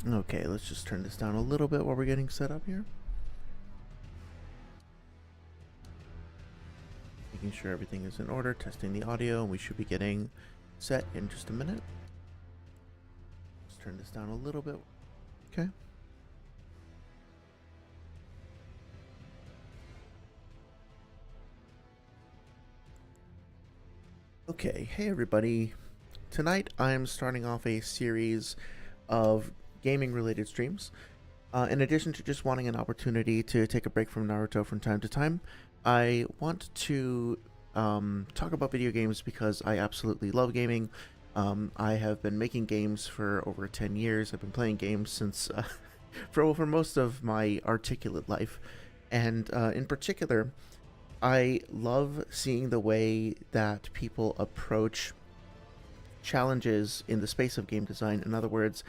Okay, let's just turn this down a little bit while we're getting set up here. Making sure everything is in order, testing the audio, and we should be getting set in just a minute. Let's turn this down a little bit. Okay. Okay, hey everybody. Tonight I'm starting off a series of gaming related streams. In addition to just wanting an opportunity to take a break from Naruto from time to time, I want to talk about video games because I absolutely love gaming. I have been making games for over 10 years. I've been playing games since for most of my articulate life. And in particular, I love seeing the way that people approach challenges in the space of game design. In other words,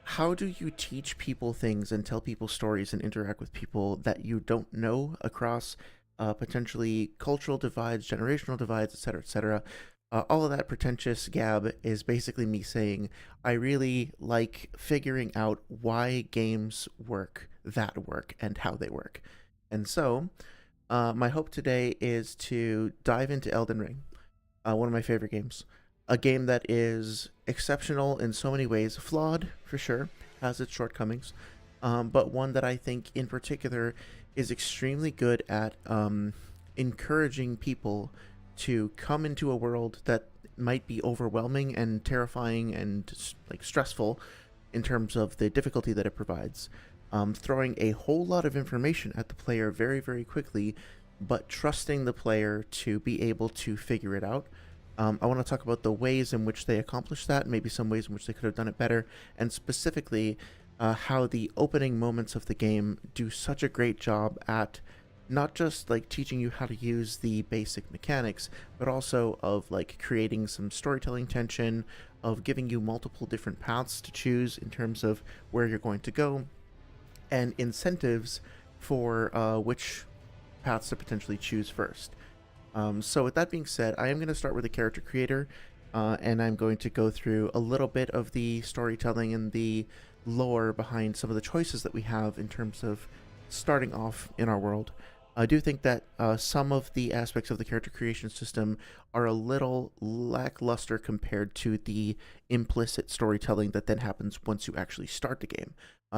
how do you teach people things and tell people stories and interact with people that you don't know across potentially cultural divides, generational divides, etc., etc.? All of that pretentious gab is basically me saying I really like figuring out why games work, that work, and how they work. And so, my hope today is to dive into Elden Ring, one of my favorite games. A game that is exceptional in so many ways, flawed for sure, has its shortcomings, but one that I think in particular is extremely good at encouraging people to come into a world that might be overwhelming and terrifying and like stressful in terms of the difficulty that it provides. Throwing a whole lot of information at the player very, very quickly, but trusting the player to be able to figure it out. I want to talk about the ways in which they accomplish that, maybe some ways in which they could have done it better, and specifically how the opening moments of the game do such a great job at not just like teaching you how to use the basic mechanics, but also of like creating some storytelling tension, of giving you multiple different paths to choose in terms of where you're going to go, and incentives for which paths to potentially choose first. So with that being said, I am going to start with the character creator, and I'm going to go through a little bit of the storytelling and the lore behind some of the choices that we have in terms of starting off in our world. I do think that some of the aspects of the character creation system are a little lackluster compared to the implicit storytelling that then happens once you actually start the game.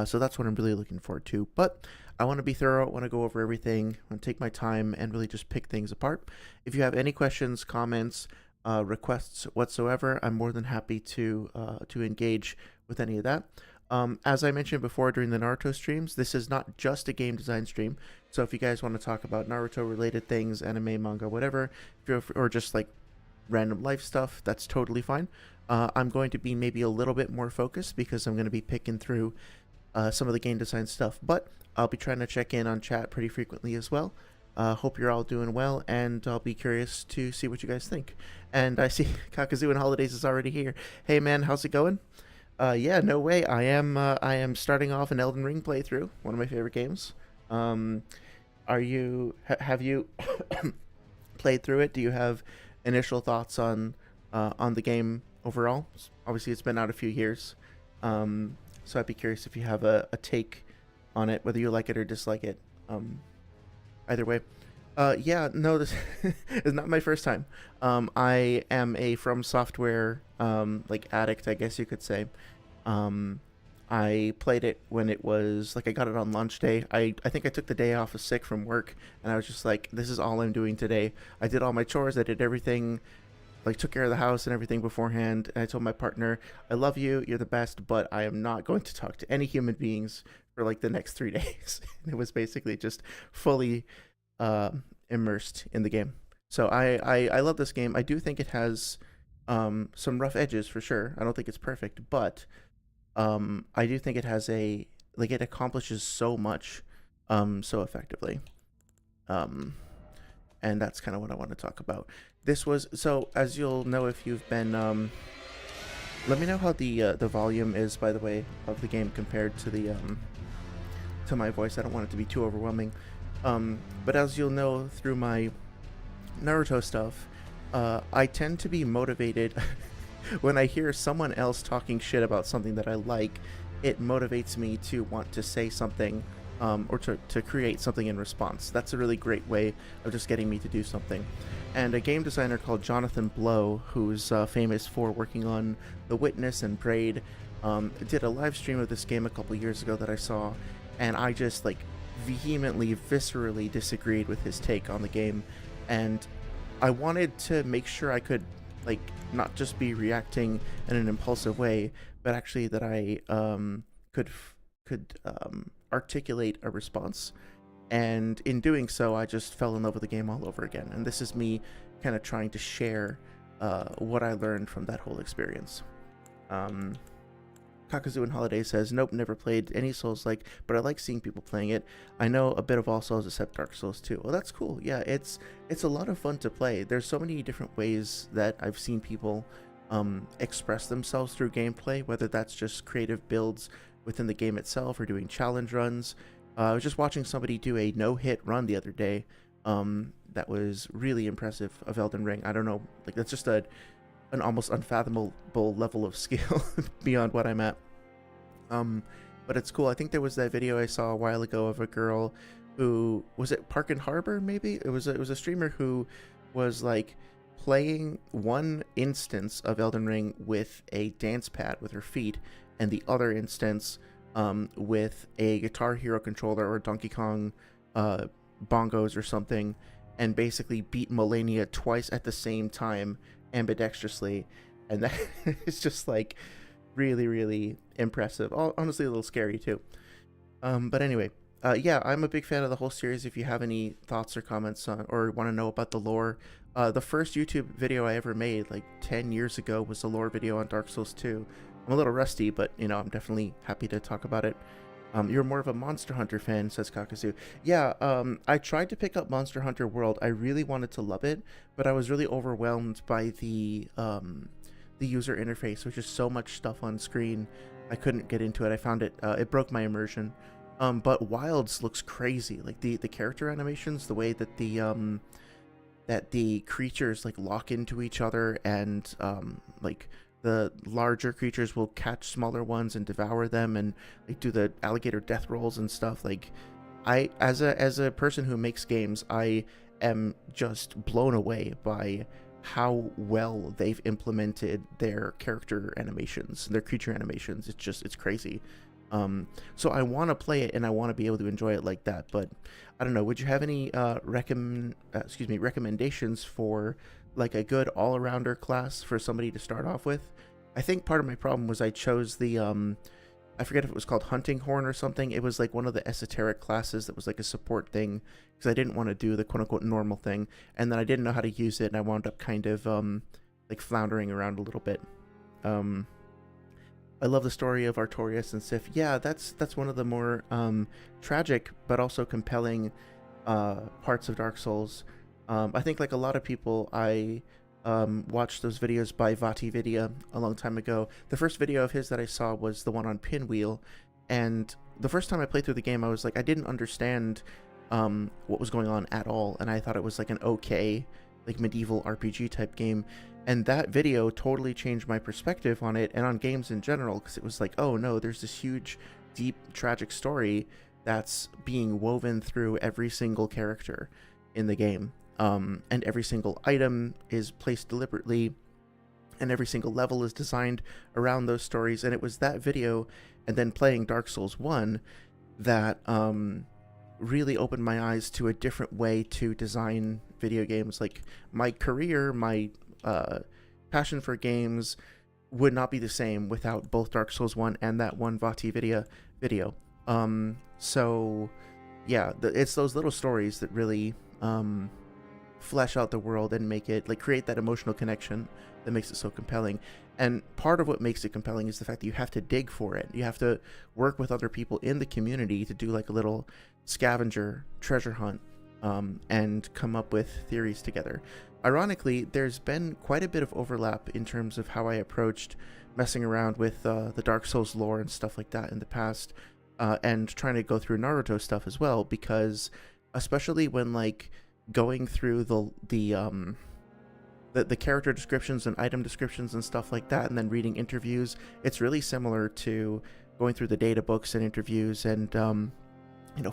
So that's what I'm really looking forward to. But I want to be thorough, I want to go over everything, I want to take my time and really just pick things apart. If you have any questions, comments, requests whatsoever, I'm more than happy to engage with any of that. As I mentioned before during the Naruto streams, this is not just a game design stream. So if you guys want to talk about Naruto related things, anime, manga, whatever, or just like random life stuff, that's totally fine. I'm going to be maybe a little bit more focused because I'm going to be picking through some of the game design stuff, but I'll be trying to check in on chat pretty frequently as well. Hope you're all doing well, and I'll be curious to see what you guys think. And I see Kakazu and Holidays is already here. Hey man, how's it going? Yeah, no way. I am starting off an Elden Ring playthrough, one of my favorite games. Have you played through it? Do you have initial thoughts on the game overall? Obviously, it's been out a few years, so I'd be curious if you have a take on it, whether you like it or dislike it. Either way. Yeah, no, this is not my first time. I am a From Software like addict, I guess you could say. I played it when it was like I got it on launch day. I think I took the day off of sick from work, and I was just like, this is all I'm doing today. I did all my chores, I did everything, like took care of the house and everything beforehand. And I told my partner, I love you, you're the best, but I am not going to talk to any human beings for like the next 3 days. And it was basically just fully immersed in the game. So I love this game. I do think it has some rough edges for sure. I don't think it's perfect, but I do think it has it accomplishes so much so effectively. And that's kind of what I want to talk about. This was, so as you'll know if you've been let me know how the volume is, by the way, of the game compared to the to my voice. I don't want it to be too overwhelming. But as you'll know through my Naruto stuff, I tend to be motivated when I hear someone else talking shit about something that I like, it motivates me to want to say something, or to create something in response. That's a really great way of just getting me to do something. And a game designer called Jonathan Blow, who's famous for working on The Witness and Braid, did a live stream of this game a couple years ago that I saw, and I just like vehemently, viscerally disagreed with his take on the game, and I wanted to make sure I could like not just be reacting in an impulsive way, but actually that I could articulate a response. And in doing so, I just fell in love with the game all over again. And this is me kind of trying to share what I learned from that whole experience. Kakazu and Holiday says, nope, never played any Souls-like, but I like seeing people playing it. I know a bit of all Souls except Dark Souls 2. Well, that's cool. Yeah, it's a lot of fun to play. There's so many different ways that I've seen people express themselves through gameplay, whether that's just creative builds within the game itself or doing challenge runs. I was just watching somebody do a no-hit run the other day that was really impressive of Elden Ring. I don't know, like that's just an almost unfathomable level of skill beyond what I'm at. But it's cool. I think there was that video I saw a while ago of a girl who, was it Park and Harbor maybe? It was a streamer who was like playing one instance of Elden Ring with a dance pad with her feet, and the other instance with a Guitar Hero controller or Donkey Kong bongos or something, and basically beat Melania twice at the same time ambidextrously. And that is just like really, really impressive. Honestly, a little scary too. But anyway, yeah, I'm a big fan of the whole series. If you have any thoughts or comments on, or want to know about the lore, the first YouTube video I ever made like 10 years ago was a lore video on Dark Souls 2. I'm a little rusty, but you know, I'm definitely happy to talk about it. You're more of a Monster Hunter fan, says Kakazu. Yeah, I tried to pick up Monster Hunter World. I really wanted to love it, but I was really overwhelmed by the user interface, which is so much stuff on screen. I couldn't get into it. I found it, it broke my immersion. But Wilds looks crazy. Like the character animations, the way that the creatures like lock into each other, and like the larger creatures will catch smaller ones and devour them, and like do the alligator death rolls and stuff. Like I, as a person who makes games, I am just blown away by how well they've implemented their character animations, their creature animations. It's crazy. So I want to play it and I want to be able to enjoy it like that. But I don't know. Would you have any recommendations for like a good all-arounder class for somebody to start off with? I think part of my problem was I chose the I forget if it was called Hunting Horn or something. It was like one of the esoteric classes that was like a support thing, because I didn't want to do the quote-unquote normal thing, and then I didn't know how to use it, and I wound up kind of like floundering around a little bit. I love the story of Artorias and Sif. Yeah, that's one of the more tragic but also compelling parts of Dark Souls. I think like a lot of people, I watched those videos by VatiVidya a long time ago. The first video of his that I saw was the one on Pinwheel, and the first time I played through the game, I was like, I didn't understand what was going on at all, and I thought it was like an okay, like medieval RPG type game. And that video totally changed my perspective on it and on games in general, because it was like, oh no, there's this huge, deep, tragic story that's being woven through every single character in the game. And every single item is placed deliberately, and every single level is designed around those stories. And it was that video, and then playing Dark Souls 1, that really opened my eyes to a different way to design video games. Like my career, my passion for games would not be the same without both Dark Souls 1 and that one VatiVidya video. So yeah, it's those little stories that really flesh out the world and make it, like, create that emotional connection that makes it so compelling. And part of what makes it compelling is the fact that you have to dig for it. You have to work with other people in the community to do like a little scavenger treasure hunt, and come up with theories together. Ironically, there's been quite a bit of overlap in terms of how I approached messing around with the Dark Souls lore and stuff like that in the past, and trying to go through Naruto stuff as well, because especially when like going through the character descriptions and item descriptions and stuff like that, and then reading interviews, it's really similar to going through the data books and interviews and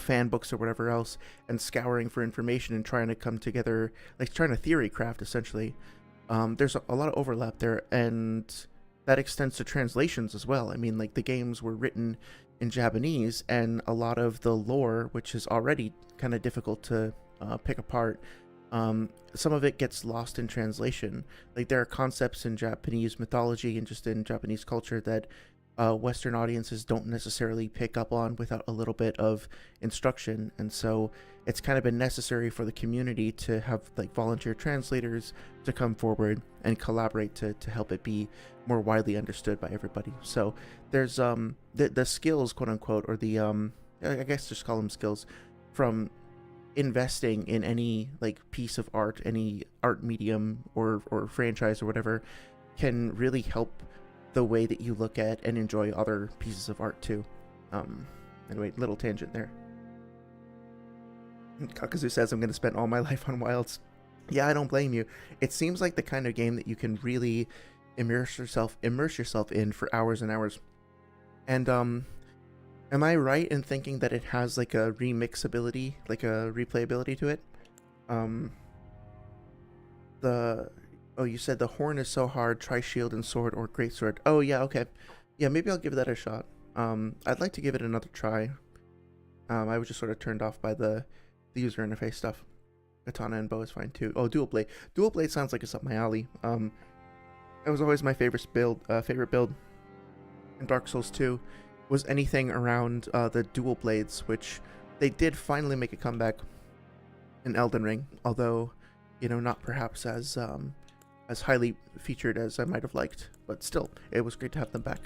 fan books or whatever else, and scouring for information and trying to come together, like trying to theory craft essentially. There's a lot of overlap there, and that extends to translations as well. I mean, like, the games were written in Japanese, and a lot of the lore, which is already kind of difficult to pick apart, some of it gets lost in translation. Like, there are concepts in Japanese mythology and just in Japanese culture that Western audiences don't necessarily pick up on without a little bit of instruction, and so it's kind of been necessary for the community to have like volunteer translators to come forward and collaborate to help it be more widely understood by everybody. So there's the skills, quote unquote, or the I guess just call them skills, from investing in any like piece of art, any art medium or franchise or whatever, can really help the way that you look at and enjoy other pieces of art too. Anyway, little tangent there. Kakazu says, I'm going to spend all my life on Wilds. Yeah, I don't blame you. It seems like the kind of game that you can really immerse yourself in for hours and hours. And am I right in thinking that it has like a remixability, like a replayability to it? Oh, you said the horn is so hard, try shield and sword or greatsword. Oh yeah, okay. Yeah, maybe I'll give that a shot. I'd like to give it another try. I was just sort of turned off by the user interface stuff. Katana and bow is fine too. Oh, dual blade. Dual blade sounds like it's up my alley. That was always my favorite build in Dark Souls 2, was anything around the dual blades, which they did finally make a comeback in Elden Ring, although, not perhaps as highly featured as I might have liked, but still, it was great to have them back.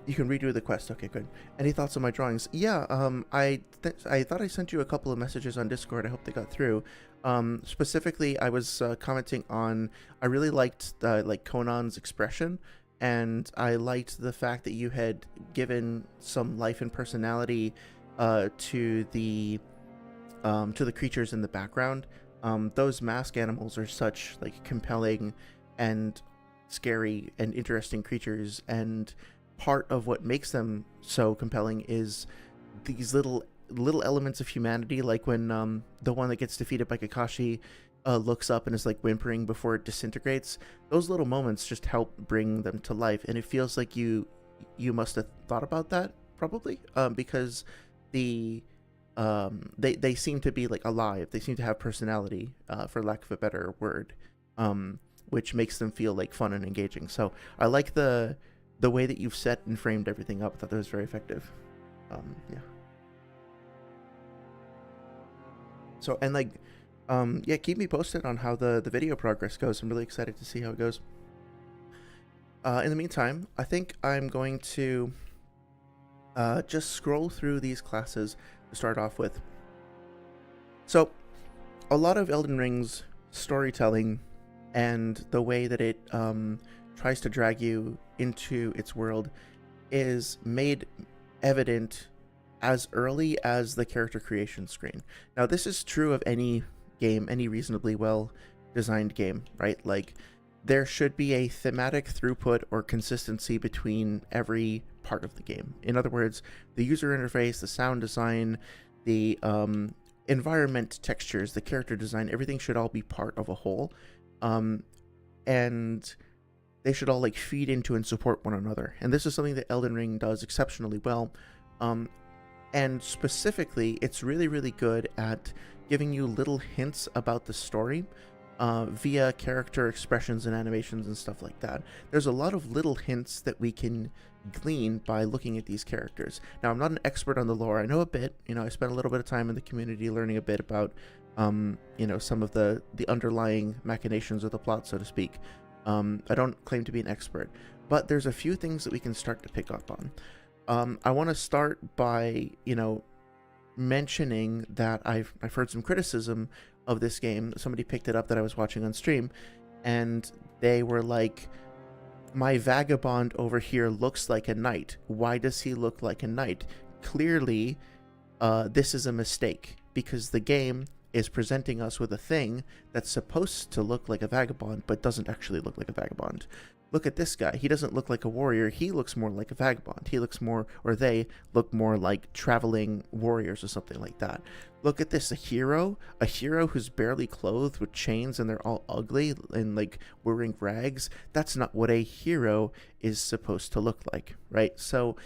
You can redo the quest. Okay, good. Any thoughts on my drawings? Yeah, I thought I sent you a couple of messages on Discord. I hope they got through. Specifically, I was commenting on, I really liked like Conan's expression, and I liked the fact that you had given some life and personality to the creatures in the background. Those mask animals are such like compelling and scary and interesting creatures, and part of what makes them so compelling is these little elements of humanity, like when the one that gets defeated by Kakashi looks up and is like whimpering before it disintegrates. Those little moments just help bring them to life, and it feels like you must have thought about that probably, because they seem to be like alive. They seem to have personality, for lack of a better word, which makes them feel like fun and engaging. So I like the way that you've set and framed everything up. I thought that was very effective. Yeah. So, and like, yeah, keep me posted on how the video progress goes. I'm really excited to see how it goes. In the meantime, I think I'm going to just scroll through these classes to start off with. So, a lot of Elden Ring's storytelling and the way that it tries to drag you into its world is made evident as early as the character creation screen. Now, this is true of any game, any reasonably well designed game, right? Like, there should be a thematic throughput or consistency between every part of the game. In other words, the user interface, the sound design, the environment textures, the character design, everything should all be part of a whole. And they should all like feed into and support one another. And this is something that Elden Ring does exceptionally well. And specifically, it's really, really good at giving you little hints about the story via character expressions and animations and stuff like that. There's a lot of little hints that we can glean by looking at these characters. Now, I'm not an expert on the lore. I know a bit. I spent a little bit of time in the community learning a bit about, some of the underlying machinations of the plot, so to speak. I don't claim to be an expert, but there's a few things that we can start to pick up on. I want to start by, mentioning that I've heard some criticism of this game. Somebody picked it up that I was watching on stream, and they were like, my vagabond over here looks like a knight. Why does he look like a knight? Clearly, this is a mistake, because the game is presenting us with a thing that's supposed to look like a vagabond, but doesn't actually look like a vagabond. look at this guy. He doesn't look like a warrior. He looks more like a vagabond. He looks more, or they look more like traveling warriors or something like that. Look at this, a hero who's barely clothed with chains and they're all ugly and like wearing rags. That's not what a hero is supposed to look like, right? So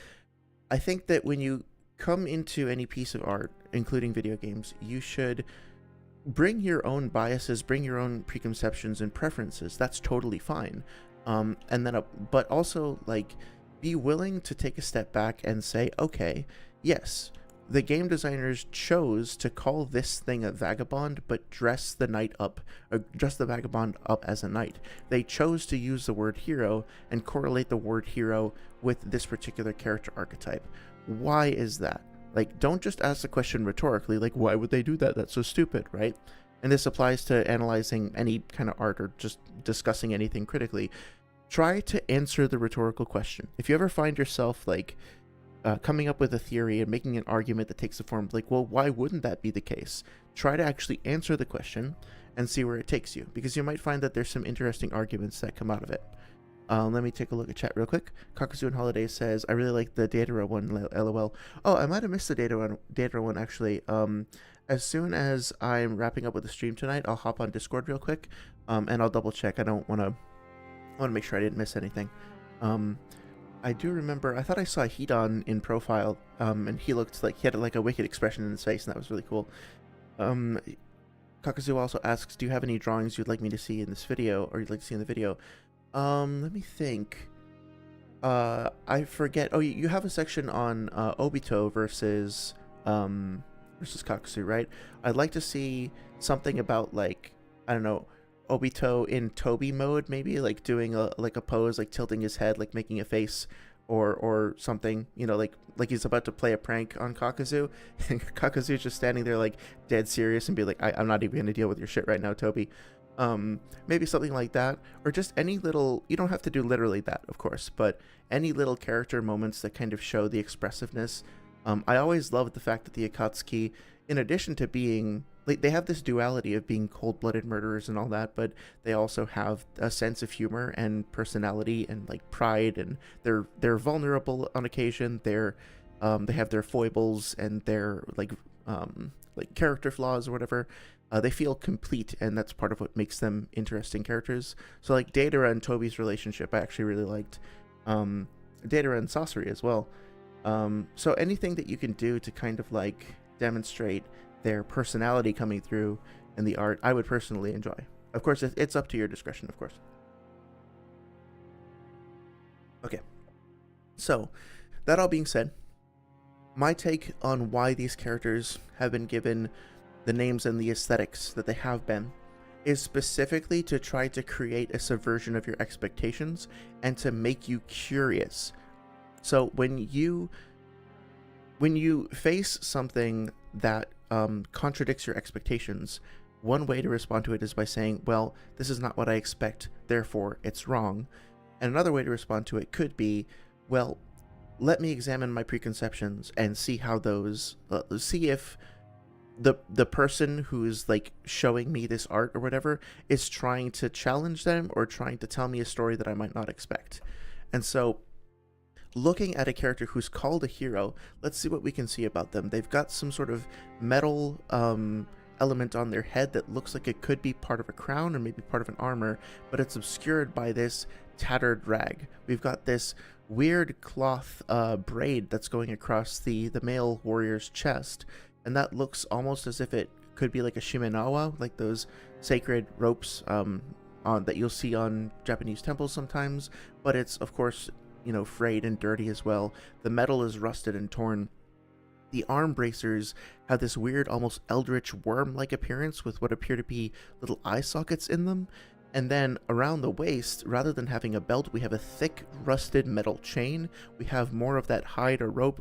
I think that when you come into any piece of art, including video games, you should bring your own biases, bring your own preconceptions and preferences. That's totally fine. But also, like, be willing to take a step back and say, okay, yes, the game designers chose to call this thing a vagabond, but dress the vagabond up as a knight. They chose to use the word hero and correlate the word hero with this particular character archetype. Why is that? Like, don't just ask the question rhetorically, like, why would they do that? That's so stupid, right? And this applies to analyzing any kind of art or just discussing anything critically. Try to answer the rhetorical question. If you ever find yourself, like, coming up with a theory and making an argument that takes the form of, like, well, why wouldn't that be the case? Try to actually answer the question and see where it takes you, because you might find that there's some interesting arguments that come out of it. Let me take a look at chat real quick. Kakazu and Holiday says, I really like the Datara one, lol. Oh, I might have missed the Datara one, actually. As soon as I'm wrapping up with the stream tonight, I'll hop on Discord real quick, and I'll double check. I want to make sure I didn't miss anything. I do remember, I thought I saw Hedon in profile, and he looked like he had like a wicked expression in his face, and that was really cool. Kakazu also asks, do you have any drawings you'd like me to see in this video, or you'd like to see in the video? Let me think. I forget. Oh, you have a section on Obito versus Kakazu, right? I'd like to see something about, like, I don't know, Obito in Toby mode, maybe, like doing a pose, like tilting his head, like making a face, or something, you know, like he's about to play a prank on Kakazu, and Kakazu's just standing there like dead serious and be like, I'm not even gonna deal with your shit right now, Toby. Maybe something like that, or just any little, you don't have to do literally that, of course, but any little character moments that kind of show the expressiveness. I always loved the fact that the Akatsuki, in addition to being, like, they have this duality of being cold-blooded murderers and all that, but they also have a sense of humor and personality and, like, pride, and they're vulnerable on occasion. They have their foibles and their like character flaws or whatever. They feel complete, and that's part of what makes them interesting characters. So, like, Datara and Toby's relationship, I actually really liked. Datara and Sasori as well. So anything that you can do to kind of, like, demonstrate their personality coming through in the art, I would personally enjoy. Of course, it's up to your discretion, of course. Okay. So, that all being said, my take on why these characters have been given the names and the aesthetics that they have been is specifically to try to create a subversion of your expectations and to make you curious. So when you face something that contradicts your expectations, one way to respond to it is by saying, well, this is not what I expect, therefore it's wrong. And another way to respond to it could be, well, let me examine my preconceptions and see how those, see if the person who's, like, showing me this art or whatever is trying to challenge them or trying to tell me a story that I might not expect. And so, looking at a character who's called a hero, let's see what we can see about them. They've got some sort of metal element on their head that looks like it could be part of a crown or maybe part of an armor, but it's obscured by this tattered rag. We've got this weird cloth braid that's going across the male warrior's chest, and that looks almost as if it could be like a shimenawa, like those sacred ropes that you'll see on Japanese temples sometimes, but it's, of course, you know, frayed and dirty as well. The metal is rusted and torn. The arm bracers have this weird, almost eldritch worm-like appearance with what appear to be little eye sockets in them. And then around the waist, rather than having a belt, we have a thick, rusted metal chain. We have more of that hide or rope.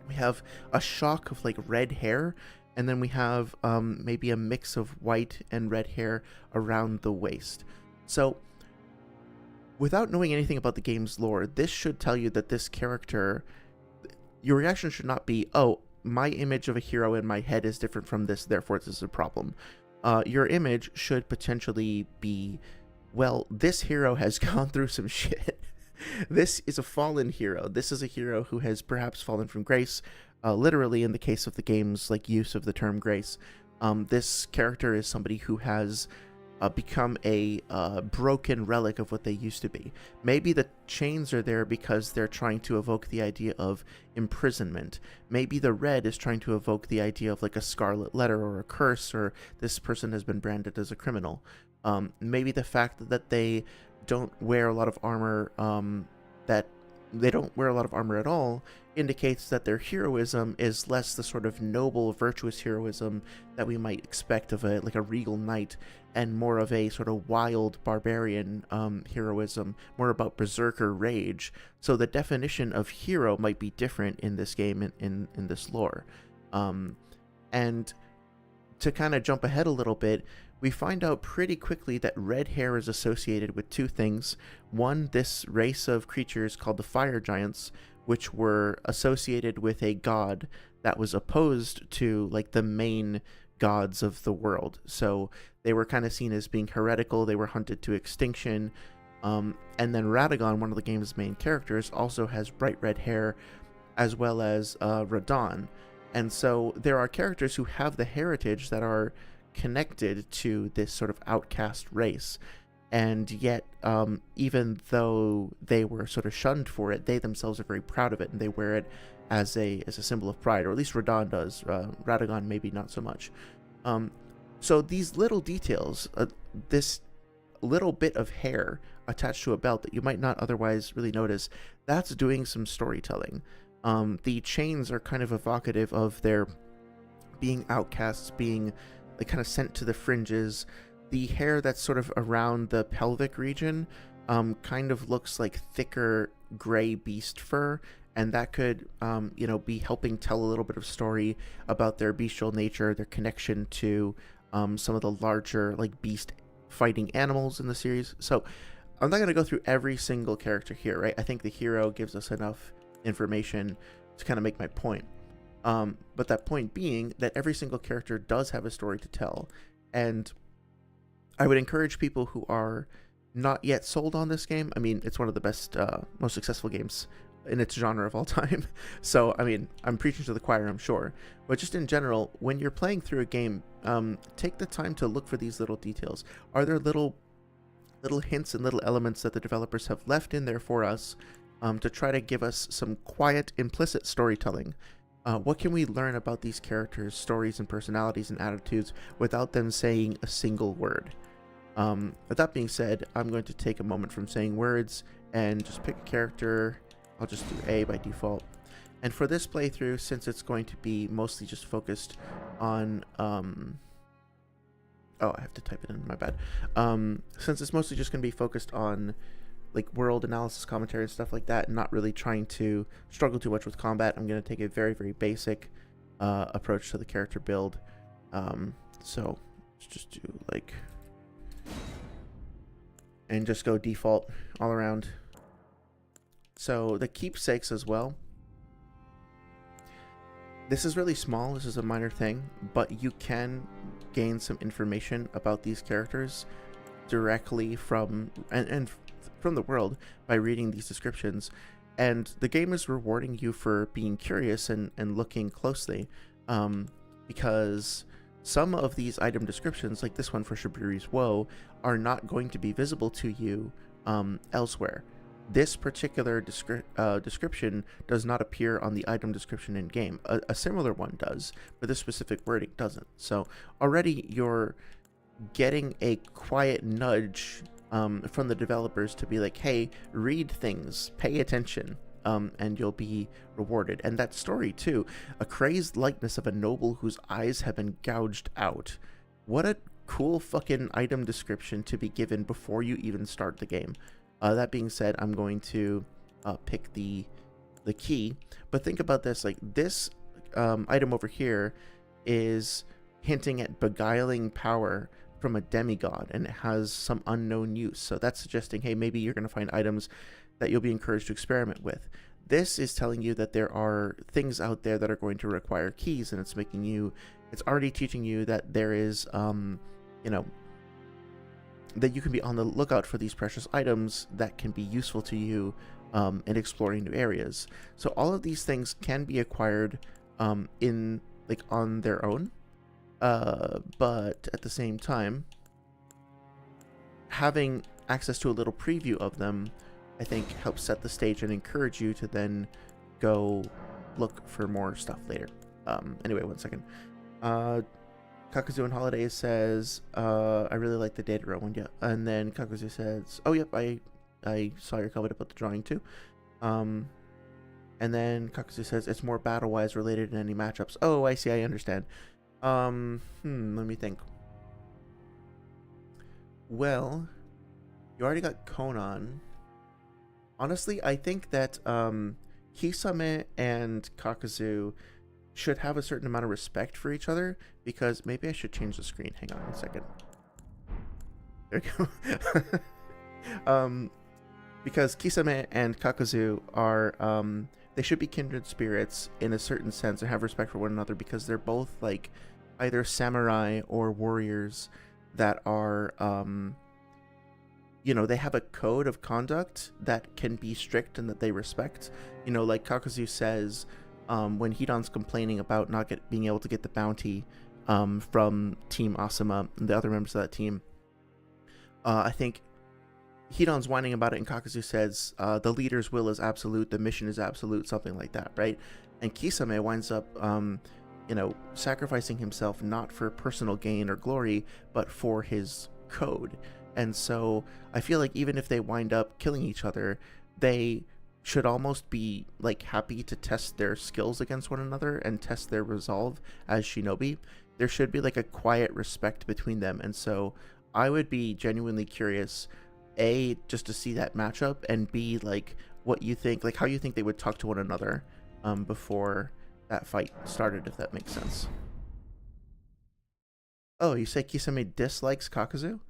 We have a shock of, like, red hair. And then we have maybe a mix of white and red hair around the waist. So, without knowing anything about the game's lore, this should tell you that this character, your reaction should not be, oh, my image of a hero in my head is different from this, therefore this is a problem. Your image should potentially be Well, this hero has gone through some shit. This is a fallen hero. This is a hero who has perhaps fallen from grace, literally in the case of the game's like use of the term grace. This character is somebody who has become a broken relic of what they used to be. Maybe the chains are there because they're trying to evoke the idea of imprisonment. Maybe the red is trying to evoke the idea of like a scarlet letter or a curse, or this person has been branded as a criminal. Maybe the fact that they don't wear a lot of armor, that they don't wear a lot of armor at all, indicates that their heroism is less the sort of noble, virtuous heroism that we might expect of a regal knight, and more of a sort of wild barbarian heroism, more about berserker rage. So the definition of hero might be different in this game, in this lore. And to kind of jump ahead a little bit, we find out pretty quickly that red hair is associated with two things. One, this race of creatures called the fire giants, which were associated with a god that was opposed to like the main gods of the world. So they were kind of seen as being heretical. They were hunted to extinction. And then Radagon, one of the game's main characters, also has bright red hair, as well as Radon. And so there are characters who have the heritage that are connected to this sort of outcast race, and yet even though they were sort of shunned for it, they themselves are very proud of it, and they wear it as a symbol of pride, or at least Radon does. Radagon maybe not so much. So these little details, this little bit of hair attached to a belt that you might not otherwise really notice, that's doing some storytelling. The chains are kind of evocative of their being outcasts, being like kind of sent to the fringes. The hair that's sort of around the pelvic region kind of looks like thicker gray beast fur, and that could be helping tell a little bit of story about their bestial nature, their connection to some of the larger like beast fighting animals in the series. So I'm not going to go through every single character here, right? I think the hero gives us enough information to kind of make my point. But that point being that every single character does have a story to tell, and I would encourage people who are not yet sold on this game. I mean, it's one of the best, most successful games in its genre of all time. So, I mean, I'm preaching to the choir, I'm sure. But just in general, when you're playing through a game, take the time to look for these little details. Are there little hints and little elements that the developers have left in there for us to try to give us some quiet, implicit storytelling? What can we learn about these characters' stories and personalities and attitudes without them saying a single word? With that being said, I'm going to take a moment from saying words and just pick a character. I'll just do A by default. And for this playthrough, since it's going to be mostly just focused on... oh, I have to type it in, my bad. Since it's mostly just going to be focused on like world analysis, commentary, and stuff like that, and not really trying to struggle too much with combat, I'm going to take a very, very basic approach to the character build. So let's just do like... and just go default all around. So the keepsakes as well. This is really small, this is a minor thing, but you can gain some information about these characters directly from and from the world by reading these descriptions. And the game is rewarding you for being curious and looking closely, because some of these item descriptions, like this one for Shaburi's Woe, are not going to be visible to you elsewhere. This particular description does not appear on the item description in game. A similar one does, but this specific wording doesn't. So already you're getting a quiet nudge from the developers to be like, hey, read things, pay attention, and you'll be rewarded. And that story too, a crazed likeness of a noble whose eyes have been gouged out. What a cool fucking item description to be given before you even start the game. That being said, I'm going to pick the key, but think about this, like this item over here is hinting at beguiling power from a demigod, and it has some unknown use. So that's suggesting, hey, maybe you're going to find items that you'll be encouraged to experiment with. This is telling you that there are things out there that are going to require keys, and it's already teaching you that there is, that you can be on the lookout for these precious items that can be useful to you in exploring new areas. So all of these things can be acquired in like on their own, but at the same time, having access to a little preview of them, I think, helps set the stage and encourage you to then go look for more stuff later. Anyway, one second. Kakazu and Holiday says, I really like the data row one, yeah. And then Kakazu says, oh, yep, I saw your comment about the drawing too. And then Kakazu says, it's more battle-wise related in any matchups. Oh, I see, I understand. Let me think. Well, you already got Conan. Honestly, I think that Kisame and Kakazu should have a certain amount of respect for each other, because maybe I should change the screen. Hang on a second. There we go. Because Kisame and Kakazu are, they should be kindred spirits in a certain sense and have respect for one another, because they're both like either samurai or warriors that are, you know, they have a code of conduct that can be strict and that they respect. You know, like Kakazu says, when Hidan's complaining about not being able to get the bounty from Team Asuma and the other members of that team, I think Hidan's whining about it, and Kakazu says, the leader's will is absolute, the mission is absolute, something like that, right? And Kisame winds up, you know, sacrificing himself not for personal gain or glory, but for his code. And so I feel like even if they wind up killing each other, they should almost be like happy to test their skills against one another and test their resolve as shinobi. There should be like a quiet respect between them. And so I would be genuinely curious, A, just to see that matchup, and B, like what you think, like how you think they would talk to one another before that fight started, if that makes sense. Oh, you say Kisame dislikes Kakazu?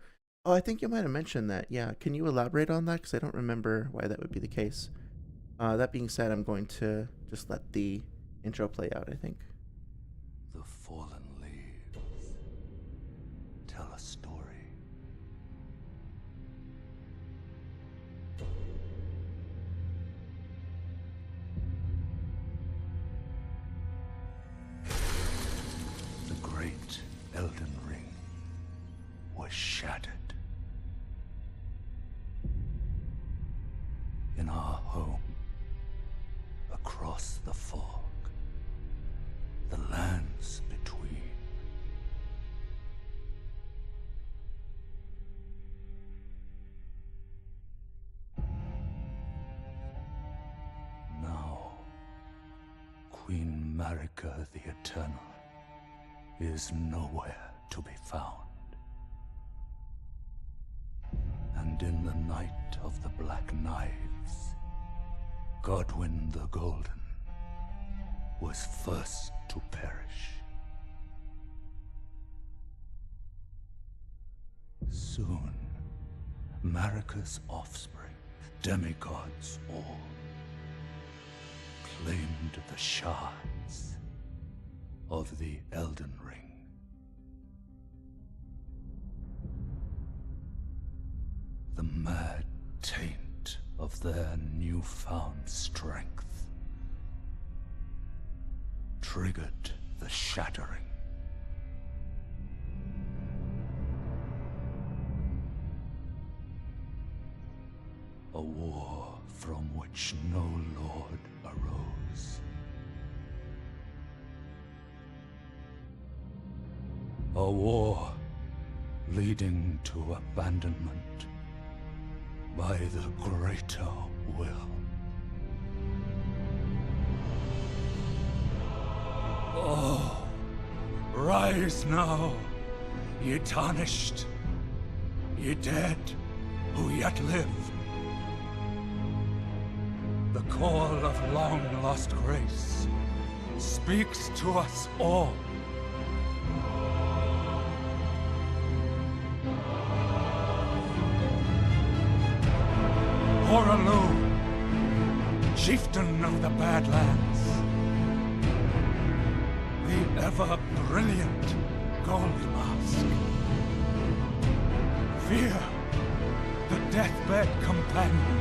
Oh, I think you might have mentioned that. Yeah, can you elaborate on that? Because I don't remember why that would be the case. That being said, I'm going to just let the intro play out, I think. The fallen leaves tell a story. The great Elden Ring was shattered. In our home, across the fog, the lands between. Now, Queen Marika the Eternal is nowhere to be found. And in the night of the Black Knives, Godwyn the Golden was first to perish. Soon, Marika's offspring, demigods all, claimed the shards of the Elden Ring. The mad taint of their newfound strength triggered the shattering. A war from which no lord arose. A war leading to abandonment by the greater will. Oh, rise now, ye tarnished, ye dead who yet live. The call of long-lost grace speaks to us all. Horalu, chieftain of the Badlands, the ever-brilliant Gold Mask, Fear, the deathbed companion.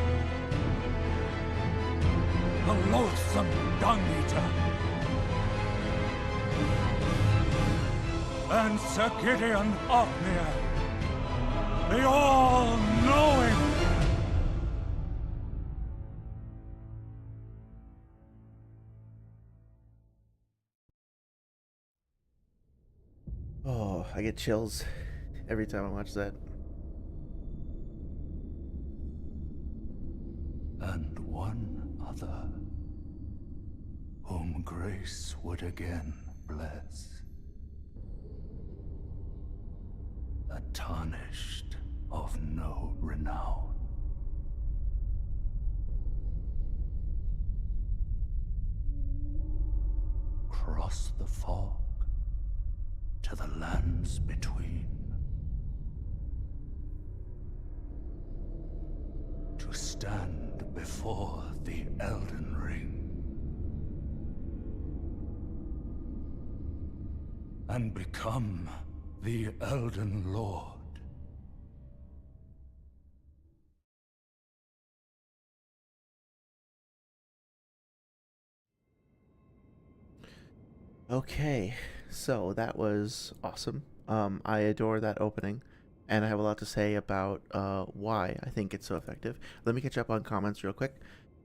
The loathsome dung-eater. And Sir Gideon Othniel, the all-knowing. Oh, I get chills every time I watch that. And one other, whom grace would again bless. A tarnished of no renown. Cross the fog to the lands between, to stand before the Elden Ring and become the Elden Lord. Okay, so that was awesome. I adore that opening, and I have a lot to say about why I think it's so effective. Let me catch up on comments real quick.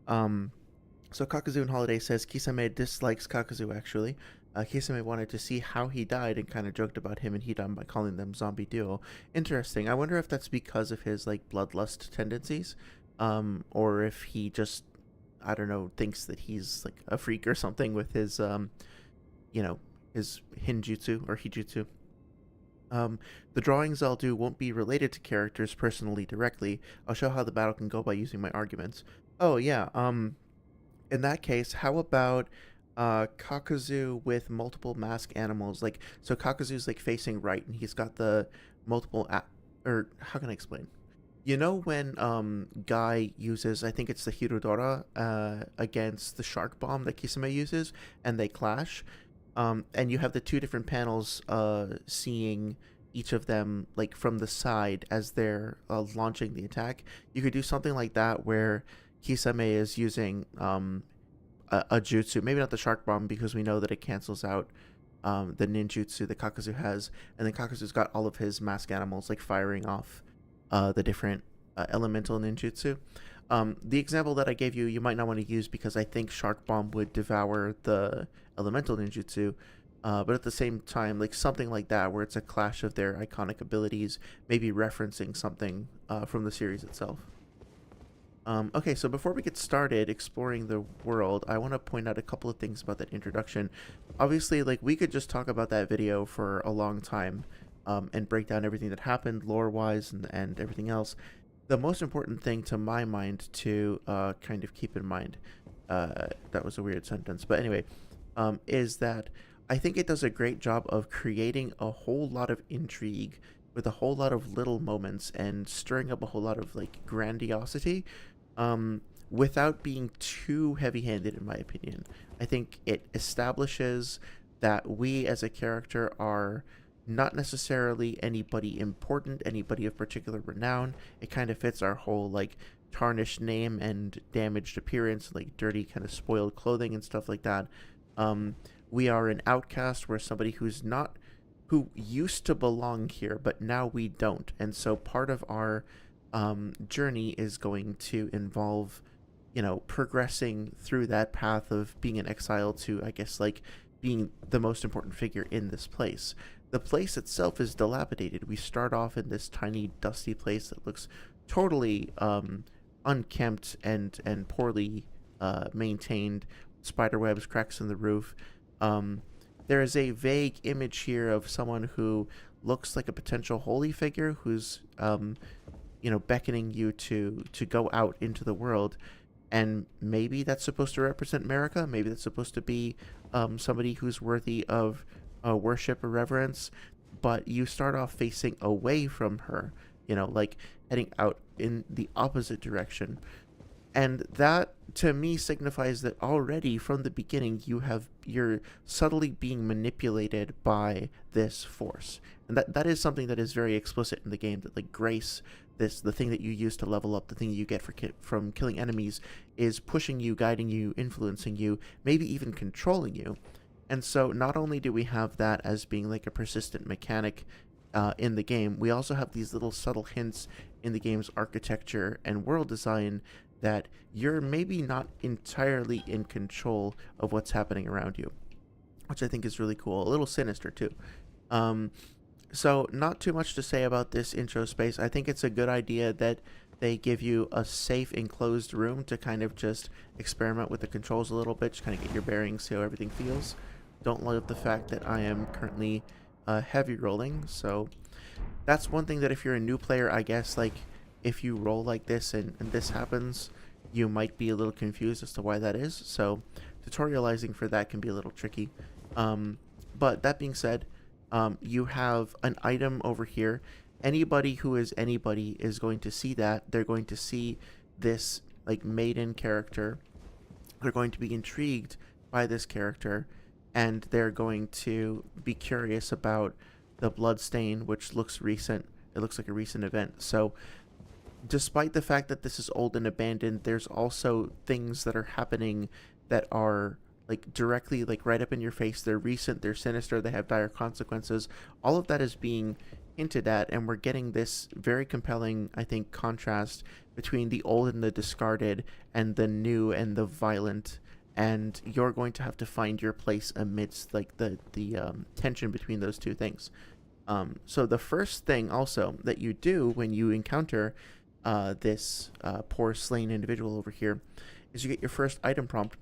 So Kakazu and Holiday says Kisame dislikes Kakazu actually. Kisame wanted to see how he died and kind of joked about him and Hidan by calling them zombie duo. Interesting. I wonder if that's because of his like bloodlust tendencies, or if he just, I don't know, thinks that he's like a freak or something with his his hinjutsu or hijutsu. The drawings I'll do won't be related to characters personally directly. I'll show how the battle can go by using my arguments. Oh yeah. In that case, how about Kakazu with multiple mask animals? Like, so Kakazu's like facing right, and he's got the multiple or how can I explain? You know when Guy uses, I think it's the Hirudora against the shark bomb that Kisame uses, and they clash. And you have the two different panels seeing each of them like from the side as they're launching the attack. You could do something like that where Kisame is using a jutsu, maybe not the shark bomb because we know that it cancels out the ninjutsu that Kakazu has, and then Kakazu's got all of his mask animals like firing off the different elemental ninjutsu. The example that I gave you, you might not want to use because I think Shark Bomb would devour the elemental ninjutsu, but at the same time, like something like that where it's a clash of their iconic abilities, maybe referencing something from the series itself. Okay, so before we get started exploring the world, I want to point out a couple of things about that introduction. Obviously, like we could just talk about that video for a long time and break down everything that happened lore-wise and everything else. The most important thing to my mind to kind of keep in mind, that was a weird sentence, but anyway, is that I think it does a great job of creating a whole lot of intrigue with a whole lot of little moments and stirring up a whole lot of like grandiosity without being too heavy-handed, in my opinion. I think it establishes that we as a character are not necessarily anybody important, anybody of particular renown. It kind of fits our whole like tarnished name and damaged appearance, like dirty kind of spoiled clothing and stuff like that. We are an outcast. We're somebody who used to belong here, but now we don't. And so part of our journey is going to involve, progressing through that path of being an exile to, I guess, like being the most important figure in this place. The place itself is dilapidated. We start off in this tiny, dusty place that looks totally unkempt and poorly maintained. Spiderwebs, cracks in the roof. There is a vague image here of someone who looks like a potential holy figure who's, beckoning you to go out into the world. And maybe that's supposed to represent Marika. Maybe that's supposed to be somebody who's worthy of worship or reverence. But you start off facing away from her, like heading out in the opposite direction. And that to me signifies that already from the beginning you're subtly being manipulated by this force. And that is something that is very explicit in the game, that like grace, this the thing that you use to level up, the thing you get from killing enemies, is pushing you, guiding you, influencing you, maybe even controlling you. And so not only do we have that as being like a persistent mechanic in the game, we also have these little subtle hints in the game's architecture and world design that you're maybe not entirely in control of what's happening around you, which I think is really cool. A little sinister too. So not too much to say about this intro space. I think it's a good idea that they give you a safe enclosed room to kind of just experiment with the controls a little bit, just kind of get your bearings, see how everything feels. Don't love the fact that I am currently heavy rolling, so that's one thing that if you're a new player, I guess, like, if you roll like this and this happens, you might be a little confused as to why that is. So tutorializing for that can be a little tricky. But that being said, you have an item over here. Anybody who is anybody is going to see that. They're going to see this like maiden character. They're going to be intrigued by this character, and they're going to be curious about the bloodstain, which looks recent. It looks like a recent event. So despite the fact that this is old and abandoned, there's also things that are happening that are like directly like right up in your face. They're recent, they're sinister, they have dire consequences. All of that is being hinted at, and we're getting this very compelling, I think, contrast between the old and the discarded and the new and the violent. And you're going to have to find your place amidst like the tension between those two things. So the first thing also that you do when you encounter this poor slain individual over here is you get your first item prompt.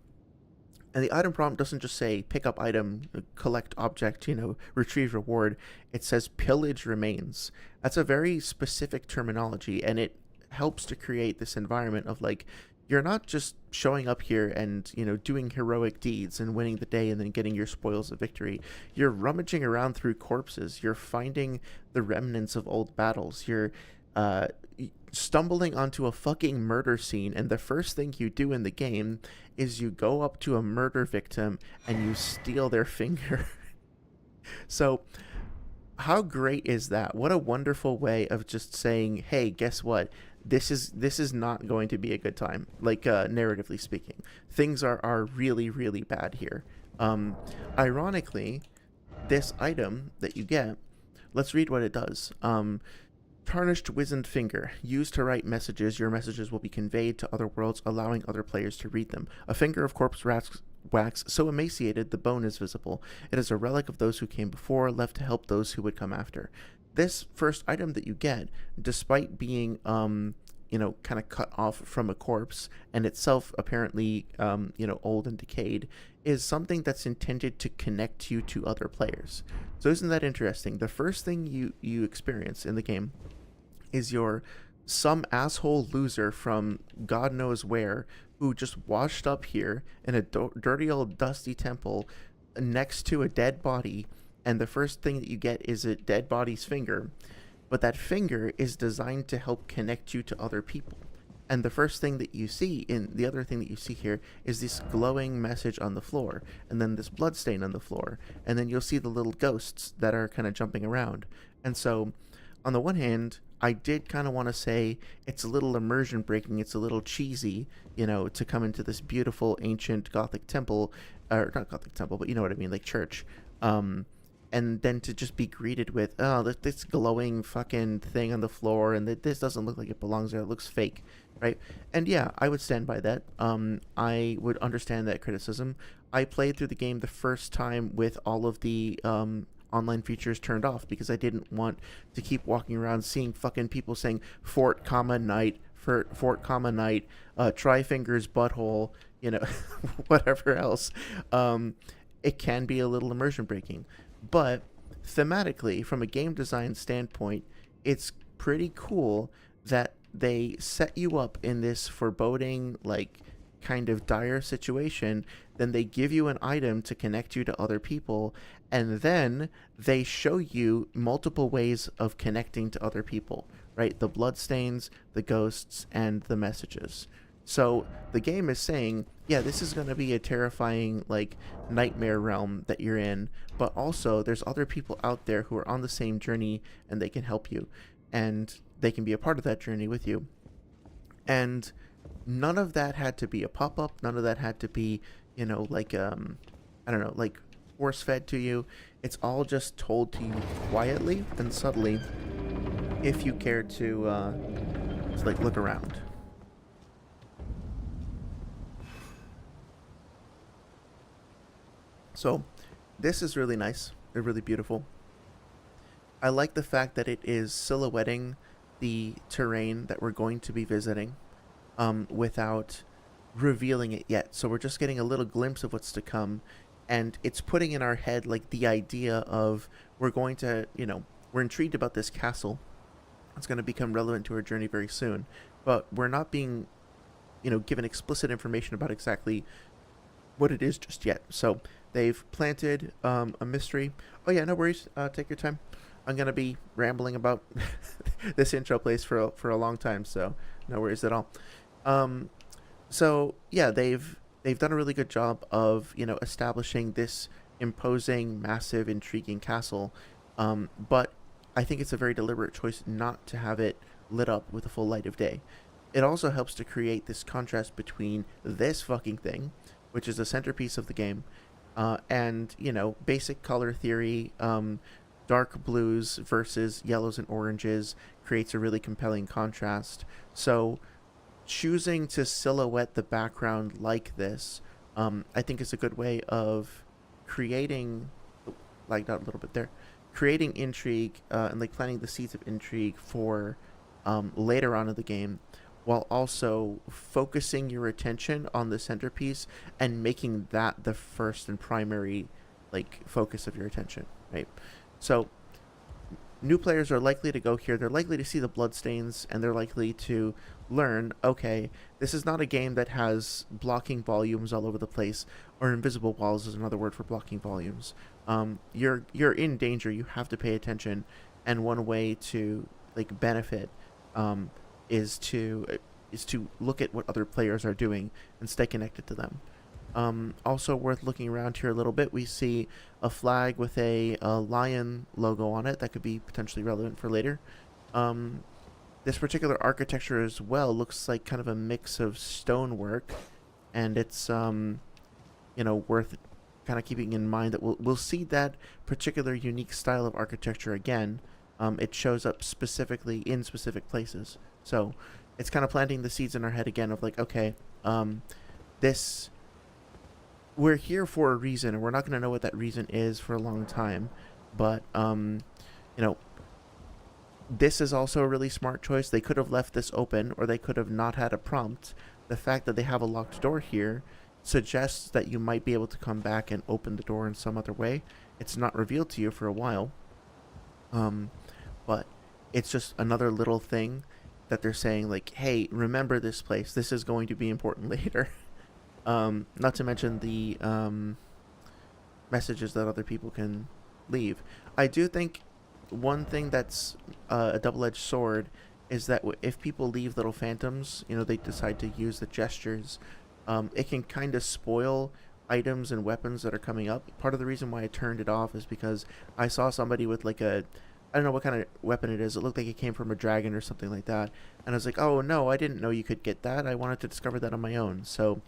And the item prompt doesn't just say pick up item, collect object, retrieve reward. It says pillage remains. That's a very specific terminology, and it helps to create this environment of like, you're not just showing up here and, doing heroic deeds and winning the day and then getting your spoils of victory. You're rummaging around through corpses. You're finding the remnants of old battles. You're stumbling onto a fucking murder scene, and the first thing you do in the game is you go up to a murder victim and you steal their finger. So how great is that? What a wonderful way of just saying, hey, guess what? This is not going to be a good time. Like, narratively speaking, things are really, really bad here. Ironically, this item that you get, let's read what it does. Tarnished wizened finger. Used to write messages. Your messages will be conveyed to other worlds, allowing other players to read them. A finger of corpse wax, so emaciated the bone is visible. It is a relic of those who came before, left to help those who would come after. This first item that you get, despite being kind of cut off from a corpse and itself apparently old and decayed, is something that's intended to connect you to other players. So isn't that interesting? The first thing you experience in the game is some asshole loser from God knows where who just washed up here in a dirty old dusty temple next to a dead body, and the first thing that you get is a dead body's finger. But that finger is designed to help connect you to other people. And the first thing that you see, the other thing that you see here, is this glowing message on the floor, and then this bloodstain on the floor, and then you'll see the little ghosts that are kind of jumping around. And so, on the one hand, I did kind of want to say it's a little immersion breaking, it's a little cheesy, to come into this beautiful ancient Gothic temple, or not Gothic temple, but you know what I mean, like church. And then to just be greeted with, this glowing fucking thing on the floor, and this doesn't look like it belongs there, it looks fake, right? And yeah, I would stand by that. I would understand that criticism. I played through the game the first time with all of the online features turned off because I didn't want to keep walking around seeing fucking people saying fort, night, fort, night, try fingers, butthole, whatever else. It can be a little immersion breaking. But thematically, from a game design standpoint, it's pretty cool that they set you up in this foreboding, like, kind of dire situation. Then they give you an item to connect you to other people, and then they show you multiple ways of connecting to other people, right? The bloodstains, the ghosts, and the messages. So the game is saying, yeah, this is going to be a terrifying, like, nightmare realm that you're in, but also there's other people out there who are on the same journey and they can help you, and they can be a part of that journey with you. And none of that had to be a pop-up. None of that had to be, like, I don't know, like, force-fed to you. It's all just told to you quietly and subtly if you care to like, look around. So this is really nice. They're really beautiful. I like the fact that it is silhouetting the terrain that we're going to be visiting, without revealing it yet. So we're just getting a little glimpse of what's to come, and it's putting in our head like the idea of we're going to, we're intrigued about this castle. It's going to become relevant to our journey very soon, but we're not being, given explicit information about exactly what it is just yet. So they've planted a mystery. Oh yeah, no worries. Take your time. I'm gonna be rambling about this intro place for a long time, so no worries at all. So yeah, they've done a really good job of establishing this imposing, massive, intriguing castle. But I think it's a very deliberate choice not to have it lit up with the full light of day. It also helps to create this contrast between this fucking thing, which is the centerpiece of the game, and basic color theory. Dark blues versus yellows and oranges creates a really compelling contrast. So choosing to silhouette the background like this, I think is a good way of creating, like that a little bit there, creating intrigue, and like planting the seeds of intrigue for later on in the game, while also focusing your attention on the centerpiece and making that the first and primary like focus of your attention, right? So new players are likely to go here. They're likely to see the bloodstains, and they're likely to learn, okay, this is not a game that has blocking volumes all over the place, or invisible walls is another word for blocking volumes. You're in danger. You have to pay attention, and one way to like benefit is to look at what other players are doing and stay connected to them. Also worth looking around here a little bit, we see a flag with a lion logo on it that could be potentially relevant for later. This particular architecture as well looks like kind of a mix of stonework, and it's worth kind of keeping in mind that we'll see that particular unique style of architecture again. It shows up specifically in specific places, so it's kind of planting the seeds in our head again of like, okay, this we're here for a reason, and we're not going to know what that reason is for a long time. But this is also a really smart choice. They could have left this open, or they could have not had a prompt. The fact that they have a locked door here suggests that you might be able to come back and open the door in some other way. It's not revealed to you for a while, but it's just another little thing that they're saying, like, hey, remember this place. This is going to be important later. Not to mention the messages that other people can leave. I do think one thing that's a double-edged sword is that if people leave little phantoms, they decide to use the gestures, it can kind of spoil items and weapons that are coming up. Part of the reason why I turned it off is because I saw somebody with like I don't know what kind of weapon it is. It looked like it came from a dragon or something like that. And I was like, oh no, I didn't know you could get that. I wanted to discover that on my own. So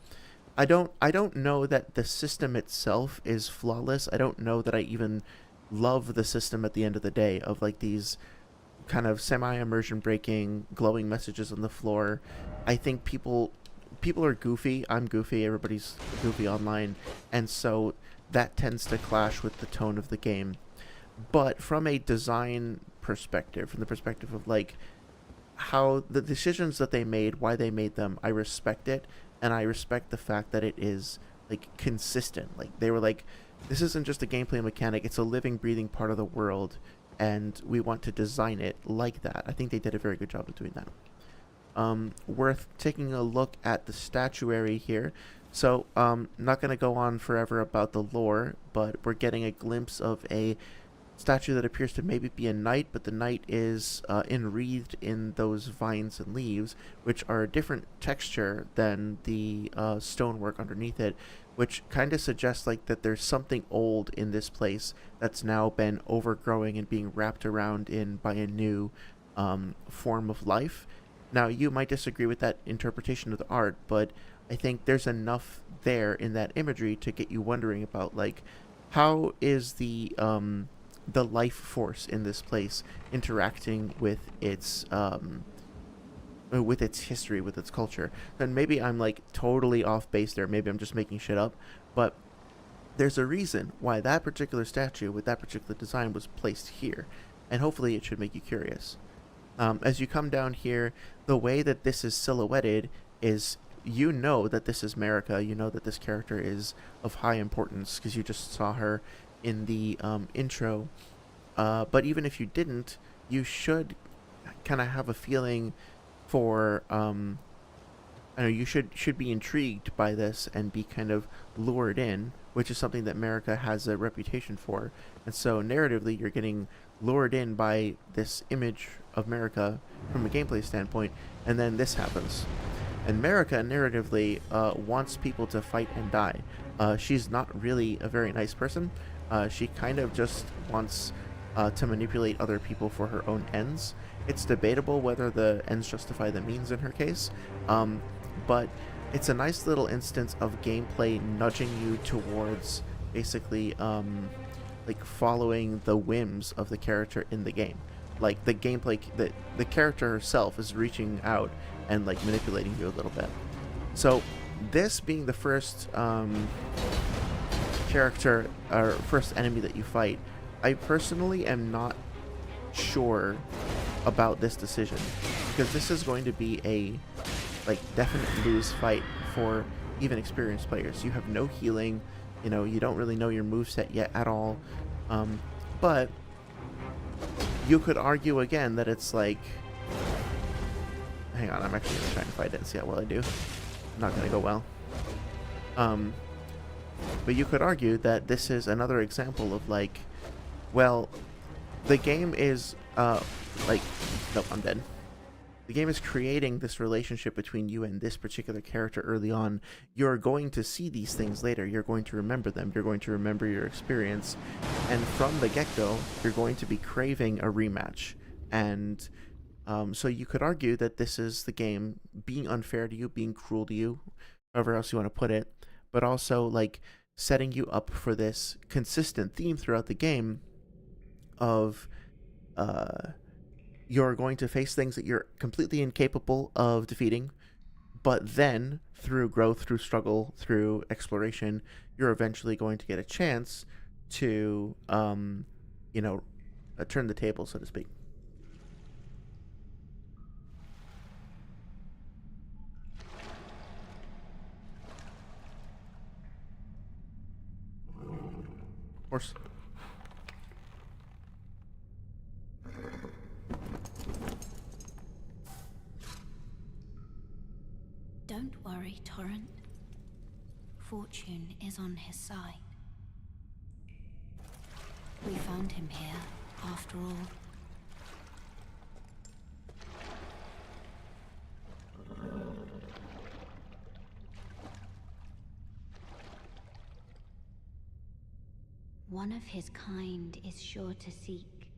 I don't know that the system itself is flawless. I don't know that I even love the system at the end of the day of like these kind of semi-immersion breaking glowing messages on the floor. I think people are goofy. I'm goofy. Everybody's goofy online. And so that tends to clash with the tone of the game. But from a design perspective, from the perspective of like how the decisions that they made, why they made them, I respect it. And I respect the fact that it is like consistent. Like they were like, this isn't just a gameplay mechanic, it's a living, breathing part of the world, and we want to design it like that. I think they did a very good job of doing that. Worth taking a look at the statuary here. So not going to go on forever about the lore, but we're getting a glimpse of a statue that appears to maybe be a knight, but the knight is enwreathed in those vines and leaves, which are a different texture than the stonework underneath it, which kind of suggests like that there's something old in this place that's now been overgrowing and being wrapped around in by a new form of life. Now, you might disagree with that interpretation of the art, but I think there's enough there in that imagery to get you wondering about like how is the life force in this place interacting with its history, with its culture. And maybe I'm like totally off base there. Maybe I'm just making shit up, but there's a reason why that particular statue with that particular design was placed here, and hopefully it should make you curious. As you come down here, the way that this is silhouetted is you know that this is Marika. You know that this character is of high importance because you just saw her in the intro. But even if you didn't, you should kind of have a feeling for I know you should be intrigued by this and be kind of lured in, which is something that America has a reputation for. And so narratively, you're getting lured in by this image of America from a gameplay standpoint, and then this happens. And America narratively wants people to fight and die. She's not really a very nice person. She kind of just wants to manipulate other people for her own ends. It's debatable whether the ends justify the means in her case, but it's a nice little instance of gameplay nudging you towards basically like following the whims of the character in the game. Like the gameplay, the character herself is reaching out and like manipulating you a little bit. So this being the first character or first enemy that you fight, I personally am not sure about this decision, because this is going to be a like definite lose fight for even experienced players. You have no healing, you know, you don't really know your moveset yet at all, but you could argue again that it's like, hang on, I'm actually gonna try and fight it and see how well I do. Not gonna go well. But you could argue that this is another example of like, well, the game is like, nope, I'm dead. The game is creating this relationship between you and this particular character early on. You're going to see these things later. You're going to remember them. You're going to remember your experience. And from the get-go, you're going to be craving a rematch. And so you could argue that this is the game being unfair to you, being cruel to you, however else you want to put it, but also like setting you up for this consistent theme throughout the game of you're going to face things that you're completely incapable of defeating, but then through growth, through struggle, through exploration, you're eventually going to get a chance to you know, turn the table, so to speak. Of course. Don't worry, Torrent. Fortune is on his side. We found him here, after all. One of his kind is sure to seek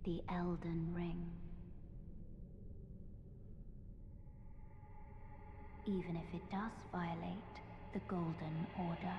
the Elden Ring. Even if it does violate the Golden Order.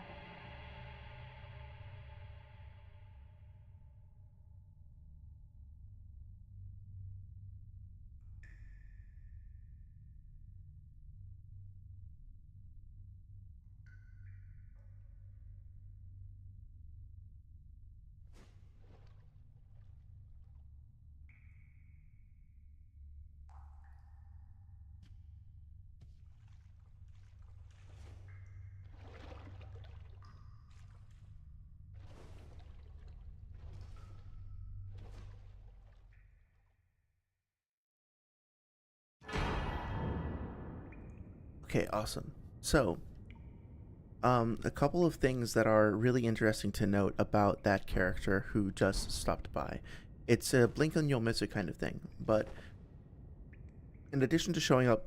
Okay, awesome. So, A couple of things that are really interesting to note about that character who just stopped by. It's a blink and you'll miss it kind of thing, but in addition to showing up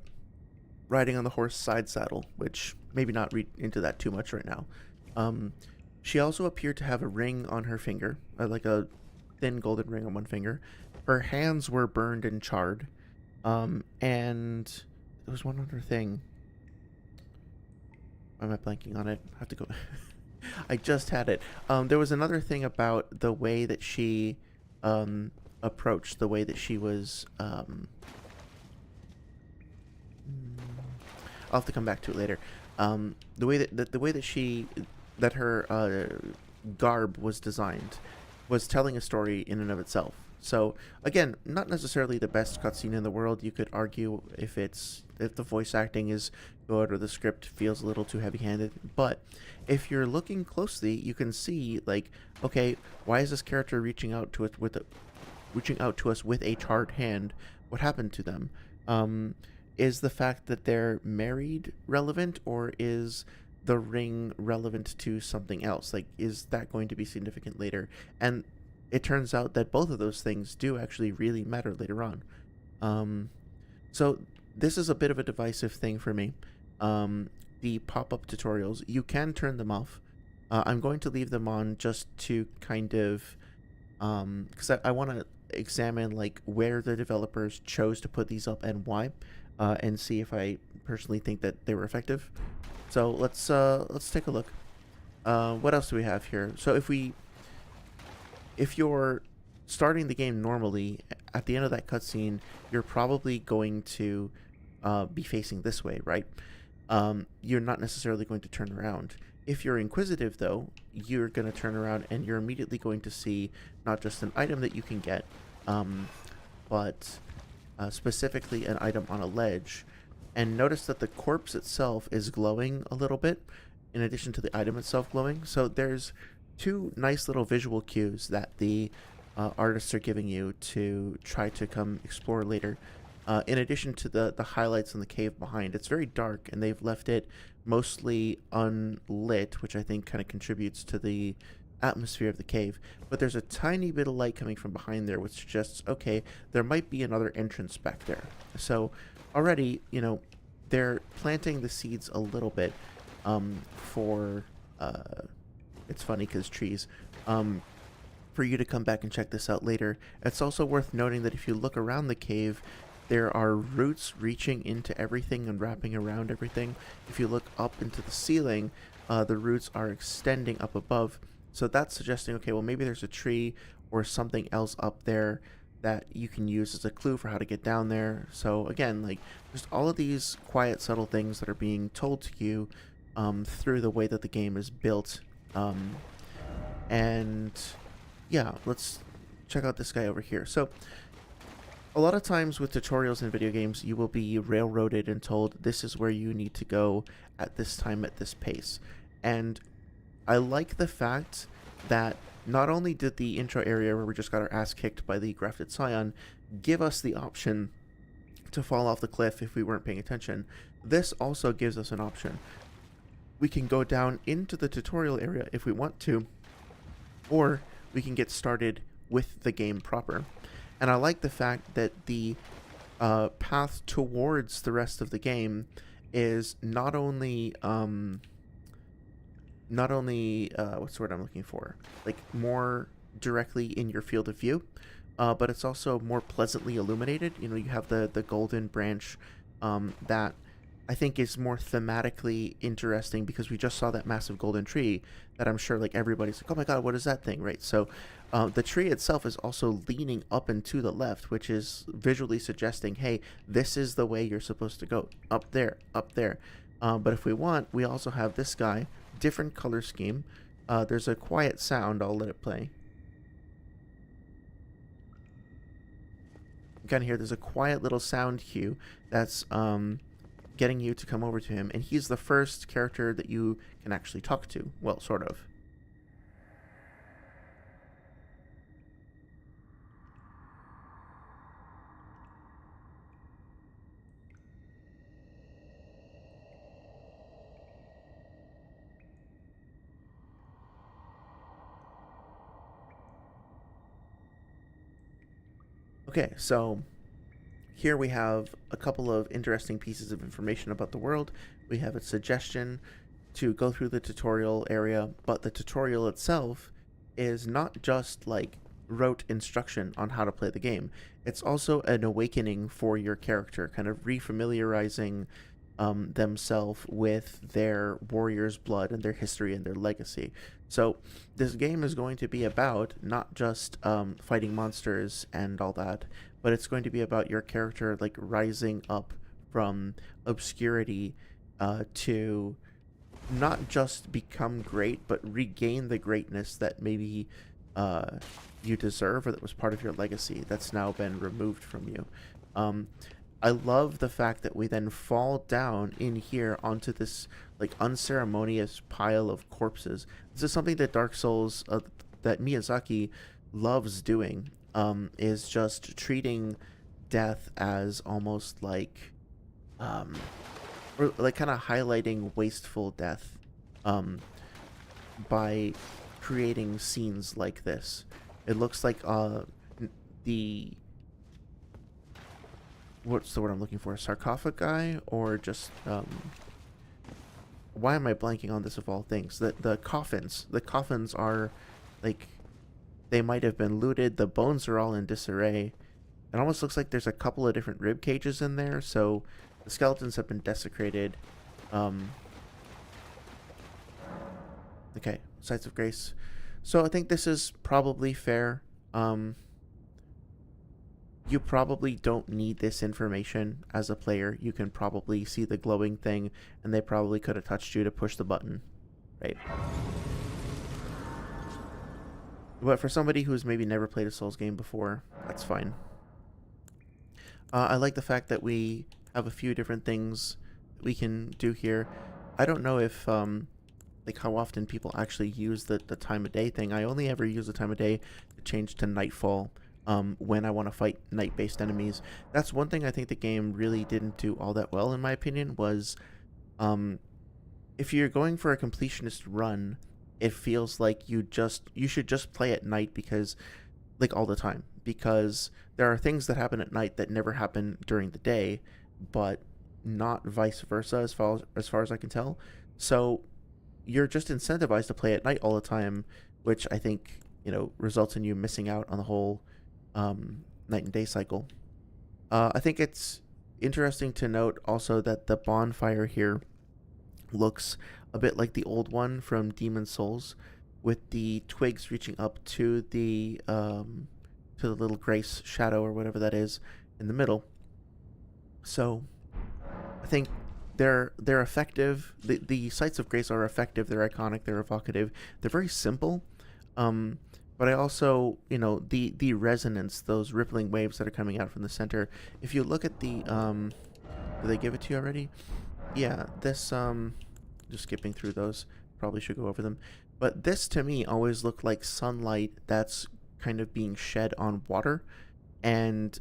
riding on the horse side saddle, which maybe not read into that too much right now, um, she also appeared to have a ring on her finger, like a thin golden ring on one finger. Her hands were burned and charred, and there was one other thing. Why am I blanking on it? I have to go. I just had it. There was another thing about the way that she approached, the way that she was. I'll have to come back to it later. The way that her garb was designed was telling a story in and of itself. So again, not necessarily the best cutscene in the world. You could argue if the voice acting is good or the script feels a little too heavy-handed. But if you're looking closely, you can see like, okay, why is this character reaching out to us with a charred hand? What happened to them? Is the fact that they're married relevant, or is the ring relevant to something else? Like, is that going to be significant later? And it turns out that both of those things do actually really matter later on. So this is a bit of a divisive thing for me. The pop-up tutorials, you can turn them off. I'm going to leave them on just to kind of, because I want to examine like where the developers chose to put these up and why, and see if I personally think that they were effective. So let's take a look. What else do we have here? So if you're starting the game normally, at the end of that cutscene, you're probably going to be facing this way, right? You're not necessarily going to turn around. If you're inquisitive, though, you're going to turn around and you're immediately going to see not just an item that you can get, but specifically an item on a ledge. And notice that the corpse itself is glowing a little bit, in addition to the item itself glowing. So there's two nice little visual cues that the artists are giving you to try to come explore later. In addition to the highlights in the cave behind, it's very dark, and they've left it mostly unlit, which I think kind of contributes to the atmosphere of the cave. But there's a tiny bit of light coming from behind there, which suggests, okay, there might be another entrance back there. So already, they're planting the seeds a little bit for, it's funny because trees, for you to come back and check this out later. It's also worth noting that if you look around the cave, there are roots reaching into everything and wrapping around everything. If you look up into the ceiling, the roots are extending up above. So that's suggesting, okay, well, maybe there's a tree or something else up there that you can use as a clue for how to get down there. So again, like, just all of these quiet, subtle things that are being told to you through the way that the game is built. And yeah, let's check out this guy over here. So a lot of times with tutorials in video games, you will be railroaded and told this is where you need to go at this time at this pace. And I like the fact that not only did the intro area where we just got our ass kicked by the grafted scion give us the option to fall off the cliff if we weren't paying attention, this also gives us an option. We can go down into the tutorial area if we want to, or we can get started with the game proper. And I like the fact that the path towards the rest of the game is not only what's the word I'm looking for? Like more directly in your field of view, but it's also more pleasantly illuminated. You have the golden branch that I think is more thematically interesting because we just saw that massive golden tree that I'm sure like everybody's like, oh my god, what is that thing, right? So the tree itself is also leaning up and to the left, which is visually suggesting, hey, this is the way you're supposed to go, up there, up there. But if we want, we also have this guy, different color scheme. There's a quiet sound. I'll let it play. You can hear there's a quiet little sound cue that's getting you to come over to him, and he's the first character that you can actually talk to. Well, sort of. Okay, so here we have a couple of interesting pieces of information about the world. We have a suggestion to go through the tutorial area, but the tutorial itself is not just like rote instruction on how to play the game. It's also an awakening for your character, kind of refamiliarizing themselves with their warrior's blood and their history and their legacy. So this game is going to be about not just fighting monsters and all that, but it's going to be about your character like rising up from obscurity to not just become great, but regain the greatness that maybe you deserve, or that was part of your legacy that's now been removed from you. I love the fact that we then fall down in here onto this like unceremonious pile of corpses. This is something that Dark Souls, that Miyazaki loves doing, is just treating death as almost like, or like kind of highlighting wasteful death, by creating scenes like this. It looks like the what's the word I'm looking for? Sarcophagi, or just why am I blanking on this of all things? The coffins. The coffins are like, they might have been looted. The bones are all in disarray. It almost looks like there's a couple of different rib cages in there, so the skeletons have been desecrated. Okay, Sites of Grace. So I think this is probably fair. You probably don't need this information as a player. You can probably see the glowing thing, and they probably could have touched you to push the button, right? But for somebody who's maybe never played a Souls game before, that's fine. I like the fact that we have a few different things we can do here. I don't know if like how often people actually use the time of day thing. I only ever use the time of day to change to nightfall when I want to fight night-based enemies. That's one thing I think the game really didn't do all that well, in my opinion, was if you're going for a completionist run, it feels like you should just play at night, because like all the time, because there are things that happen at night that never happen during the day, but not vice versa as far as I can tell. So you're just incentivized to play at night all the time, which I think, results in you missing out on the whole night and day cycle. I think it's interesting to note also that the bonfire here looks a bit like the old one from Demon Souls, with the twigs reaching up to the little grace shadow or whatever that is in the middle. So I think they're effective. The Sites of Grace are effective. They're iconic. They're evocative. They're very simple. But I also, the resonance, those rippling waves that are coming out from the center. If you look at the, did they give it to you already? Yeah, this, just skipping through those, probably should go over them. But this to me always looked like sunlight that's kind of being shed on water. And,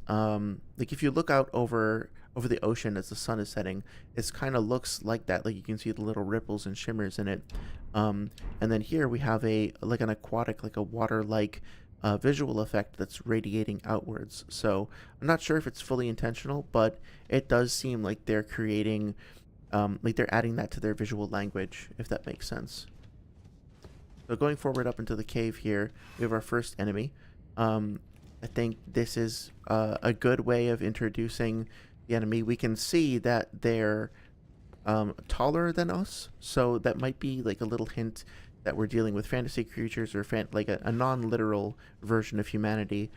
like if you look out over the ocean as the sun is setting, it kind of looks like that. Like you can see the little ripples and shimmers in it. And then here we have an aquatic, like a water-like visual effect that's radiating outwards. So I'm not sure if it's fully intentional, but it does seem like they're creating, like they're adding that to their visual language, if that makes sense. So going forward up into the cave here, we have our first enemy. I think this is a good way of introducing the enemy. We can see that they're taller than us, so that might be like a little hint that we're dealing with fantasy creatures, or like a non-literal version of humanity.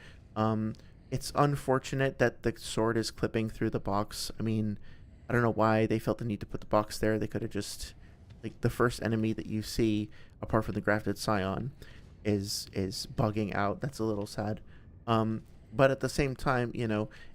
It's unfortunate that the sword is clipping through the box. I mean, I don't know why they felt the need to put the box there. They could have just, like, the first enemy that you see apart from the grafted scion is bugging out. That's a little sad. But at the same time,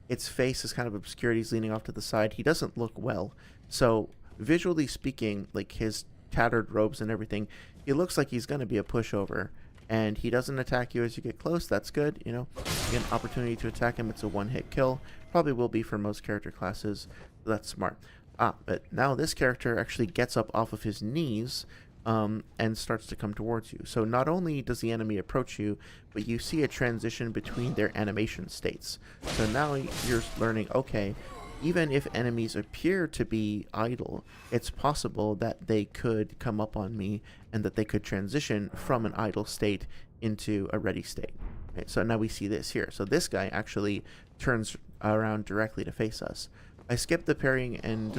its face is kind of obscured. He's leaning off to the side. He doesn't look well. So visually speaking, like his tattered robes and everything, he looks like he's going to be a pushover. And he doesn't attack you as you get close. That's good. You get an opportunity to attack him. It's a one-hit kill. Probably will be for most character classes. So that's smart. But now this character actually gets up off of his knees, and starts to come towards you. So not only does the enemy approach you, but you see a transition between their animation states. So now you're learning, okay, even if enemies appear to be idle, it's possible that they could come up on me and that they could transition from an idle state into a ready state. Right? So now we see this here. So this guy actually turns around directly to face us. I skipped the parrying and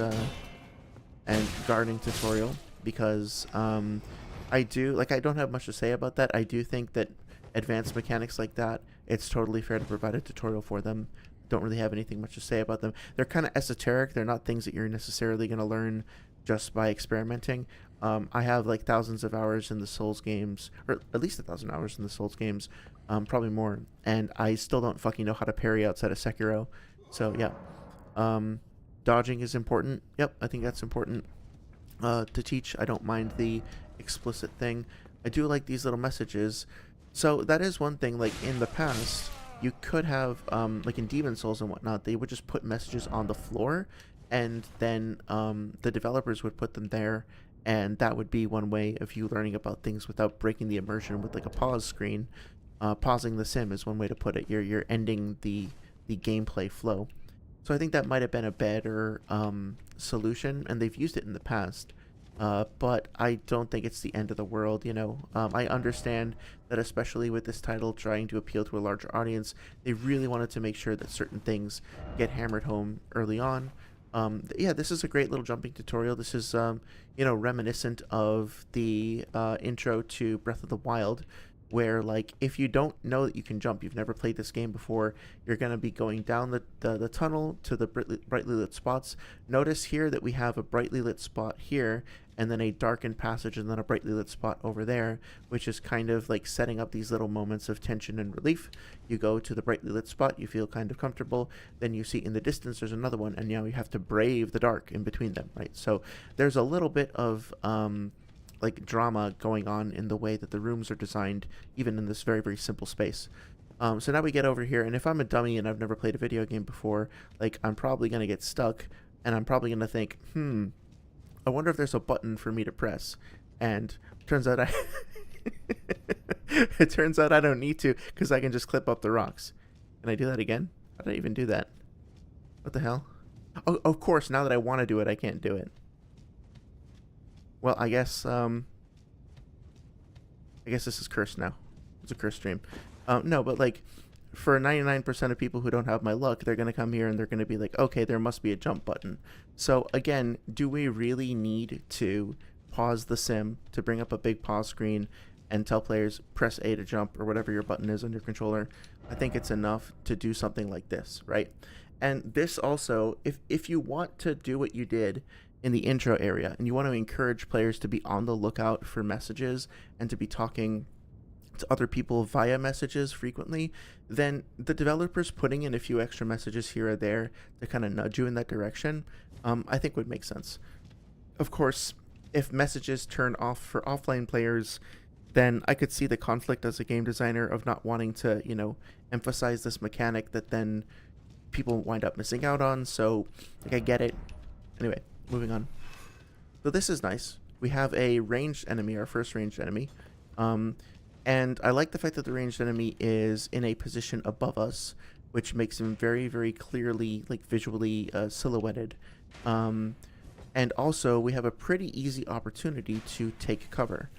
guarding tutorial because I don't have much to say about that. I do think that advanced mechanics like that, it's totally fair to provide a tutorial for them. Don't really have anything much to say about them. They're kind of esoteric. They're not things that you're necessarily going to learn just by experimenting. I have like thousands of hours in the Souls games, or at least 1,000 hours in the Souls games, probably more, and I still don't fucking know how to parry outside of Sekiro. So yeah, dodging is important. Yep, I think that's important to teach. I don't mind the explicit thing. I do like these little messages. So that is one thing. Like in the past, you could have like in Demon Souls and whatnot, they would just put messages on the floor, and then the developers would put them there, and that would be one way of you learning about things without breaking the immersion with like a pause screen. Pausing the sim is one way to put it. You're ending the gameplay flow. So I think that might have been a better solution, and they've used it in the past. But I don't think it's the end of the world, you know. I understand that, especially with this title trying to appeal to a larger audience, they really wanted to make sure that certain things get hammered home early on. Yeah, this is a great little jumping tutorial. This is, reminiscent of the intro to Breath of the Wild, where, like, if you don't know that you can jump, you've never played this game before, you're going to be going down the tunnel to the brightly lit spots. Notice here that we have a brightly lit spot here, and then a darkened passage, and then a brightly lit spot over there, which is kind of like setting up these little moments of tension and relief. You go to the brightly lit spot, you feel kind of comfortable, then you see in the distance there's another one, and now you have to brave the dark in between them, right? So there's a little bit of like drama going on in the way that the rooms are designed, even in this very, very simple space. So now we get over here, and if I'm a dummy and I've never played a video game before, like, I'm probably going to get stuck, and I'm probably going to think, I wonder if there's a button for me to press. And turns out it turns out I don't need to, because I can just clip up the rocks. Can I do that again? How did I even do that? What the hell? Oh, of course, now that I want to do it, I can't do it. Well, I guess this is cursed now. It's a cursed stream. No, but like, for 99% of people who don't have my luck, they're going to come here and they're going to be like, okay, there must be a jump button. So again, do we really need to pause the sim to bring up a big pause screen and tell players press A to jump, or whatever your button is on your controller? I think it's enough to do something like this, right? And this also, if you want to do what you did in the intro area, and you want to encourage players to be on the lookout for messages and to be talking to other people via messages frequently, then the developers putting in a few extra messages here or there to kind of nudge you in that direction, I think would make sense. Of course, if messages turn off for offline players, then I could see the conflict as a game designer of not wanting to, emphasize this mechanic that then people wind up missing out on. So, like, I get it. Anyway, moving on. So this is nice. We have a ranged enemy, our first ranged enemy. And I like the fact that the ranged enemy is in a position above us, which makes him very, very clearly, like, visually silhouetted. And also, we have a pretty easy opportunity to take cover.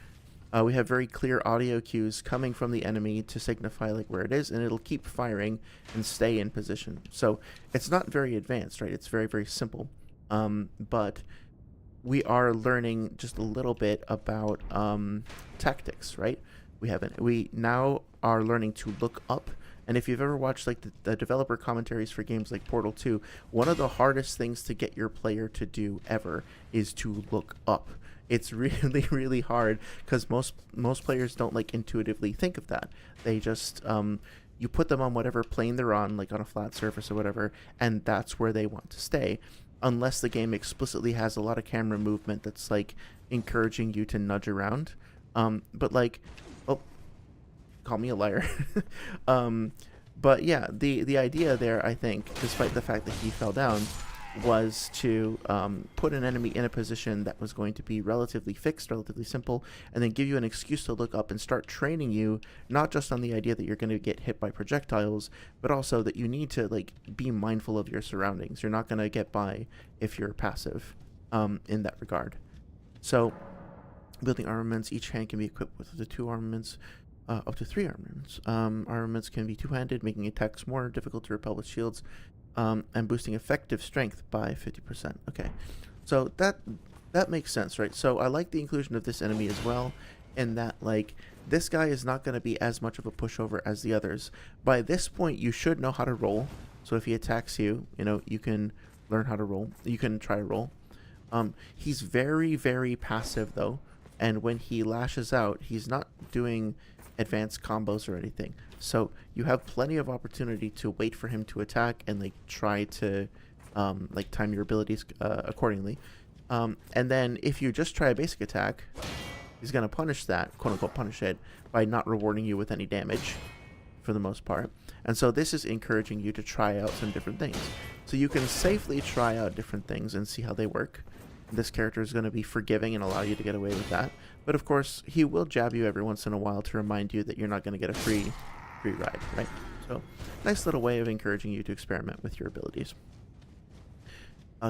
We have very clear audio cues coming from the enemy to signify, like, where it is, and it'll keep firing and stay in position. So it's not very advanced, right? It's very, very simple. But we are learning just a little bit about tactics, right? We now are learning to look up. And if you've ever watched, like, the developer commentaries for games like Portal 2, one of the hardest things to get your player to do ever is to look up. It's really, really hard, because most players don't, like, intuitively think of that. They just you put them on whatever plane they're on, like on a flat surface or whatever, and that's where they want to stay, unless the game explicitly has a lot of camera movement that's, like, encouraging you to nudge around. But, like, call me a liar. But yeah, the idea there, I think, despite the fact that he fell down, was to put an enemy in a position that was going to be relatively fixed, relatively simple, and then give you an excuse to look up and start training you, not just on the idea that you're going to get hit by projectiles, but also that you need to like be mindful of your surroundings. You're not going to get by if you're passive in that regard. So building armaments, each hand can be equipped with the 2 armaments, up to 3 armaments. Armaments can be 2-handed, making attacks more difficult to repel with shields, and boosting effective strength by 50%. Okay, so that makes sense, right? So I like the inclusion of this enemy as well, in that like this guy is not going to be as much of a pushover as the others. By this point, you should know how to roll. So if he attacks you, you can learn how to roll. You can try to roll. He's very, very passive though, and when he lashes out, he's not doing advanced combos or anything, so you have plenty of opportunity to wait for him to attack and like try to like time your abilities accordingly, and then if you just try a basic attack, he's going to punish that, quote unquote punish it, by not rewarding you with any damage for the most part. And so this is encouraging you to try out some different things, so you can safely try out different things and see how they work. This character is going to be forgiving and allow you to get away with that. But of course, he will jab you every once in a while to remind you that you're not going to get a free ride, right? So, nice little way of encouraging you to experiment with your abilities.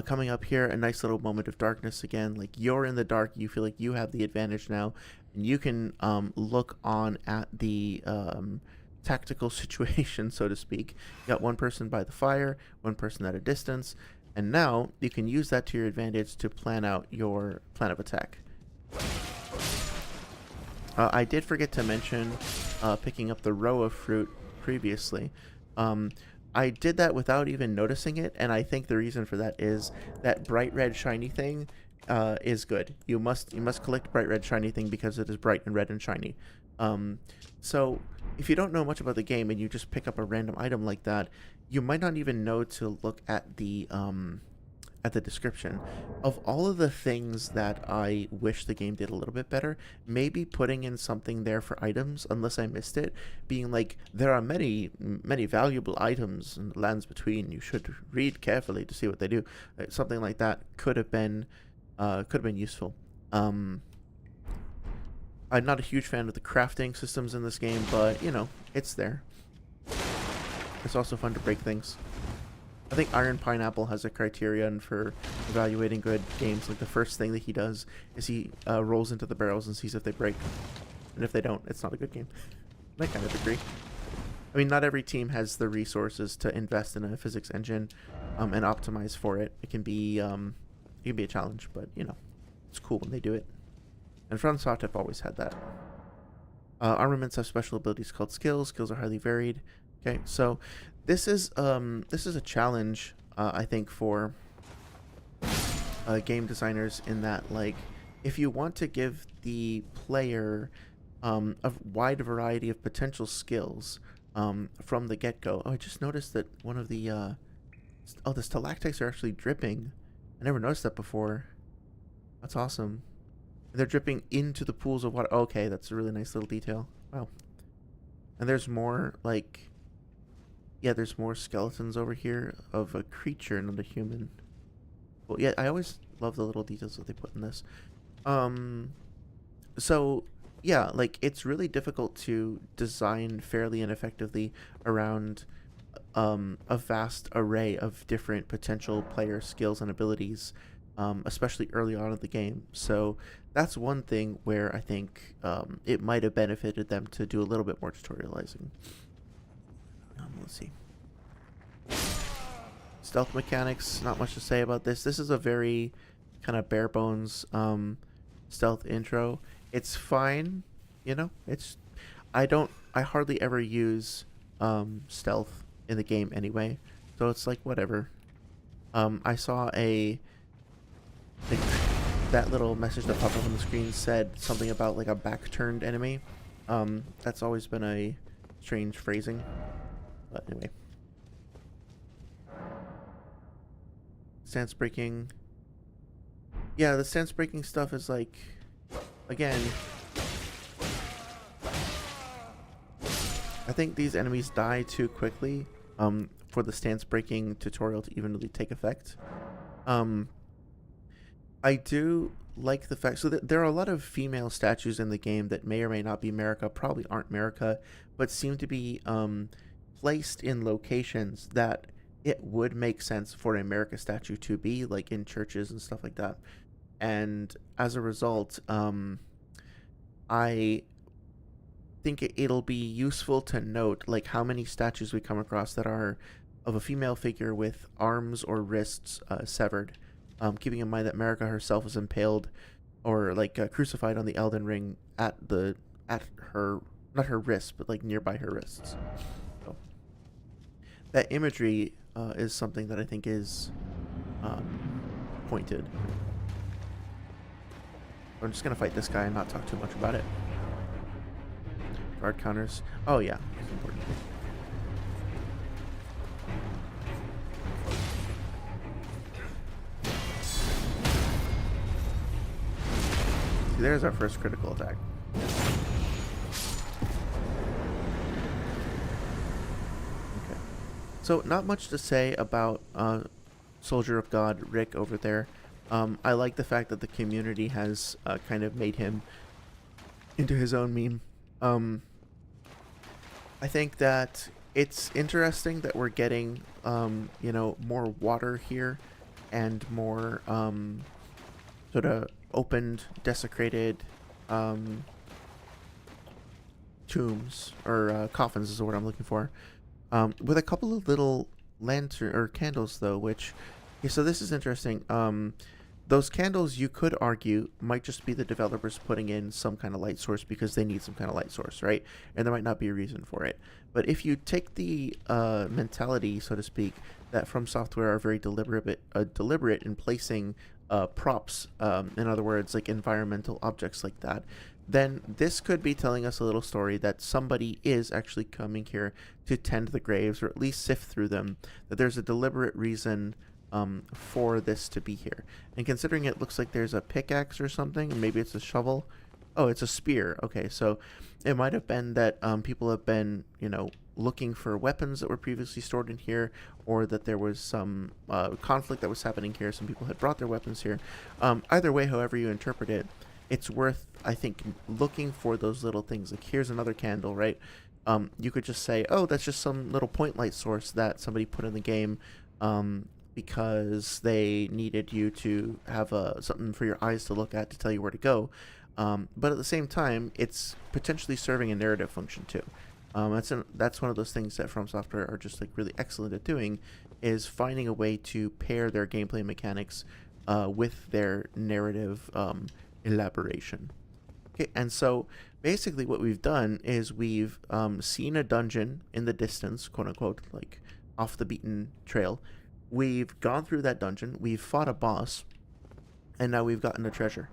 Coming up here, a nice little moment of darkness again. Like, you're in the dark, you feel like you have the advantage now, and you can look on at the tactical situation, so to speak. You got one person by the fire, one person at a distance, and now you can use that to your advantage to plan out your plan of attack. I did forget to mention picking up the row of fruit previously. I did that without even noticing it, and I think the reason for that is that bright red shiny thing is good. You must collect bright red shiny thing because it is bright and red and shiny. So if you don't know much about the game and you just pick up a random item like that, you might not even know to look at the description. Of all of the things that I wish the game did a little bit better, maybe putting in something there for items, unless I missed it, being like, there are many valuable items in the lands between, you should read carefully to see what they do. Something like that could have been useful. I'm not a huge fan of the crafting systems in this game, but it's there. It's also fun to break things. I think Iron Pineapple has a criterion for evaluating good games. Like, the first thing that he does is he rolls into the barrels and sees if they break. And if they don't, it's not a good game. I kind of agree. I mean, not every team has the resources to invest in a physics engine and optimize for it. It can be a challenge, but it's cool when they do it. And FromSoft have always had that. Armaments have special abilities called skills. Skills are highly varied. Okay, so this is a challenge, I think, for game designers, in that, like, if you want to give the player a wide variety of potential skills from the get-go. Oh, I just noticed that one of the the stalactites are actually dripping. I never noticed that before. That's awesome. They're dripping into the pools of water. Okay, that's a really nice little detail. Wow. And there's more, like... Yeah, there's more skeletons over here of a creature, not a human. Well, yeah, I always love the little details that they put in this. So, yeah, like, it's really difficult to design fairly and effectively around a vast array of different potential player skills and abilities, especially early on in the game. So that's one thing where I think it might have benefited them to do a little bit more tutorializing. Let's see. Stealth mechanics, not much to say about this. This is a very kind of bare bones stealth intro. It's fine, I hardly ever use stealth in the game anyway, so it's like whatever. I saw that little message that popped up on the screen said something about like a back-turned enemy. That's always been a strange phrasing. But anyway. Stance breaking. Yeah, the stance breaking stuff is like, again, I think these enemies die too quickly. for the stance breaking tutorial to even really take effect. I do like the fact, so there are a lot of female statues in the game that may or may not be America, probably aren't America, but seem to be placed in locations that it would make sense for an America statue to be, like in churches and stuff like that. And as a result, I think it'll be useful to note like how many statues we come across that are of a female figure with arms or wrists severed, keeping in mind that Marika herself was impaled or like crucified on the Elden Ring at her, not her wrist, but like nearby her wrists. So that imagery is something that I think is pointed. I'm just gonna fight this guy and not talk too much about it. Guard counters. Oh yeah, it's important. See, there's our first critical attack. Okay. So not much to say about Soldier of God Rick over there. I like the fact that the community has kind of made him into his own meme. I think that it's interesting that we're getting, more water here and more sort of opened, desecrated tombs or coffins is the word I'm looking for. With a couple of little lantern or candles though, which, so this is interesting. Those candles, you could argue, might just be the developers putting in some kind of light source because they need some kind of light source, right? And there might not be a reason for it. But if you take the mentality, so to speak, that From Software are very deliberate in placing props, in other words, like environmental objects like that, then this could be telling us a little story that somebody is actually coming here to tend the graves or at least sift through them, that there's a deliberate reason for this to be here. And considering it looks like there's a pickaxe or something, maybe it's a shovel. Oh, it's a spear. Okay, so it might have been that people have been, looking for weapons that were previously stored in here, or that there was some conflict that was happening here. Some people had brought their weapons here. Either way, however you interpret it, it's worth, I think, looking for those little things. Like, here's another candle, right? You could just say, oh, that's just some little point light source that somebody put in the game, because they needed you to have something for your eyes to look at to tell you where to go. But at the same time, it's potentially serving a narrative function too. That's one of those things that From Software are just like really excellent at doing, is finding a way to pair their gameplay mechanics with their narrative elaboration. Okay, and so basically what we've done is we've seen a dungeon in the distance, quote unquote, like off the beaten trail. We've gone through that dungeon, we've fought a boss, and now we've gotten a treasure.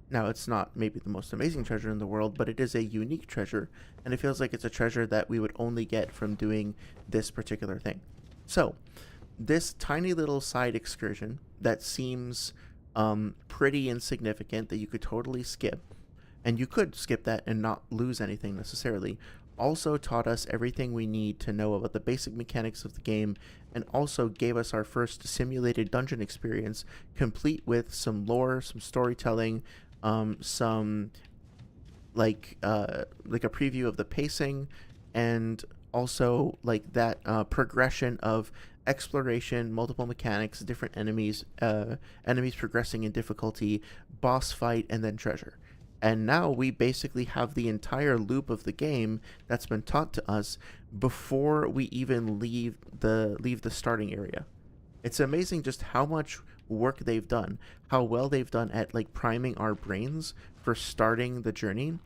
Now, it's not maybe the most amazing treasure in the world, but it is a unique treasure, and it feels like it's a treasure that we would only get from doing this particular thing. So, this tiny little side excursion that seems pretty insignificant, that you could totally skip, and you could skip that and not lose anything necessarily, also taught us everything we need to know about the basic mechanics of the game, and also gave us our first simulated dungeon experience, complete with some lore, some storytelling, some like a preview of the pacing, and also like that progression of exploration, multiple mechanics, different enemies progressing in difficulty, boss fight, and then treasure. And now we basically have the entire loop of the game that's been taught to us before we even leave the starting area. It's amazing just how much work they've done, how well they've done at like priming our brains for starting the journey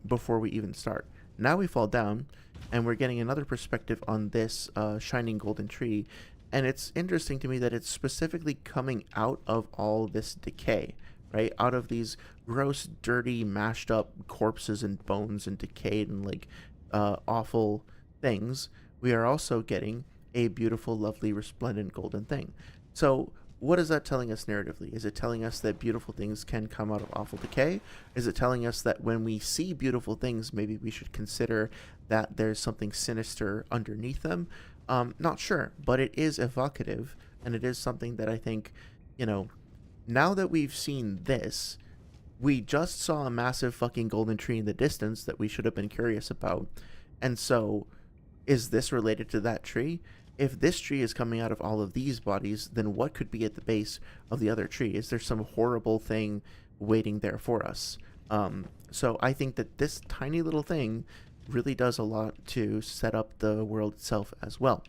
before we even start. Now we fall down and we're getting another perspective on this shining golden tree. And it's interesting to me that it's specifically coming out of all this decay, right? Out of these gross, dirty, mashed up corpses and bones and decayed and like awful things, we are also getting a beautiful, lovely, resplendent golden thing. So what is that telling us narratively? Is it telling us that beautiful things can come out of awful decay? Is it telling us that when we see beautiful things, maybe we should consider that there's something sinister underneath them? Not sure, but it is evocative, and it is something that I think, you know, now that we've seen this, we just saw a massive fucking golden tree in the distance that we should have been curious about. And so, is this related to that tree? If this tree is coming out of all of these bodies, then what could be at the base of the other tree? Is there some horrible thing waiting there for us? So I think that this tiny little thing really does a lot to set up the world itself as well.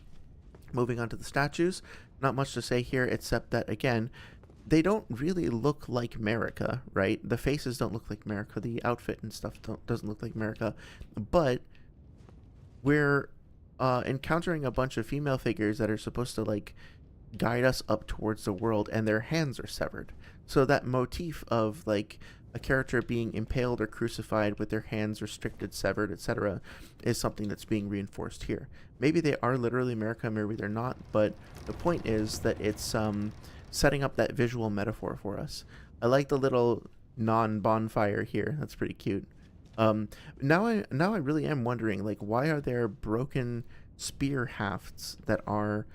Moving on to the statues, not much to say here except that, again, they don't really look like America, right? The faces don't look like America. The outfit and stuff doesn't look like America. But we're encountering a bunch of female figures that are supposed to, like, guide us up towards the world, and their hands are severed. So that motif of, like, a character being impaled or crucified with their hands restricted, severed, etc., is something that's being reinforced here. Maybe they are literally America, maybe they're not, but the point is that it's setting up that visual metaphor for us. I like the little non-bonfire here. That's pretty cute. Now I really am wondering, like, why are there broken spear hafts that are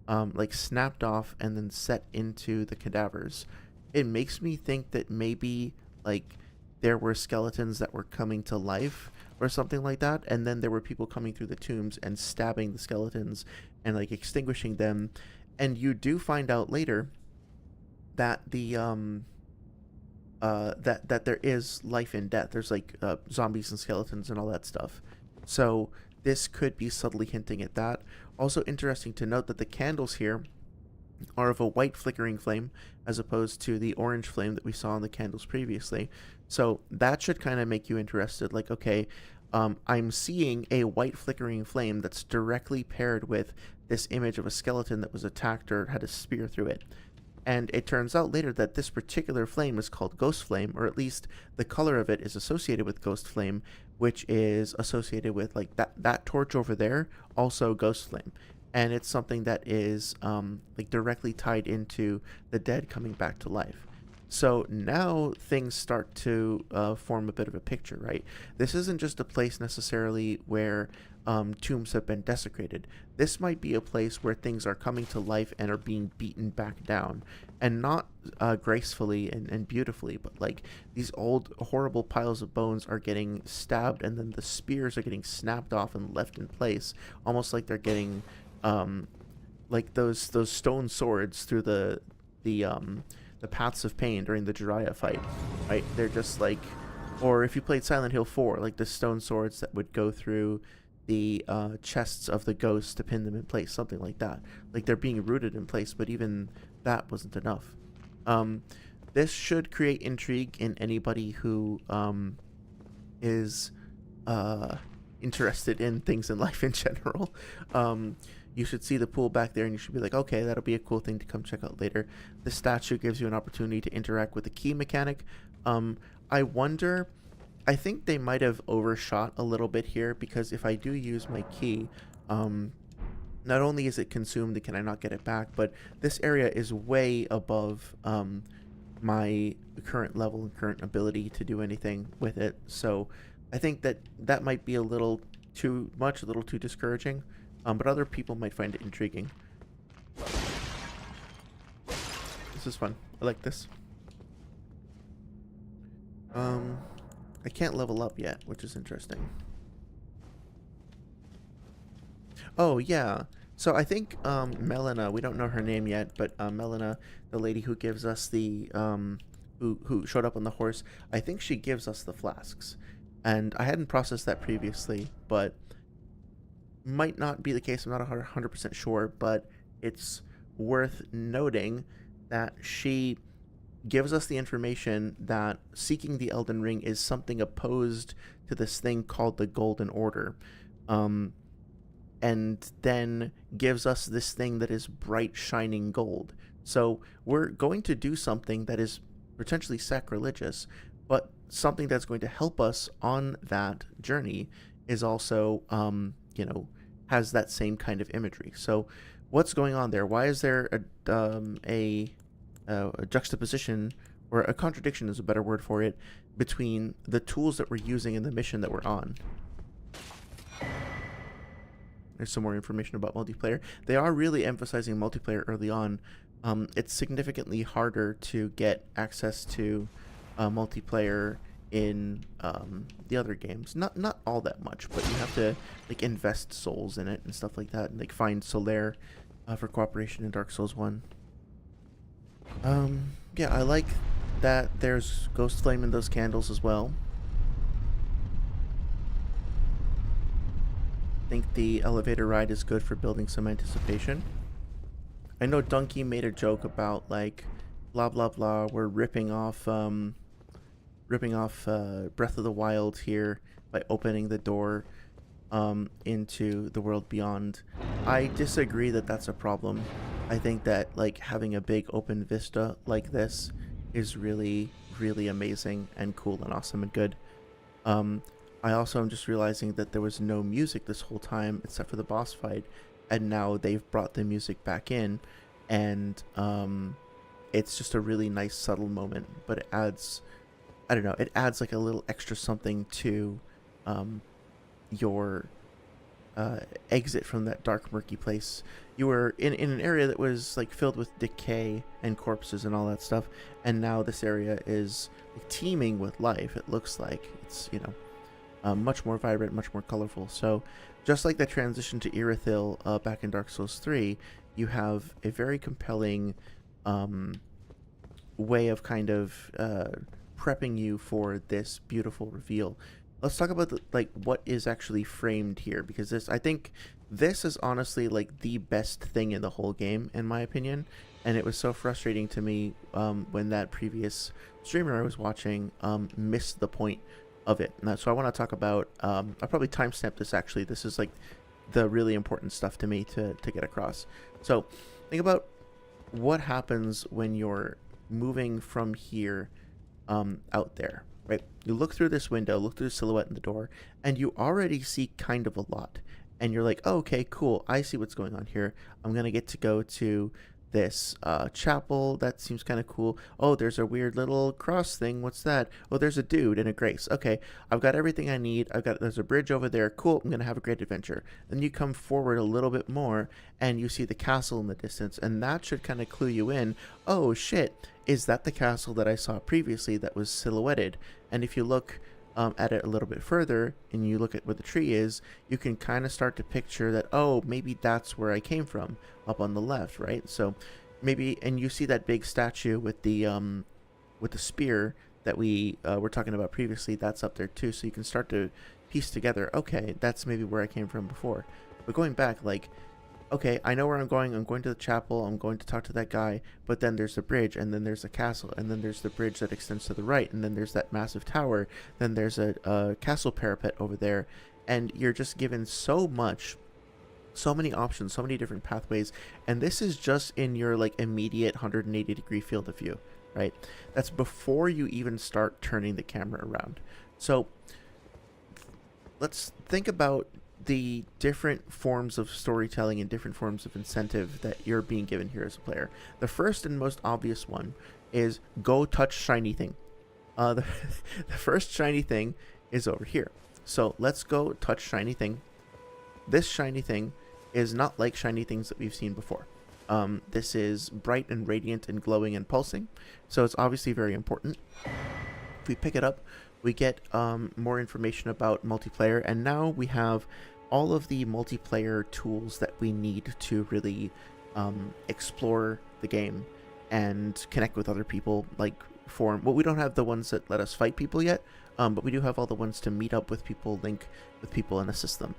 like snapped off and then set into the cadavers? It makes me think that maybe, like, there were skeletons that were coming to life or something like that, and then there were people coming through the tombs and stabbing the skeletons and, like, extinguishing them. And you do find out later that the that there is life in death. There's, like, zombies and skeletons and all that stuff. So this could be subtly hinting at that. Also interesting to note that the candles here are of a white flickering flame as opposed to the orange flame that we saw in the candles previously. So that should kind of make you interested. Like, okay, I'm seeing a white flickering flame that's directly paired with this image of a skeleton that was attacked or had a spear through it. And it turns out later that this particular flame is called Ghost Flame, or at least the color of it is associated with Ghost Flame, which is associated with, like, that torch over there, also Ghost Flame. And it's something that is like directly tied into the dead coming back to life. So now things start to form a bit of a picture, right? This isn't just a place necessarily where tombs have been desecrated. This might be a place where things are coming to life and are being beaten back down, and not gracefully and beautifully, but, like, these old horrible piles of bones are getting stabbed, and then the spears are getting snapped off and left in place, almost like they're getting like those stone swords through the paths of pain during the Jiraiya fight, right? They're just like, or if you played Silent Hill 4, like the stone swords that would go through the chests of the ghosts to pin them in place, something like that. Like, they're being rooted in place, but even that wasn't enough. This should create intrigue in anybody who is interested in things in life in general. You should see the pool back there and you should be like, okay, that'll be a cool thing to come check out later. The statue gives you an opportunity to interact with the key mechanic. I wonder, I think they might have overshot a little bit here, because if I do use my key, not only is it consumed and can I not get it back, but this area is way above my current level and current ability to do anything with it. So I think that might be a little too much, a little too discouraging. But other people might find it intriguing. This is fun. I like this. I can't level up yet, which is interesting. Oh, yeah. So I think Melina, we don't know her name yet, but Melina, the lady who gives us the who showed up on the horse, I think she gives us the flasks. And I hadn't processed that previously, but might not be the case. I'm not 100% sure, but it's worth noting that she gives us the information that seeking the Elden Ring is something opposed to this thing called the Golden Order, and then gives us this thing that is bright, shining gold. So we're going to do something that is potentially sacrilegious, but something that's going to help us on that journey is also, has that same kind of imagery. So what's going on there? Why is there a juxtaposition, or a contradiction is a better word for it, between the tools that we're using and the mission that we're on? there's some more information about multiplayer. They are really emphasizing multiplayer early on. It's significantly harder to get access to multiplayer in the other games. Not all that much, but you have to like invest souls in it and stuff like that, and like find Solaire for cooperation in Dark Souls 1. Yeah, I like that there's ghost flame in those candles as well. I think the elevator ride is good for building some anticipation. I know Donkey made a joke about like blah blah blah, we're ripping off Breath of the Wild here by opening the door into the world beyond. I disagree that that's a problem. I think that like having a big open vista like this is really amazing and cool and awesome and good. I also am just realizing that there was no music this whole time except for the boss fight, and now they've brought the music back in, and it's just a really nice subtle moment, but it adds, I don't know, it adds like a little extra something to your exit from that dark murky place. You were in an area that was like filled with decay and corpses and all that stuff, and now this area is like teeming with life. It looks like it's, you know, much more vibrant, much more colorful. So just like the transition to Irithyll back in Dark Souls 3, you have a very compelling way of kind of prepping you for this beautiful reveal. Let's talk about like what is actually framed here, because I think this is honestly like the best thing in the whole game, in my opinion. And it was so frustrating to me when that previous streamer I was watching missed the point of it. And so I want to talk about, I'll probably timestamp this actually. This is like the really important stuff to me to get across. So think about what happens when you're moving from here out there, right? You look through this window, look through the silhouette in the door, and you already see kind of a lot. And you're like, oh, okay, cool. I see what's going on here. I'm going to get to go to this chapel. That seems kind of cool. Oh, there's a weird little cross thing. What's that? Oh, there's a dude and a grace. Okay, I've got everything I need. There's a bridge over there. Cool. I'm going to have a great adventure. Then you come forward a little bit more and you see the castle in the distance. And that should kind of clue you in. Oh, shit. Is that the castle that I saw previously that was silhouetted? And if you look at it a little bit further and you look at where the tree is, you can kind of start to picture that, oh, maybe that's where I came from, up on the left, right? So maybe, and you see that big statue with the spear that we were talking about previously, that's up there too. So you can start to piece together, okay, that's maybe where I came from before. But going back, like, okay, I know where I'm going to the chapel, I'm going to talk to that guy, but then there's the bridge, and then there's the castle, and then there's the bridge that extends to the right, and then there's that massive tower, then there's a castle parapet over there, and you're just given so many options, so many different pathways, and this is just in your like immediate 180 degree field of view, right? That's before you even start turning the camera around. So let's think about the different forms of storytelling and different forms of incentive that you're being given here as a player. The first and most obvious one is go touch shiny thing. The first shiny thing is over here. So let's go touch shiny thing. This shiny thing is not like shiny things that we've seen before. This is bright and radiant and glowing and pulsing. So it's obviously very important. If we pick it up, we get more information about multiplayer, and now we have all of the multiplayer tools that we need to really explore the game and connect with other people, like form. Well, we don't have the ones that let us fight people yet, but we do have all the ones to meet up with people, link with people, and assist them.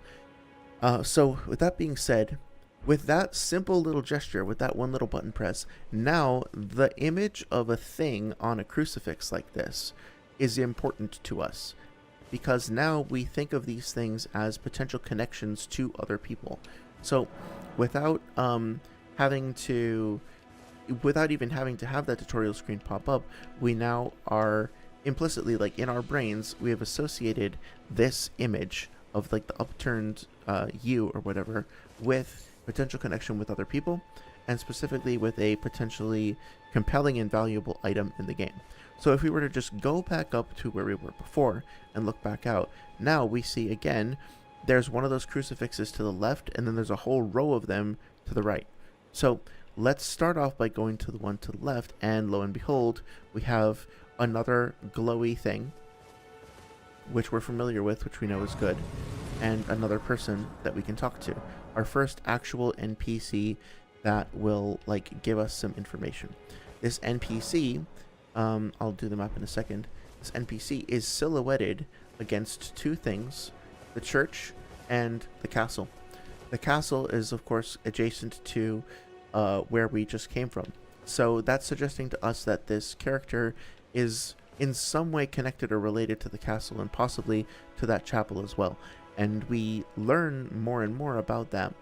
So with that being said, with that simple little gesture, with that one little button press, now the image of a thing on a crucifix like this is important to us, because now we think of these things as potential connections to other people. So without even having to have that tutorial screen pop up, we now are implicitly, like in our brains, we have associated this image of like the upturned U or whatever with potential connection with other people, and specifically with a potentially compelling and valuable item in the game. So if we were to just go back up to where we were before and look back out, now we see again there's one of those crucifixes to the left, and then there's a whole row of them to the right. So let's start off by going to the one to the left, and lo and behold, we have another glowy thing, which we're familiar with, which we know is good, and another person that we can talk to. Our first actual NPC that will like give us some information. This NPC, I'll do the map in a second. This NPC is silhouetted against two things, the church and the castle. The castle is, of course, adjacent to where we just came from. So that's suggesting to us that this character is in some way connected or related to the castle, and possibly to that chapel as well. And we learn more and more about that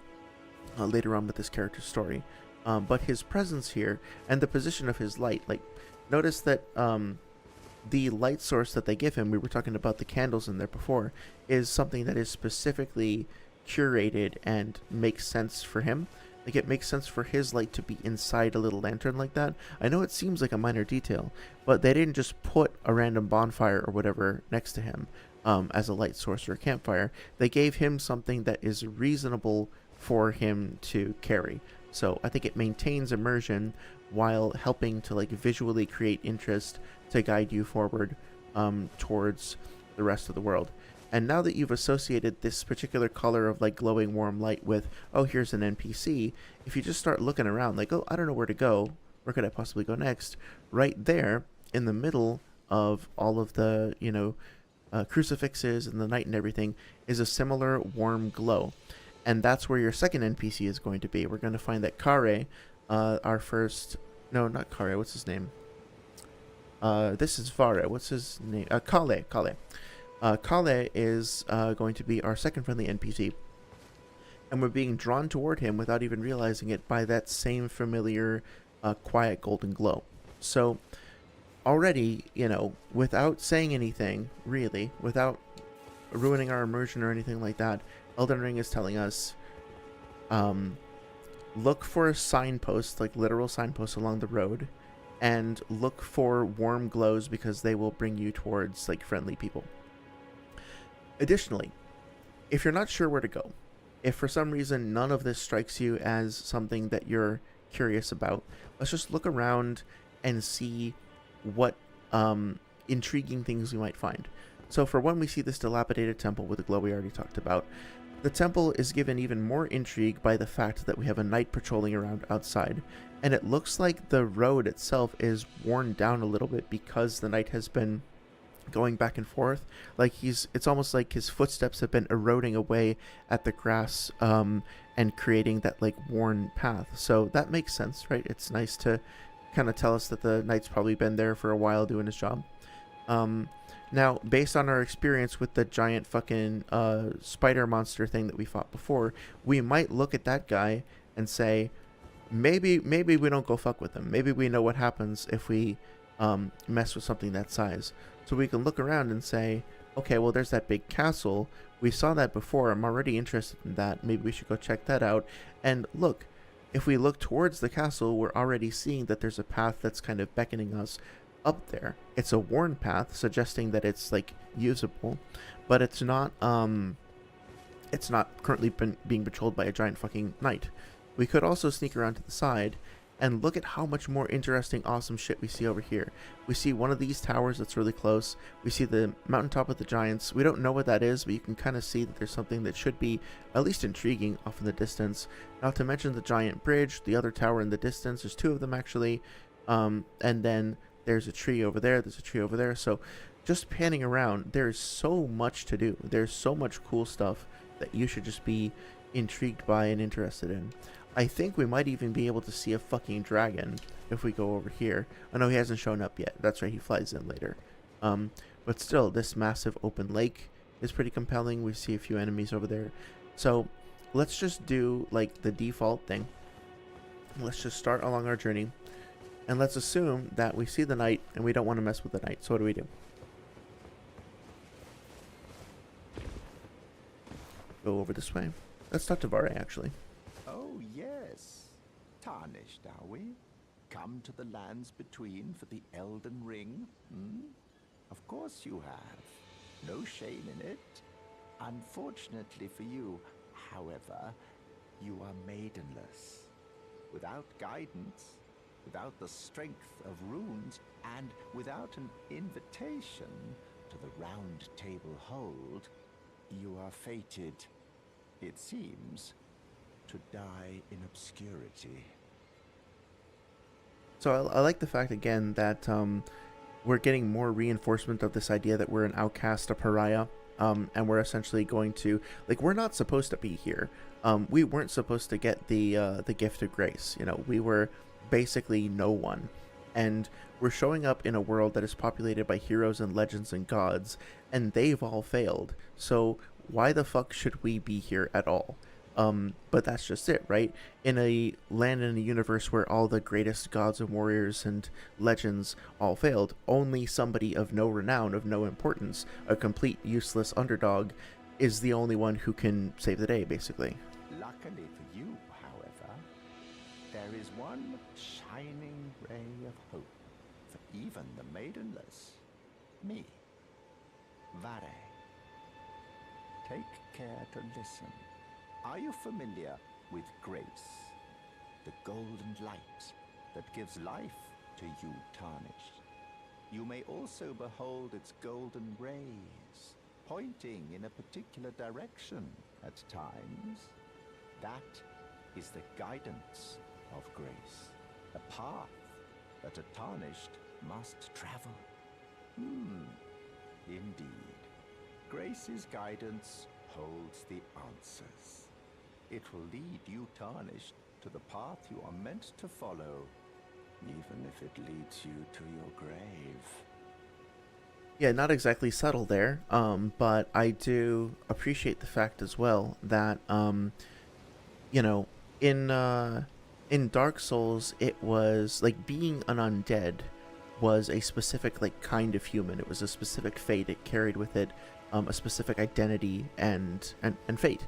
later on with this character's story. But his presence here and the position of his light, like, notice that the light source that they give him, we were talking about the candles in there before, is something that is specifically curated and makes sense for him. Like, it makes sense for his light to be inside a little lantern like that. I know it seems like a minor detail, but they didn't just put a random bonfire or whatever next to him as a light source or a campfire. They gave him something that is reasonable for him to carry. So I think it maintains immersion while helping to like visually create interest to guide you forward towards the rest of the world. And now that you've associated this particular color of like glowing warm light with, oh, here's an NPC, if you just start looking around like, oh, I don't know where to go, where could I possibly go next? Right there in the middle of all of the, you know, crucifixes and the night and everything is a similar warm glow. And that's where your second NPC is going to be. We're going to find that Kare, our first, no, not Kare, what's his name? This is Vare, what's his name? Kale. Kale is going to be our second friendly NPC, and we're being drawn toward him without even realizing it by that same familiar quiet golden glow. So already, you know, without saying anything, really, without ruining our immersion or anything like that, Elden Ring is telling us, look for signposts, like literal signposts along the road, and look for warm glows because they will bring you towards like friendly people. Additionally, if you're not sure where to go, if for some reason none of this strikes you as something that you're curious about, let's just look around and see what intriguing things we might find. So for one, we see this dilapidated temple with the glow we already talked about. The temple is given even more intrigue by the fact that we have a knight patrolling around outside, and it looks like the road itself is worn down a little bit because the knight has been going back and forth. Like it's almost like his footsteps have been eroding away at the grass and creating that like worn path. So that makes sense, right? It's nice to kind of tell us that the knight's probably been there for a while doing his job. Now, based on our experience with the giant fucking spider monster thing that we fought before, we might look at that guy and say, maybe we don't go fuck with him. Maybe we know what happens if we mess with something that size. So we can look around and say, okay, well, there's that big castle. We saw that before. I'm already interested in that. Maybe we should go check that out. And look, if we look towards the castle, we're already seeing that there's a path that's kind of beckoning us up there. It's a worn path, suggesting that it's like usable, but it's not currently being patrolled by a giant fucking knight. We could also sneak around to the side and look at how much more interesting, awesome shit we see over here. We see one of these towers that's really close. We see the mountaintop of the giants. We don't know what that is, but you can kind of see that there's something that should be at least intriguing off in the distance. Not to mention the giant bridge, the other tower in the distance. There's two of them actually. And then there's a tree over there. There's a tree over there. So just panning around, there's so much to do. There's so much cool stuff that you should just be intrigued by and interested in. I think we might even be able to see a fucking dragon if we go over here. I know he hasn't shown up yet. That's right, he flies in later. But still, this massive open lake is pretty compelling. We see a few enemies over there. So let's just do like the default thing. Let's just start along our journey. And let's assume that we see the knight and we don't want to mess with the knight. So what do? Go over this way. Let's talk to Vare, actually. Oh, yes. Tarnished, are we? Come to the lands between for the Elden Ring? Hmm? Of course you have. No shame in it. Unfortunately for you, however, you are maidenless. Without guidance, without the strength of runes, and without an invitation to the round table hold, you are fated, it seems, to die in obscurity. So I like the fact again that we're getting more reinforcement of this idea that we're an outcast, a pariah, and we're essentially going to, like, we're not supposed to be here. We weren't supposed to get the gift of grace. You know, we were basically no one, and we're showing up in a world that is populated by heroes and legends and gods, and they've all failed. So why the fuck should we be here at all? But that's just it, right? In a land in a universe where all the greatest gods and warriors and legends all failed, only somebody of no renown, of no importance, a complete useless underdog, is the only one who can save the day, basically. Luckily for you, however, there is one shining ray of hope for even the maidenless. Me. Vare. Take care to listen. Are you familiar with grace? The golden light that gives life to you tarnished. You may also behold its golden rays, pointing in a particular direction at times. That is the guidance of grace, a path that a tarnished must travel. Indeed. Grace's guidance holds the answers. It will lead you tarnished to the path you are meant to follow, even if it leads you to your grave. Yeah, not exactly subtle there, but I do appreciate the fact as well that, you know, in Dark Souls, it was like being an undead was a specific like kind of human. It was a specific fate. It carried with it a specific identity and fate.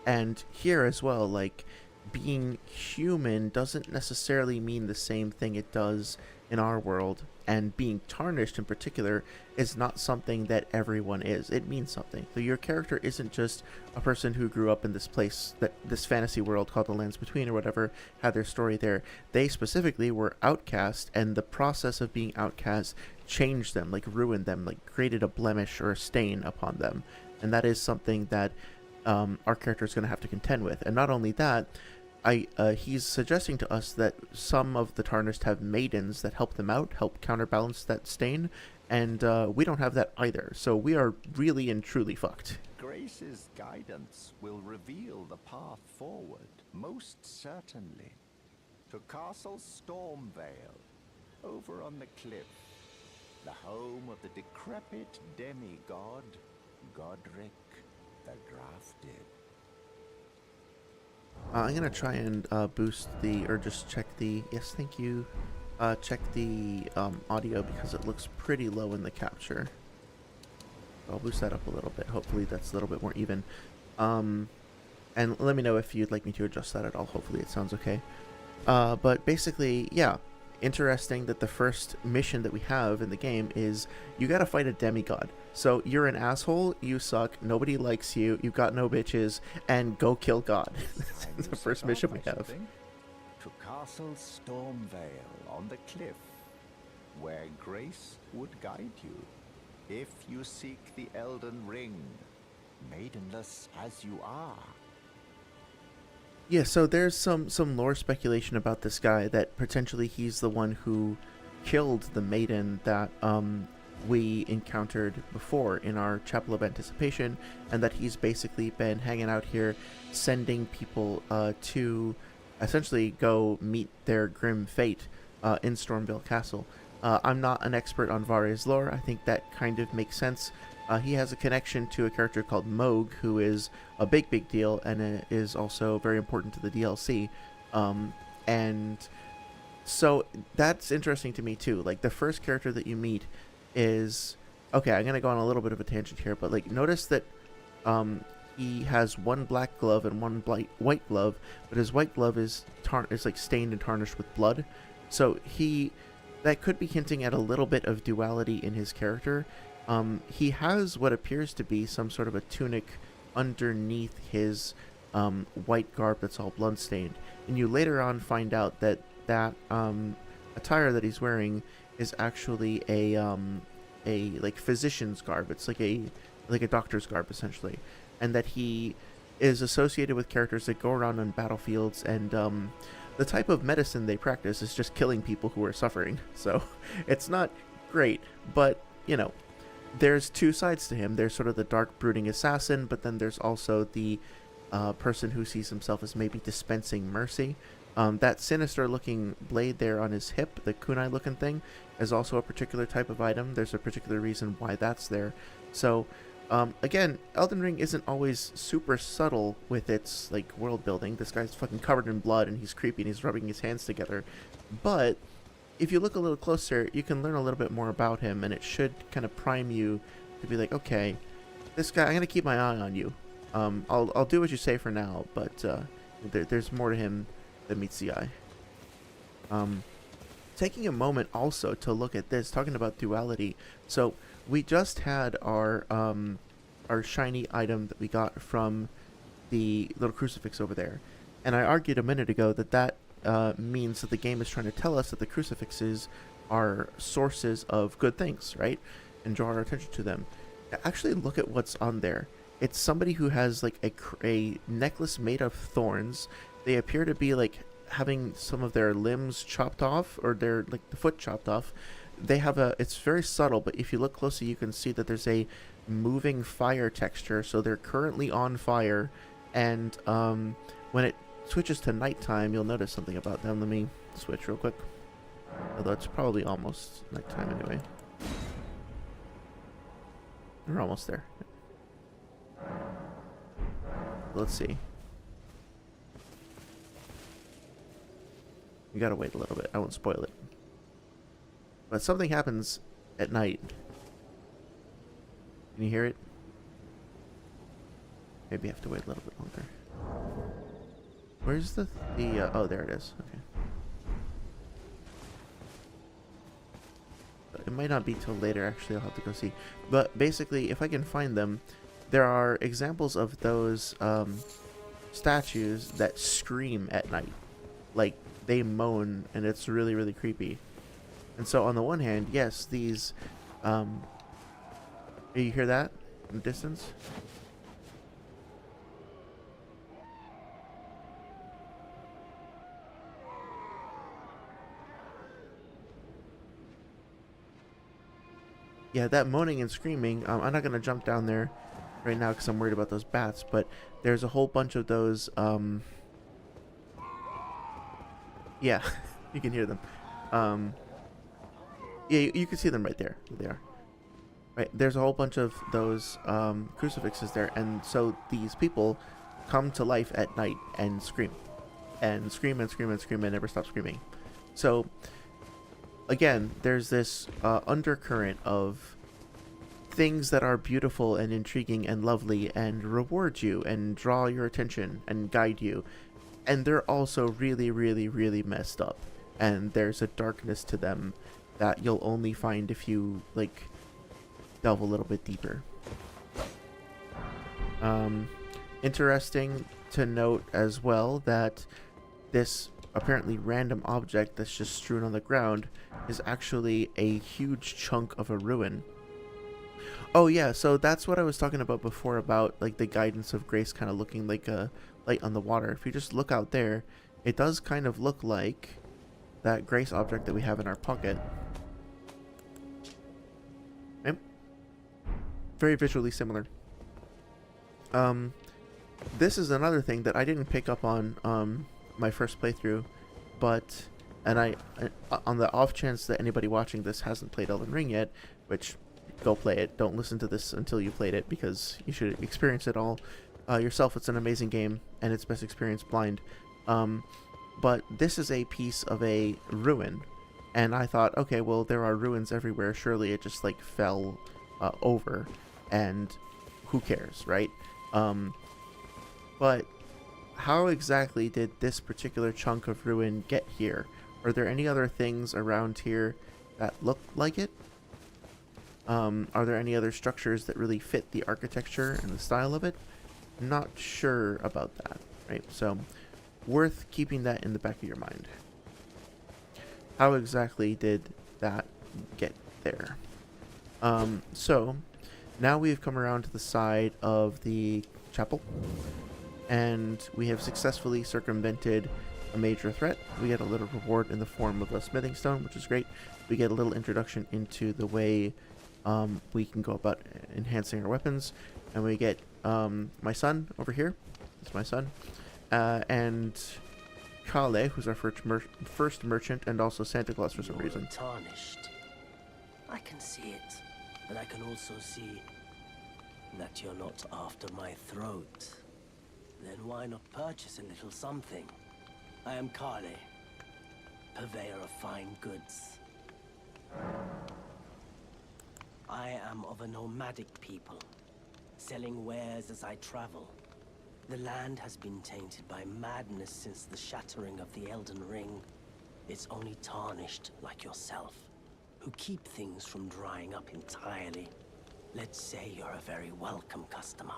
And here as well, like, being human doesn't necessarily mean the same thing it does in our world, and being tarnished in particular is not something that everyone is. It means something. So your character isn't just a person who grew up in this place, that this fantasy world called the Lands Between or whatever, had their story there. They specifically were outcast, and the process of being outcast changed them, like ruined them, like created a blemish or a stain upon them. And that is something that our character is going to have to contend with. And not only that, he's suggesting to us that some of the tarnished have maidens that help them out, help counterbalance that stain, and we don't have that either. So we are really and truly fucked. Grace's guidance will reveal the path forward, most certainly. To Castle Stormvale, over on the cliff, the home of the decrepit demigod, Godric the Drafted. I'm going to try and boost the, or just check the, yes, thank you, check the audio because it looks pretty low in the capture. I'll boost that up a little bit. Hopefully that's a little bit more even. And let me know if you'd like me to adjust that at all. Hopefully it sounds okay. But basically, yeah, interesting that the first mission that we have in the game is you gotta fight a demigod. So you're an asshole, you suck, nobody likes you, you've got no bitches, and go kill God. That's the first mission we have. To Castle Stormvale on the cliff, where grace would guide you, if you seek the Elden Ring, maidenless as you are. Yeah, so there's some lore speculation about this guy that potentially he's the one who killed the maiden that we encountered before in our Chapel of Anticipation, and that he's basically been hanging out here sending people to essentially go meet their grim fate in Stormvale Castle. I'm not an expert on Vare's lore. I think that kind of makes sense. He has a connection to a character called Moog, who is a big deal and is also very important to the DLC. And so that's interesting to me too. Like, the first character that you meet is, okay, I'm going to go on a little bit of a tangent here, but like, notice that he has one black glove and one white glove, but his white glove is like stained and tarnished with blood. So that could be hinting at a little bit of duality in his character. He has what appears to be some sort of a tunic underneath his white garb that's all bloodstained. And you later on find out that attire that he's wearing is actually a like physician's garb. It's like a doctor's garb essentially, and that he is associated with characters that go around on battlefields, and the type of medicine they practice is just killing people who are suffering. So it's not great, but you know, there's two sides to him. There's sort of the dark brooding assassin, but then there's also the person who sees himself as maybe dispensing mercy. That sinister looking blade there on his hip, the kunai looking thing, is also a particular type of item. There's a particular reason why that's there. So again, Elden Ring isn't always super subtle with its like world building. This guy's fucking covered in blood and he's creepy and he's rubbing his hands together. But if you look a little closer, you can learn a little bit more about him, and it should kind of prime you to be like, okay, this guy, I'm gonna keep my eye on you. I'll do what you say for now, but there's more to him than meets the eye. Taking a moment also to look at this, talking about duality. So we just had our shiny item that we got from the little crucifix over there, and I argued a minute ago that means that the game is trying to tell us that the crucifixes are sources of good things, right? And draw our attention to them. Actually, look at what's on there. It's somebody who has like a necklace made of thorns. They appear to be like having some of their limbs chopped off, or their like the foot chopped off. They have it's very subtle, but if you look closely, you can see that there's a moving fire texture. So they're currently on fire, and when it switches to nighttime, you'll notice something about them. Let me switch real quick. Although it's probably almost nighttime anyway. We're almost there. Let's see. You gotta wait a little bit. I won't spoil it. But something happens at night. Can you hear it? Maybe I have to wait a little bit longer. Where's the oh, there it is. Okay. It might not be till later, actually. I'll have to go see. But basically, if I can find them, there are examples of those statues that scream at night. Like, they moan, and it's really, really creepy. And so, on the one hand, yes, these... you hear that in the distance? Yeah, that moaning and screaming, I'm not going to jump down there right now because I'm worried about those bats, but there's a whole bunch of those, yeah, you can hear them. Yeah, you can see them right there. There they are. Right, there's a whole bunch of those crucifixes there, and so these people come to life at night and scream. And scream and scream and scream and never stop screaming. So... again, there's this undercurrent of things that are beautiful and intriguing and lovely and reward you and draw your attention and guide you. And they're also really, really, really messed up. And there's a darkness to them that you'll only find if you, like, delve a little bit deeper. Interesting to note as well that this apparently random object that's just strewn on the ground is actually a huge chunk of a ruin. Oh yeah, so that's what I was talking about before about like the guidance of grace kind of looking like a light on the water. If you just look out there, it does kind of look like that grace object that we have in our pocket. Yep. Very visually similar. This is another thing that I didn't pick up on my first playthrough, but I on the off chance that anybody watching this hasn't played Elden Ring yet, which go play it. Don't listen to this until you played it, because you should experience it all yourself. It's an amazing game, and it's best experienced blind. But this is a piece of a ruin, and I thought, okay, well, there are ruins everywhere. Surely it just like fell over, and who cares, right? But how exactly did this particular chunk of ruin get here? Are there any other things around here that look like it? Are there any other structures that really fit the architecture and the style of it? I'm not sure about that, right? So worth keeping that in the back of your mind. How exactly did that get there? So now we've come around to the side of the chapel, and we have successfully circumvented a major threat. We get a little reward in the form of a smithing stone, which is great. We get a little introduction into the way we can go about enhancing our weapons, and we get my son over here. It's my son, and Kale, who's our first merchant, and also Santa Claus for some reason. Tarnished. I can see it, but I can also see that you're not after my throat. Then why not purchase a little something? I am Kale, purveyor of fine goods. I am of a nomadic people, selling wares as I travel. The land has been tainted by madness since the shattering of the Elden Ring. It's only tarnished like yourself, who keep things from drying up entirely. Let's say you're a very welcome customer.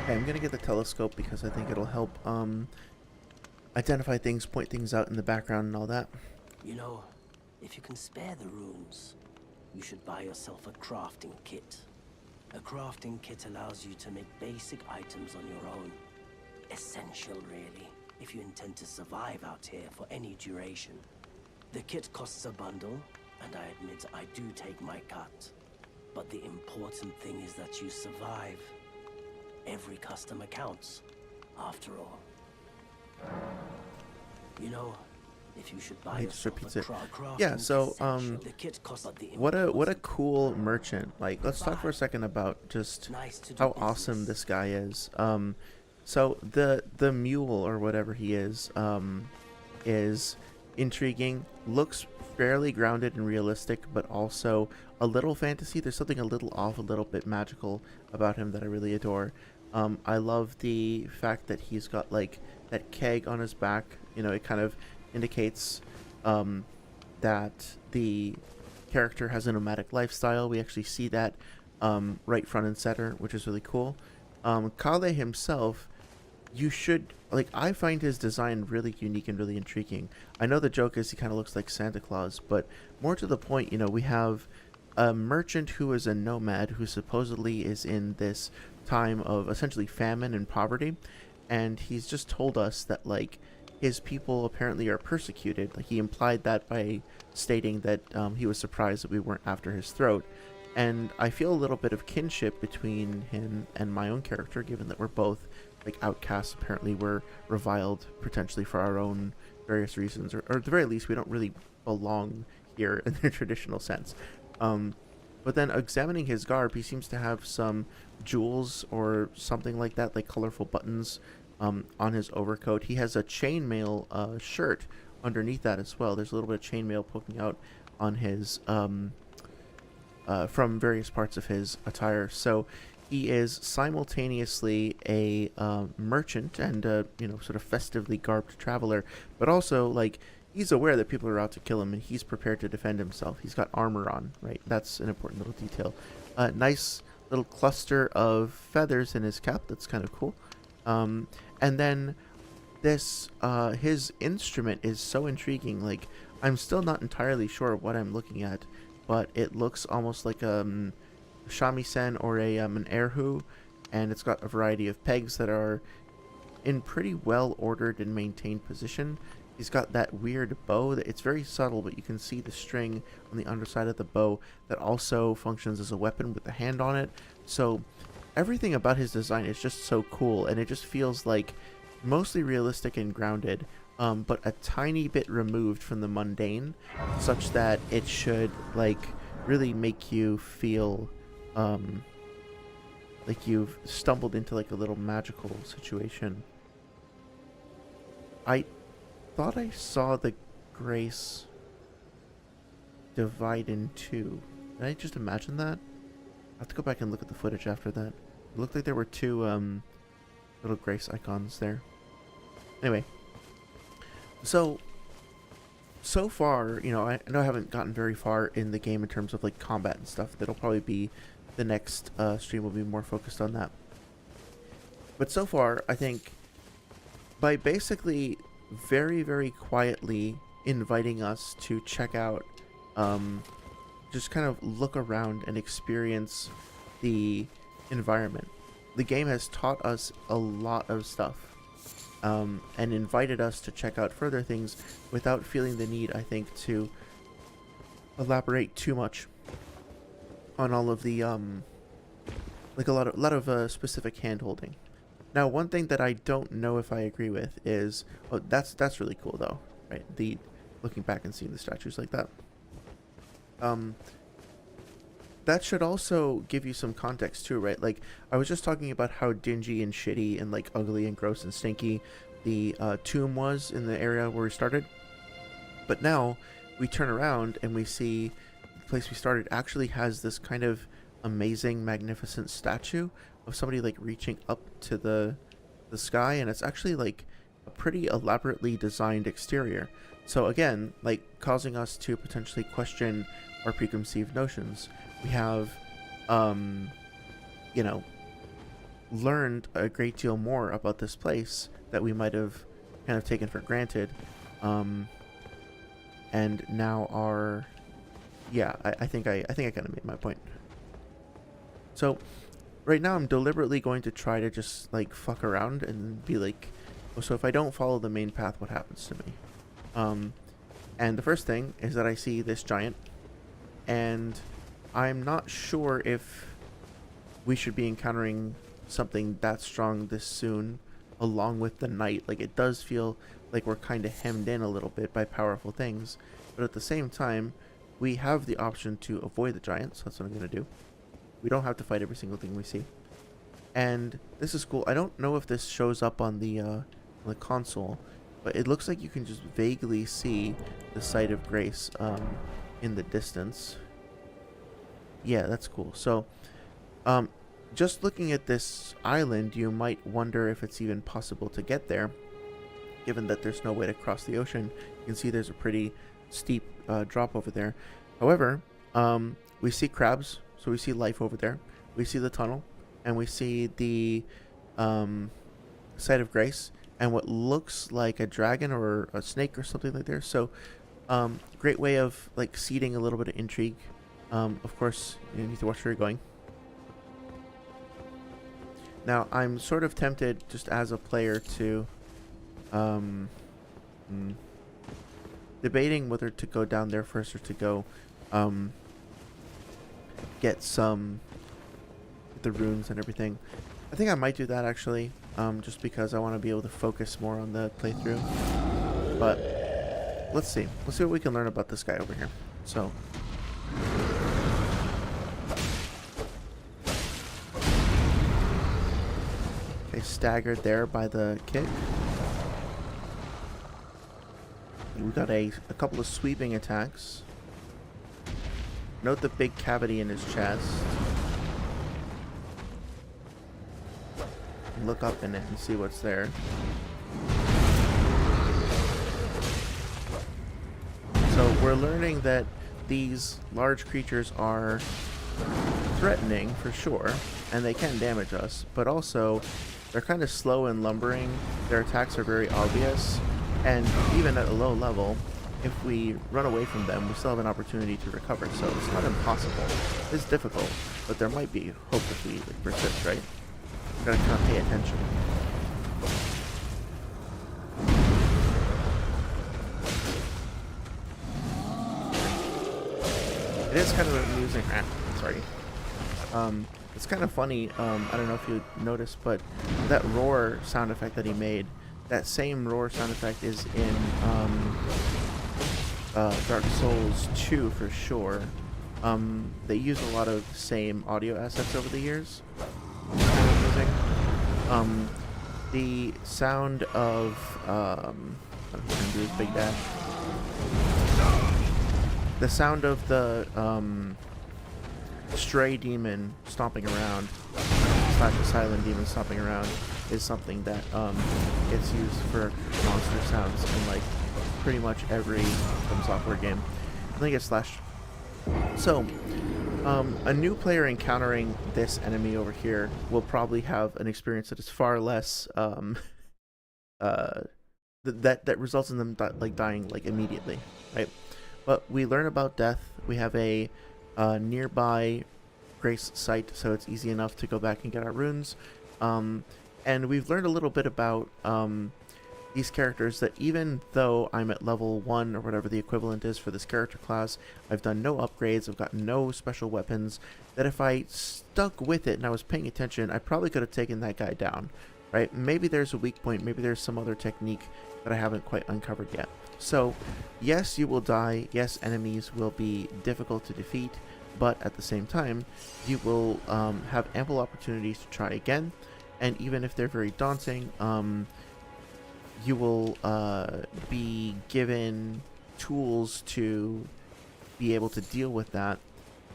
Okay, I'm gonna get the telescope because I think it'll help identify things, point things out in the background and all that. You know, if you can spare the runes, you should buy yourself a crafting kit. A crafting kit allows you to make basic items on your own. Essential, really, if you intend to survive out here for any duration. The kit costs a bundle, and I admit I do take my cut. But the important thing is that you survive. Every customer counts, after all. You know, if you should buy He just yourself repeats a it. crafting Yeah, so essential, the kit costs, but the what a important cool merchant. Like, let's talk for a second about just Nice to do how awesome business. this guy is. So the mule or whatever he is intriguing, looks fairly grounded and realistic, but also a little fantasy. There's something a little off, a little bit magical about him that I really adore. I love the fact that he's got like that keg on his back. You know, it kind of indicates that the character has a nomadic lifestyle. We actually see that right front and center, which is really cool. Kale himself, you should like. I find his design really unique and really intriguing. I know the joke is he kind of looks like Santa Claus, but more to the point, you know, we have a merchant who is a nomad who supposedly is in this time of essentially famine and poverty, and he's just told us that like his people apparently are persecuted. Like, he implied that by stating that he was surprised that we weren't after his throat. And I feel a little bit of kinship between him and my own character, given that we're both like outcasts. Apparently we're reviled potentially for our own various reasons, or at the very least we don't really belong here in the traditional sense. But then examining his garb, he seems to have some jewels or something like that, like colorful buttons on his overcoat. He has a chainmail shirt underneath that as well. There's a little bit of chainmail poking out on his from various parts of his attire. So he is simultaneously a merchant and you know, sort of festively garbed traveler, but also like he's aware that people are out to kill him, and he's prepared to defend himself. He's got armor on, right? That's an important little detail. Nice little cluster of feathers in his cap. That's kind of cool. And then this his instrument is so intriguing. Like, I'm still not entirely sure what I'm looking at, but it looks almost like shamisen or an erhu, and it's got a variety of pegs that are in pretty well ordered and maintained position. He's got that weird bow that it's very subtle, but you can see the string on the underside of the bow that also functions as a weapon with the hand on it. So everything about his design is just so cool, and it just feels like mostly realistic and grounded, but a tiny bit removed from the mundane, such that it should like really make you feel like you've stumbled into like a little magical situation. I thought I saw the grace divide in two. Did I just imagine that? I have to go back and look at the footage after that. It looked like there were two little grace icons there. Anyway, so so far, you know, I know I haven't gotten very far in the game in terms of like combat and stuff. That'll probably be the next stream will be more focused on that. But so far, I think by basically very, very quietly inviting us to check out, just kind of look around and experience the environment. The game has taught us a lot of stuff, and invited us to check out further things without feeling the need, I think, to elaborate too much on all of the, like a lot of specific hand-holding. Now, one thing that I don't know if I agree with is, oh, that's really cool though, right? The looking back and seeing the statues like that. That should also give you some context too, right? Like, I was just talking about how dingy and shitty and like ugly and gross and stinky the tomb was in the area where we started. But now we turn around and we see the place we started actually has this kind of amazing, magnificent statue of somebody like reaching up to the sky, and it's actually like a pretty elaborately designed exterior. So again, like causing us to potentially question our preconceived notions. We have, you know, learned a great deal more about this place that we might have kind of taken for granted, and now are, yeah, I think I kind of made my point. So right now I'm deliberately going to try to just like fuck around and be like, oh, so if I don't follow the main path, what happens to me? And the first thing is that I see this giant, and I'm not sure if we should be encountering something that strong this soon along with the night. Like, it does feel like we're kind of hemmed in a little bit by powerful things, but at the same time we have the option to avoid the giant, so that's what I'm going to do. We don't have to fight every single thing we see, and this is cool. I don't know if this shows up on the console, but it looks like you can just vaguely see the site of grace in the distance. Yeah, that's cool. So just looking at this island, you might wonder if it's even possible to get there, given that there's no way to cross the ocean. You can see there's a pretty steep drop over there. However, we see crabs, so we see life over there. We see the tunnel, and we see the site of grace, and what looks like a dragon or a snake or something like there. So great way of like seeding a little bit of intrigue. Of course, you need to watch where you're going. Now, I'm sort of tempted, just as a player, to debating whether to go down there first or to go get some the runes and everything. I think I might do that actually, just because I want to be able to focus more on the playthrough. But let's see what we can learn about this guy over here. So okay, staggered there by the kick. We got a couple of sweeping attacks. Note the big cavity in his chest. Look up in it and see what's there. So we're learning that these large creatures are threatening for sure, and they can damage us, but also they're kind of slow and lumbering. Their attacks are very obvious, and even at a low level, if we run away from them, we still have an opportunity to recover. So it's not impossible. It's difficult, but there might be hope if we persist, right? Gotta kind of pay attention. It is kind of amusing. Sorry. It's kind of funny. I don't know if you noticed, but that roar sound effect that he made, that same roar sound effect is in Dark Souls 2 for sure. They use a lot of the same audio assets over the years. The sound of I'm gonna do his big dash. The sound of the stray demon stomping around / a silent demon stomping around is something that gets used for monster sounds in like pretty much every From Software game. I think it's Slash. So, a new player encountering this enemy over here will probably have an experience that is far less that results in them dying like immediately, right? But we learn about death. We have a nearby grace site, so it's easy enough to go back and get our runes. And we've learned a little bit about these characters, that even though I'm at level 1 or whatever the equivalent is for this character class, I've done no upgrades, I've got no special weapons, that if I stuck with it and I was paying attention, I probably could have taken that guy down, right? Maybe there's a weak point, maybe there's some other technique that I haven't quite uncovered yet. So, yes, you will die, yes, enemies will be difficult to defeat, but at the same time, you will have ample opportunities to try again, and even if they're very daunting, you will be given tools to be able to deal with that,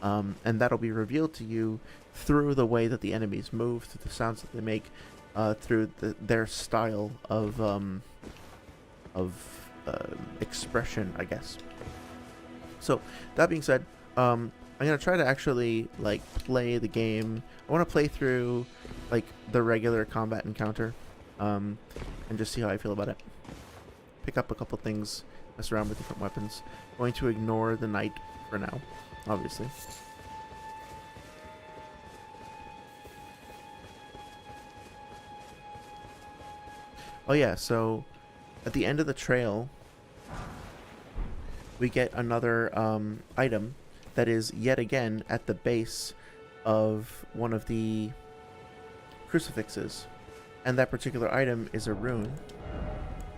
and that'll be revealed to you through the way that the enemies move, through the sounds that they make, through their style of expression, I guess. So that being said, I'm gonna try to actually like play the game. I want to play through like the regular combat encounter, and just see how I feel about it. Pick up a couple things, mess around with different weapons. Going to ignore the knight for now, obviously. Oh yeah, so at the end of the trail, we get another item that is yet again at the base of one of the crucifixes. And that particular item is a rune.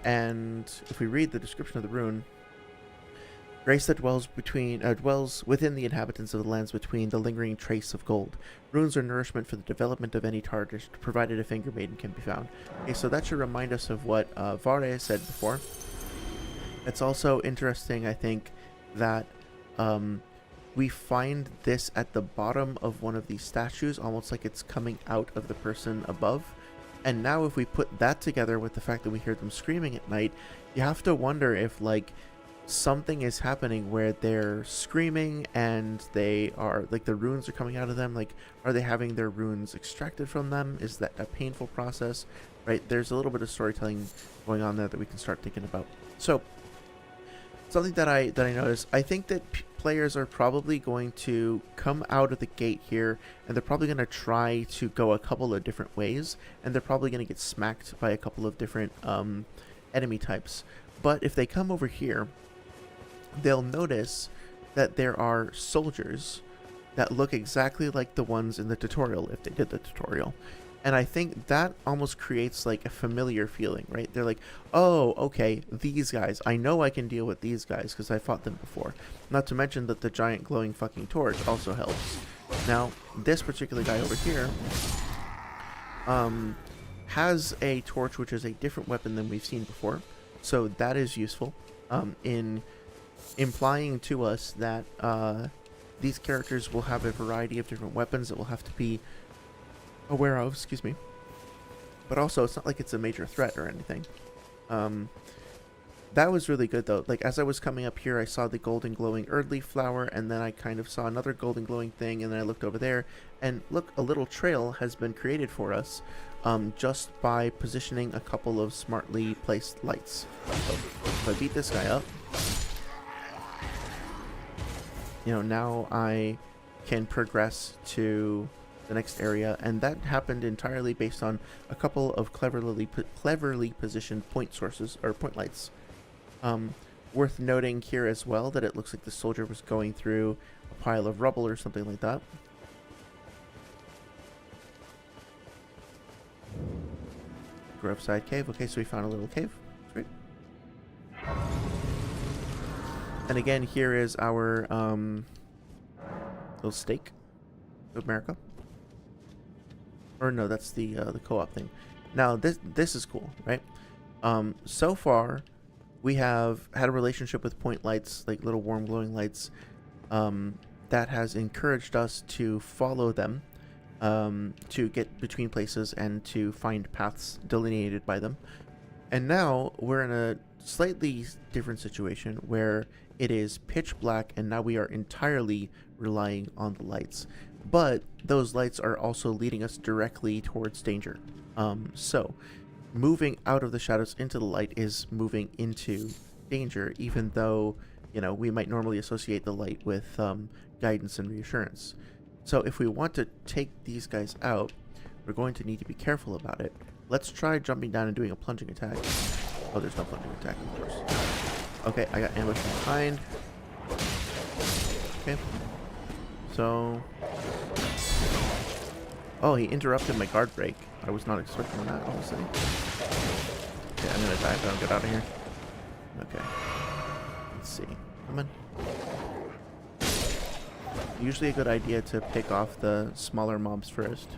And if we read the description of the rune, grace that dwells within the inhabitants of the lands between, the lingering trace of gold. Runes are nourishment for the development of any target, provided a finger maiden can be found. Okay, so that should remind us of what Vare said before. It's also interesting, I think, that we find this at the bottom of one of these statues, almost like it's coming out of the person above. And now if we put that together with the fact that we hear them screaming at night, you have to wonder if like something is happening where they're screaming and they are like the runes are coming out of them. Like, are they having their runes extracted from them? Is that a painful process? Right? There's a little bit of storytelling going on there that we can start thinking about. So something that I noticed, I think that players are probably going to come out of the gate here, and they're probably going to try to go a couple of different ways, and they're probably going to get smacked by a couple of different enemy types. But if they come over here, they'll notice that there are soldiers that look exactly like the ones in the tutorial, if they did the tutorial. And I think that almost creates like a familiar feeling, right? They're like, oh, okay, these guys, I know I can deal with these guys because I fought them before. Not to mention that the giant glowing fucking torch also helps. Now, this particular guy over here has a torch, which is a different weapon than we've seen before. So that is useful in implying to us that these characters will have a variety of different weapons that we'll have to be aware of, excuse me. But also, it's not like it's a major threat or anything. That was really good though. Like, as I was coming up here, I saw the golden glowing Erdleaf flower, and then I kind of saw another golden glowing thing, and then I looked over there, and look, a little trail has been created for us just by positioning a couple of smartly placed lights. So if I beat this guy up, you know, now I can progress to the next area, and that happened entirely based on a couple of cleverly positioned point sources, or point lights. Worth noting here as well that it looks like the soldier was going through a pile of rubble or something like that. Grove side cave. Okay, so we found a little cave. Great. And again, here is our little stake of America. Or no, that's the co-op thing. Now this is cool, right? So far, we have had a relationship with point lights, like little warm glowing lights, that has encouraged us to follow them, to get between places and to find paths delineated by them. And now we're in a slightly different situation where it is pitch black and now we are entirely relying on the lights. But those lights are also leading us directly towards danger. So moving out of the shadows into the light is moving into danger, even though, you know, we might normally associate the light with guidance and reassurance. So if we want to take these guys out, we're going to need to be careful about it. Let's try jumping down and doing a plunging attack. Oh, there's no plunging attack, of course. Okay, I got ambushed from behind. Okay. So... oh, he interrupted my guard break. I was not expecting that, honestly. Okay, I'm gonna die if I don't get out of here. Okay. Let's see. Come on. Usually a good idea to pick off the smaller mobs first.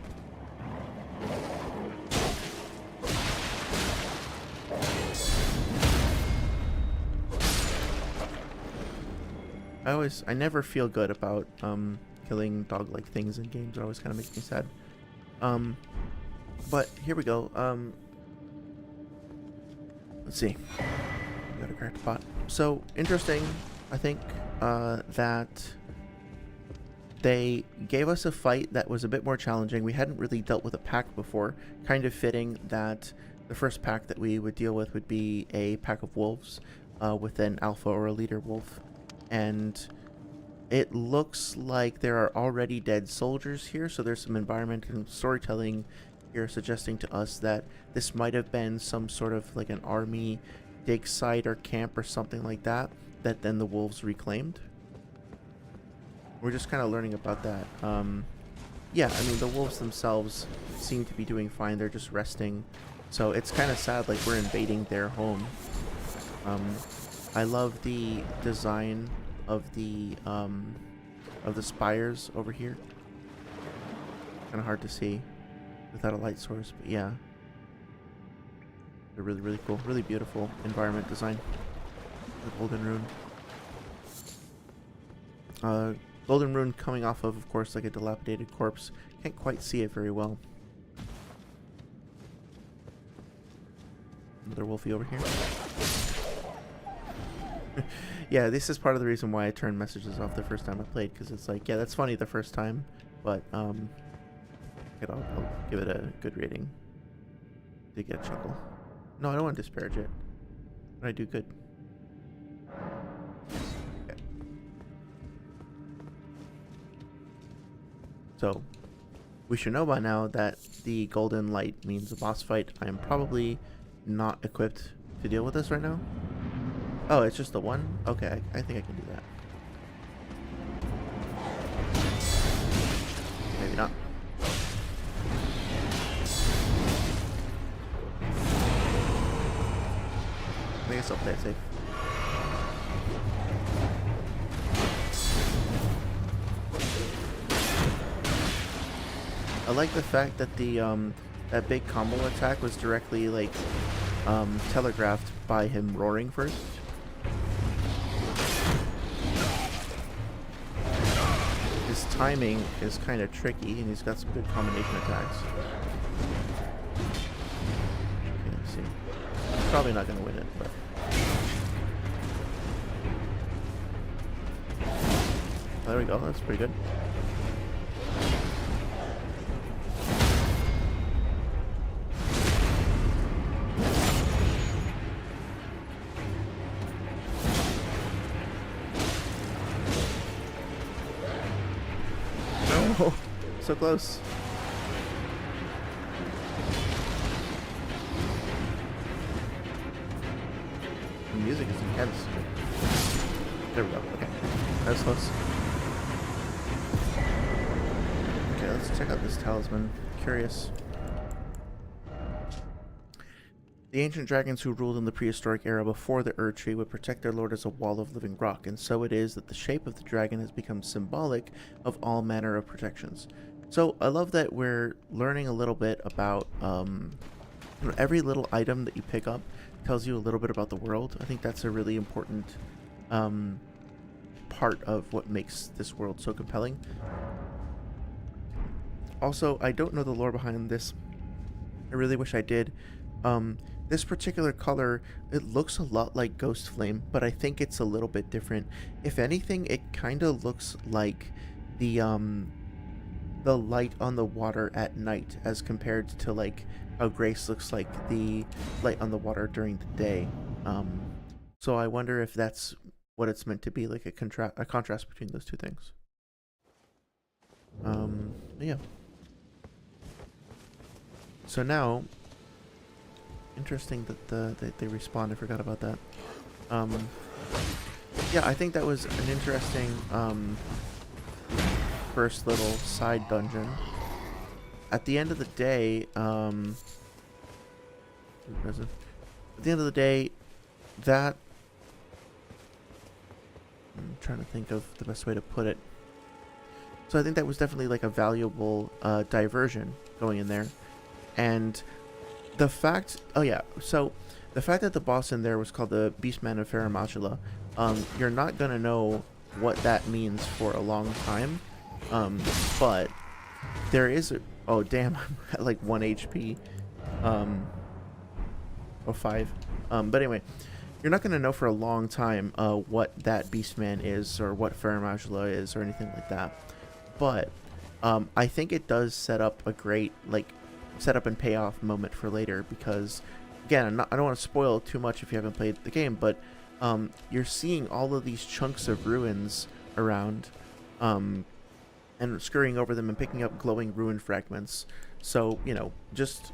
I never feel good about killing dog-like things in games. It always kind of makes me sad. But here we go. Let's see. Got a cracked pot. So interesting, I think, that they gave us a fight that was a bit more challenging. We hadn't really dealt with a pack before. Kind of fitting that the first pack that we would deal with would be a pack of wolves with an alpha or a leader wolf. And it looks like there are already dead soldiers here, so there's some environment and storytelling here suggesting to us that this might have been some sort of like an army dig site or camp or something like that then the wolves reclaimed. We're just kind of learning about that. Yeah, I mean, the wolves themselves seem to be doing fine. They're just resting. So it's kind of sad, like we're invading their home. I love the design of the spires over here. Kind of hard to see without a light source, but yeah. They're really, really cool. Really beautiful environment design. The Golden Rune. Golden Rune coming off of course, like a dilapidated corpse. Can't quite see it very well. Another wolfie over here. Yeah, this is part of the reason why I turned messages off the first time I played, because it's like, yeah, that's funny the first time, but I'll give it a good rating. Did get a chuckle. No, I don't want to disparage it, but I do good. Okay. So, we should know by now that the golden light means a boss fight. I am probably not equipped to deal with this right now. Oh, it's just the one? Okay, I think I can do that. Maybe not. I guess I'll play it safe. I like the fact that the that big combo attack was directly like telegraphed by him roaring first. His timing is kind of tricky, and he's got some good combination attacks. Okay, let's see. He's probably not going to win it, but... oh, there we go. That's pretty good. No! So close. The music is intense. There we go. Okay. That was close. Okay, let's check out this talisman. Curious. The ancient dragons who ruled in the prehistoric era before the Erd Tree would protect their lord as a wall of living rock, and so it is that the shape of the dragon has become symbolic of all manner of protections. So I love that we're learning a little bit about every little item that you pick up tells you a little bit about the world. I think that's a really important part of what makes this world so compelling. Also, I don't know the lore behind this. I really wish I did. This particular color, it looks a lot like Ghost Flame, but I think it's a little bit different. If anything, it kind of looks like the light on the water at night as compared to like how Grace looks like the light on the water during the day. So I wonder if that's what it's meant to be, like a contrast between those two things. Yeah. So now, interesting that they respawn. I forgot about that. Yeah, I think that was an interesting first little side dungeon. At the end of the day, at the end of the day, that I'm trying to think of the best way to put it. So I think that was definitely like a valuable diversion going in there, and the fact, so the fact that the boss in there was called the Beastman of Faramajula, you're not gonna know what that means for a long time, but there is oh damn, I'm at like 1 HP, or 5, but anyway, you're not gonna know for a long time what that Beastman is or what Faramajula is or anything like that, but I think it does set up a great like setup and payoff moment for later, because again, I don't want to spoil too much if you haven't played the game, but you're seeing all of these chunks of ruins around, and scurrying over them and picking up glowing ruin fragments. So, you know, just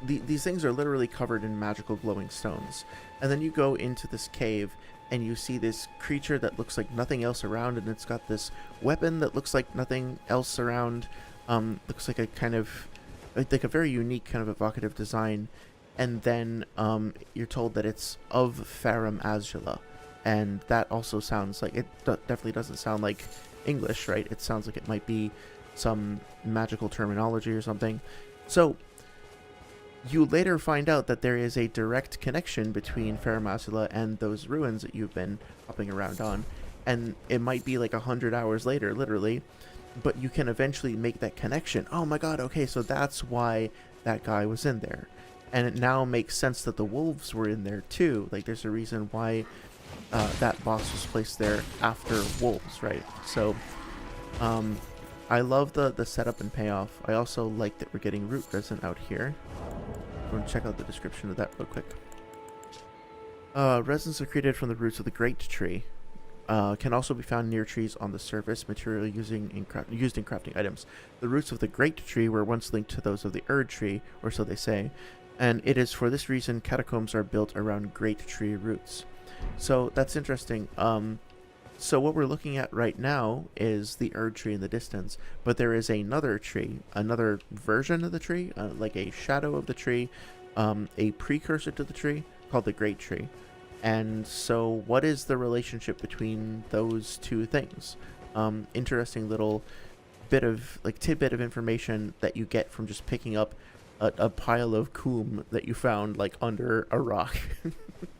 these things are literally covered in magical glowing stones. And then you go into this cave and you see this creature that looks like nothing else around, and it's got this weapon that looks like nothing else around. Looks like a kind of like a very unique kind of evocative design. And then you're told that it's of Farum Azula, and that also sounds like it definitely doesn't sound like English, right? It sounds like it might be some magical terminology or something. So you later find out that there is a direct connection between Farum Azula and those ruins that you've been hopping around on, and it might be like 100 hours later, literally, but you can eventually make that connection. Oh my god, okay, so that's why that guy was in there. And it now makes sense that the wolves were in there too. Like, there's a reason why that boss was placed there after wolves, right? So, I love the setup and payoff. I also like that we're getting root resin out here. I'm going to check out the description of that real quick. Resins are created from the roots of the great tree. Can also be found near trees on the surface, material used in crafting items. The roots of the great tree were once linked to those of the Erd tree, or so they say. And it is for this reason catacombs are built around great tree roots. So that's interesting. So what we're looking at right now is the Erd tree in the distance, but there is another tree, another version of the tree, like a shadow of the tree, a precursor to the tree called the great tree. And so what is the relationship between those two things? Interesting little bit of like tidbit of information that you get from just picking up a pile of coom that you found like under a rock.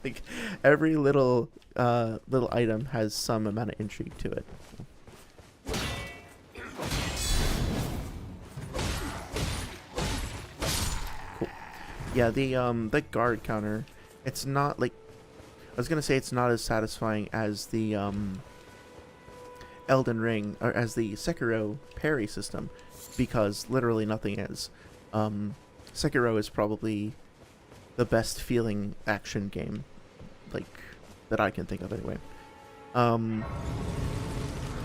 Like every little item has some amount of intrigue to it. Cool. Yeah, the guard counter, it's not like, I was gonna say it's not as satisfying as the Elden Ring or as the Sekiro parry system, because literally nothing is. Sekiro is probably the best feeling action game, like, that I can think of anyway.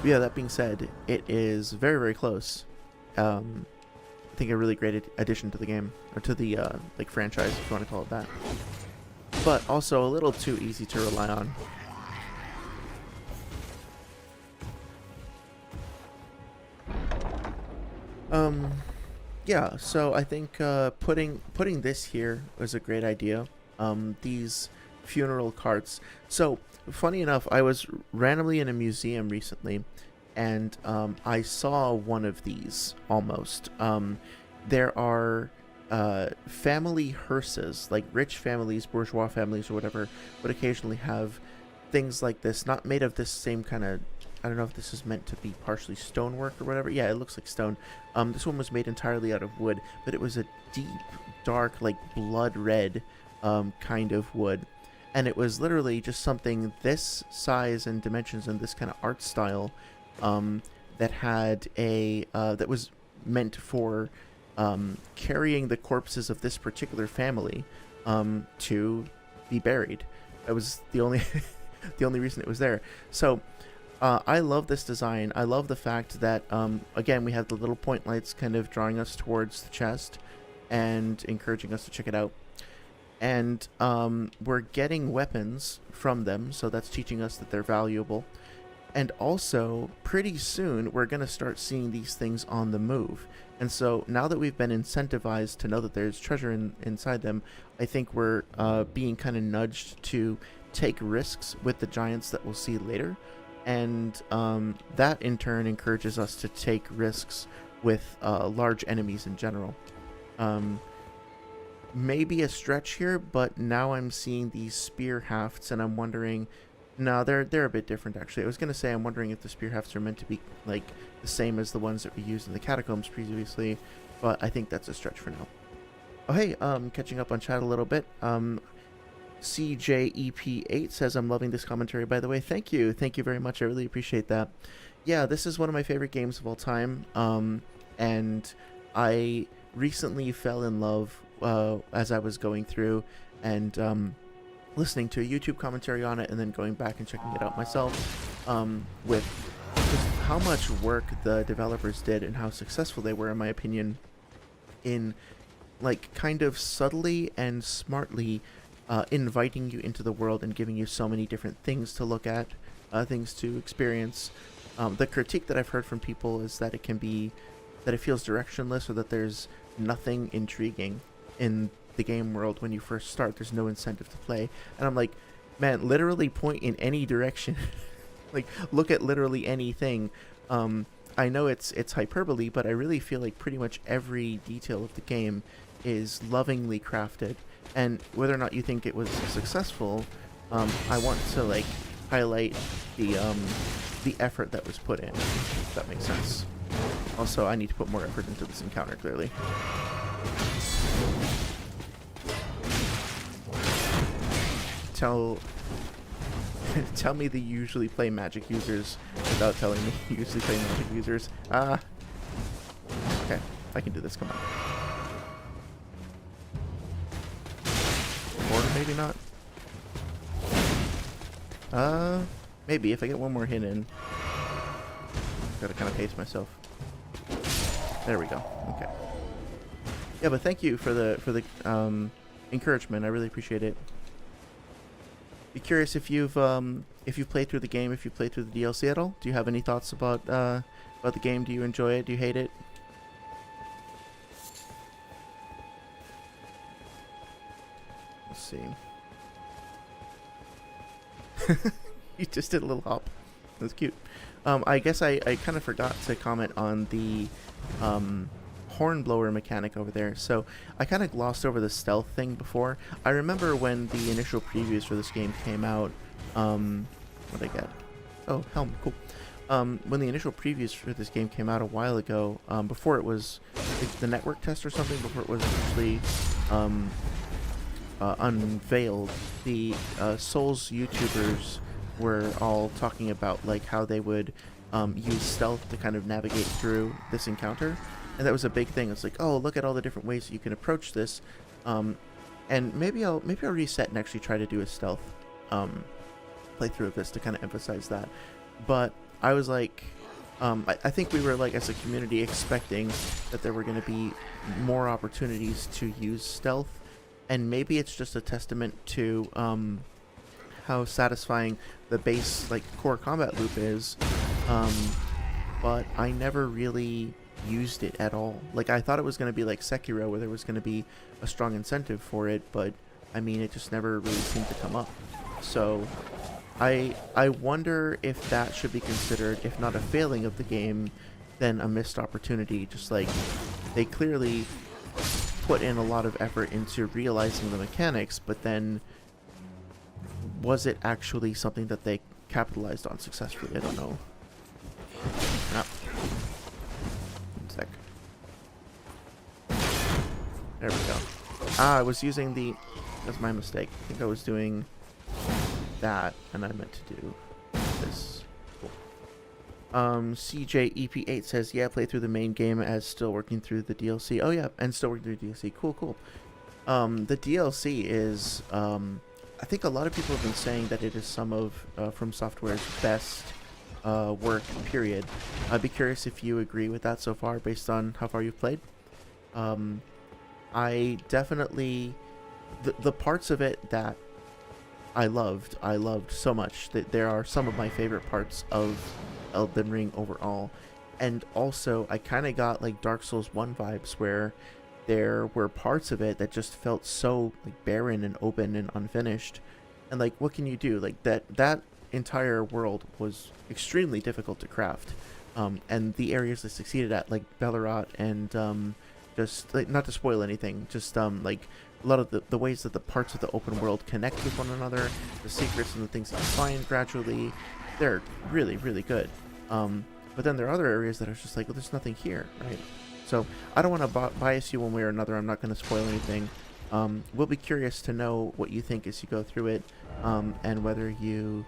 Yeah, that being said, it is very, very close. I think a really great addition to the game, or to the, like, franchise, if you want to call it that. But also a little too easy to rely on. Yeah, so I think putting this here was a great idea. These funeral carts. So, funny enough, I was randomly in a museum recently, and I saw one of these almost. There are family hearses, like rich families, bourgeois families, or whatever, would occasionally have things like this, not made of this same kind of, I don't know if this is meant to be partially stonework or whatever. Yeah, it looks like stone. This one was made entirely out of wood, but it was a deep, dark, like blood red kind of wood. And it was literally just something this size and dimensions and this kind of art style that had that was meant for carrying the corpses of this particular family to be buried. That was the only the only reason it was there. So I love this design. I love the fact that again, we have the little point lights kind of drawing us towards the chest and encouraging us to check it out. And we're getting weapons from them, so that's teaching us that they're valuable. And also, pretty soon, we're going to start seeing these things on the move. And so, now that we've been incentivized to know that there's treasure inside them, I think we're being kind of nudged to take risks with the giants that we'll see later. And that, in turn, encourages us to take risks with large enemies in general. Maybe a stretch here, but now I'm seeing these spear hafts, and I'm wondering... No, they're a bit different, actually. I was going to say I'm wondering if the spear hafts are meant to be like the same as the ones that we used in the catacombs previously, but I think that's a stretch for now. Oh, hey, catching up on chat a little bit. CJEP8 says, I'm loving this commentary, by the way. Thank you. Thank you very much. I really appreciate that. Yeah, this is one of my favorite games of all time, and I recently fell in love as I was going through and listening to a YouTube commentary on it and then going back and checking it out myself with just how much work the developers did and how successful they were, in my opinion, in like kind of subtly and smartly inviting you into the world and giving you so many different things to look at, things to experience. The critique that I've heard from people is that it feels directionless, or that there's nothing intriguing in the game world when you first start. There's no incentive to play, and I'm like, man, literally point in any direction. Like, look at literally anything. I know it's hyperbole, but I really feel like pretty much every detail of the game is lovingly crafted, and whether or not you think it was successful, I want to like highlight the effort that was put in, if that makes sense. Also, I need to put more effort into this encounter, clearly. Tell me that you usually play magic users without telling me you usually play magic users. Okay, I can do this, come on. Or maybe not. Maybe if I get one more hit in. Gotta kind of pace myself. There we go. Okay. Yeah, but thank you for the encouragement. I really appreciate it. Be curious if you've played through the game, if you played through the DLC at all. Do you have any thoughts about the game? Do you enjoy it? Do you hate it? Let's see. You just did a little hop. That's cute. I guess I kind of forgot to comment on the hornblower mechanic over there. So I kind of glossed over the stealth thing before. I remember when the initial previews for this game came out. What did I get? Oh, helm, cool. When the initial previews for this game came out a while ago, before it was the network test or something, before it was actually unveiled, the Souls YouTubers were all talking about like how they would use stealth to kind of navigate through this encounter. And that was a big thing. It's like, oh, look at all the different ways that you can approach this. And maybe I'll reset and actually try to do a stealth playthrough of this to kind of emphasize that. But I was like, I think we were like as a community expecting that there were going to be more opportunities to use stealth, and maybe it's just a testament to how satisfying the base like core combat loop is. But I never really used it at all. Like, I thought it was going to be like Sekiro, where there was going to be a strong incentive for it, but I mean, it just never really seemed to come up. So I wonder if that should be considered, if not a failing of the game, then a missed opportunity. Just like, they clearly put in a lot of effort into realizing the mechanics, but then was it actually something that they capitalized on successfully? I don't know. No. One sec. There we go. I was using the That's my mistake. I think I was doing that, and I meant to do this. Cool. CJEP8 says, yeah, play through the main game as still working through the DLC. Oh, yeah, and still working through the DLC. Cool, cool. The DLC is, I think a lot of people have been saying that it is some of From Software's best work, period. I'd be curious if you agree with that so far, based on how far you've played. I definitely... The parts of it that I loved so much that there are some of my favorite parts of Elden Ring overall. And also, I kind of got like Dark Souls 1 vibes, where there were parts of it that just felt so like barren and open and unfinished. And like, what can you do? Like that entire world was extremely difficult to craft. And the areas that succeeded at, like Bellerot and just like, not to spoil anything, just like a lot of the ways that the parts of the open world connect with one another, the secrets and the things that you find gradually, they're really, really good. But then there are other areas that are just like, well, there's nothing here, right? So I don't want to bias you one way or another. I'm not going to spoil anything. We'll be curious to know what you think as you go through it, and whether you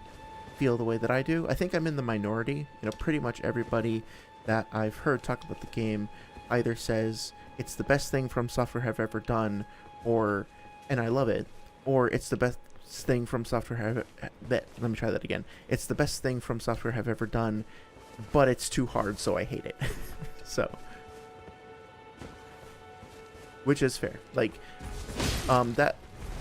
feel the way that I do. I think I'm in the minority. You know, pretty much everybody that I've heard talk about the game either says it's the best thing From Software have ever done, or, and I love it, or it's the best thing From Software have, let me try that again. It's the best thing From Software have ever done, but it's too hard, so I hate it. So, which is fair. Like, that,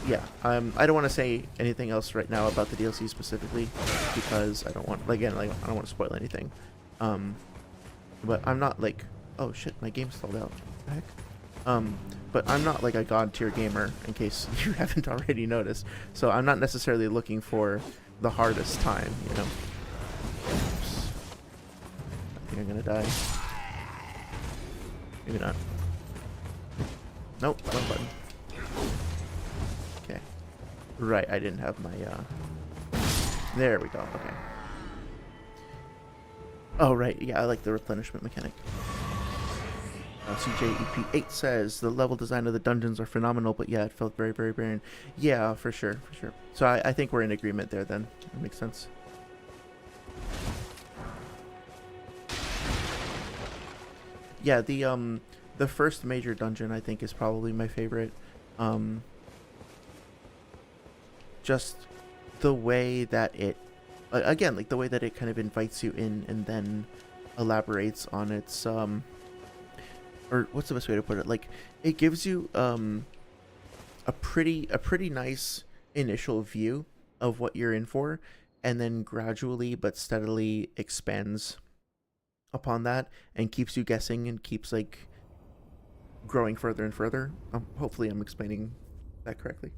yeah. I don't want to say anything else right now about the DLC specifically, because I don't want, again, like, I don't want to spoil anything. But I'm not like, oh shit, my game stalled out. What the heck? But I'm not like a god tier gamer, in case you haven't already noticed. So I'm not necessarily looking for the hardest time, you know. Oops. I think I'm gonna die. Maybe not. Nope, wrong button. Okay. Right, I didn't have my, there we go, okay. Oh, right, yeah, I like the replenishment mechanic. CJEP8 says, the level design of the dungeons are phenomenal, but yeah, it felt very, very barren. Yeah, for sure, for sure. So I think we're in agreement there then. That makes sense. Yeah, the first major dungeon I think is probably my favorite. Just the way that it, again, like the way that it kind of invites you in and then elaborates on its, or what's the best way to put it? Like, it gives you a pretty nice initial view of what you're in for, and then gradually but steadily expands upon that and keeps you guessing and keeps like growing further and further. Hopefully I'm explaining that correctly.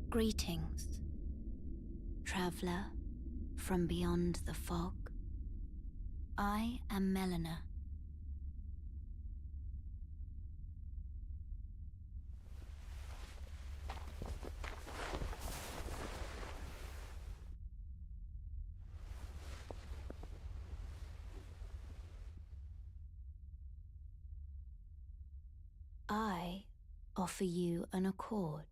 Greetings, traveler from beyond the fog. I am Melina. I offer you an accord.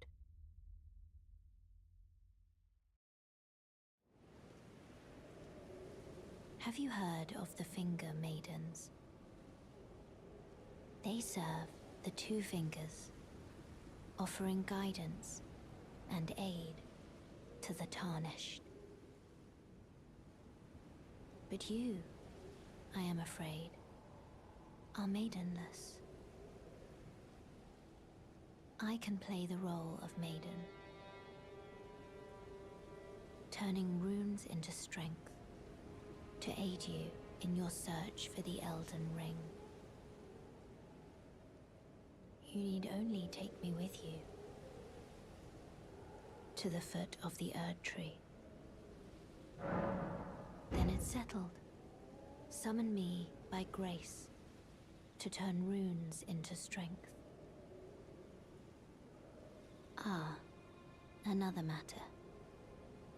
Have you heard of the Finger Maidens? They serve the Two Fingers, offering guidance and aid to the tarnished. But you, I am afraid, are maidenless. I can play the role of maiden, turning runes into strength to aid you in your search for the Elden Ring. You need only take me with you to the foot of the Erd Tree. Then it's settled. Summon me by grace to turn runes into strength. Ah, another matter.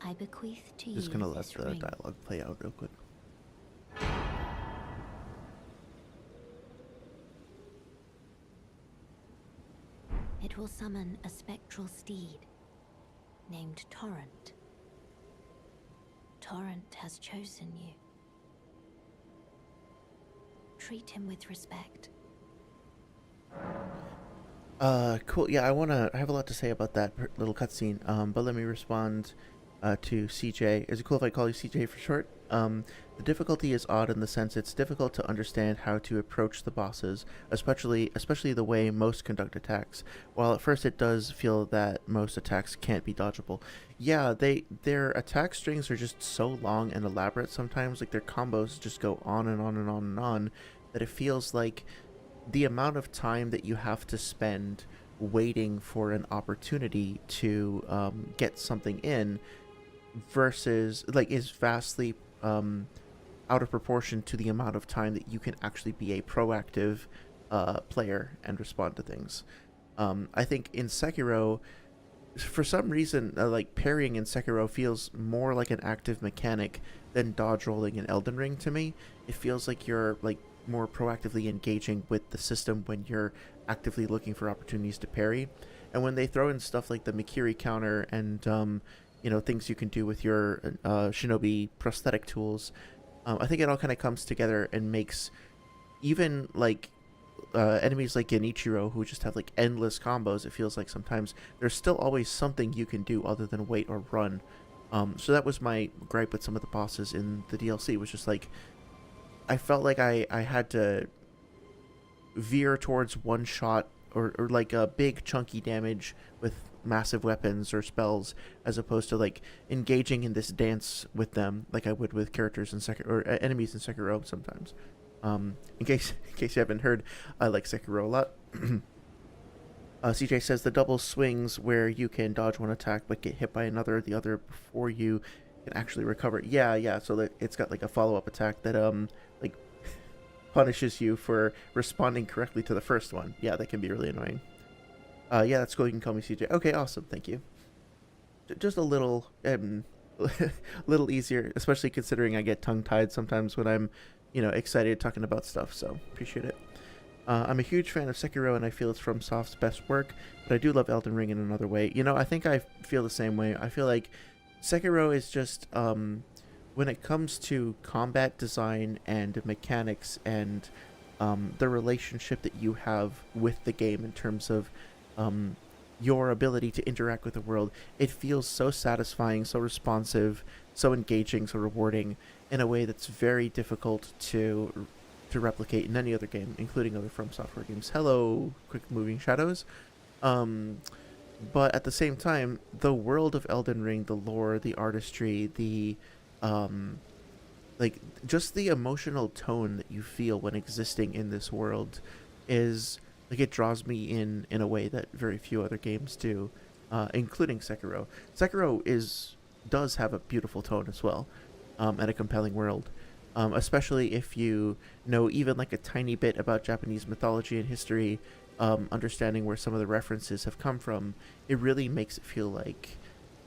I bequeath to you Just gonna let this the ring. dialogue play out real quick. will summon a spectral steed named Torrent. Torrent has chosen you. Treat him with respect. Cool. Yeah, I have a lot to say about that little cutscene. But let me respond to CJ. Is it cool if I call you CJ for short? The difficulty is odd in the sense it's difficult to understand how to approach the bosses, especially the way most conduct attacks. While at first it does feel that most attacks can't be dodgeable. Yeah, their attack strings are just so long and elaborate sometimes, like their combos just go on and on and on and on, that it feels like the amount of time that you have to spend waiting for an opportunity to get something in versus like is vastly out of proportion to the amount of time that you can actually be a proactive player and respond to things. I think in Sekiro, for some reason, like parrying in Sekiro feels more like an active mechanic than dodge rolling in Elden Ring to me. It feels like you're like more proactively engaging with the system when you're actively looking for opportunities to parry. And when they throw in stuff like the Mikiri counter and things you can do with your shinobi prosthetic tools, I think it all kind of comes together and makes even like enemies like Genichiro, who just have like endless combos, it feels like sometimes there's still always something you can do other than wait or run. So that was my gripe with some of the bosses in the DLC, was just like I felt like I had to veer towards one shot or like a big chunky damage with massive weapons or spells, as opposed to like engaging in this dance with them like I would with characters in Sekiro or enemies in Sekiro sometimes. In case you haven't heard, I like Sekiro a lot. CJ says the double swings where you can dodge one attack but get hit by the other before you can actually recover. Yeah. So that it's got like a follow-up attack that like punishes you for responding correctly to the first one. Yeah, that can be really annoying. Yeah, that's cool. You can call me CJ. Okay, awesome. Thank you. Just a little little easier, especially considering I get tongue-tied sometimes when I'm excited talking about stuff, so appreciate it. I'm a huge fan of Sekiro, and I feel it's FromSoft's best work, but I do love Elden Ring in another way. I think I feel the same way. I feel like Sekiro is just, when it comes to combat design and mechanics and the relationship that you have with the game in terms of your ability to interact with the world, it feels so satisfying, so responsive, so engaging, so rewarding in a way that's very difficult to replicate in any other game, including other From Software games. Hello, quick moving shadows. But at the same time, the world of Elden Ring, the lore, the artistry, the like just the emotional tone that you feel when existing in this world is like, it draws me in a way that very few other games do, including Sekiro. Sekiro does have a beautiful tone as well, and a compelling world, especially if you know even like a tiny bit about Japanese mythology and history, understanding where some of the references have come from. It really makes it feel like,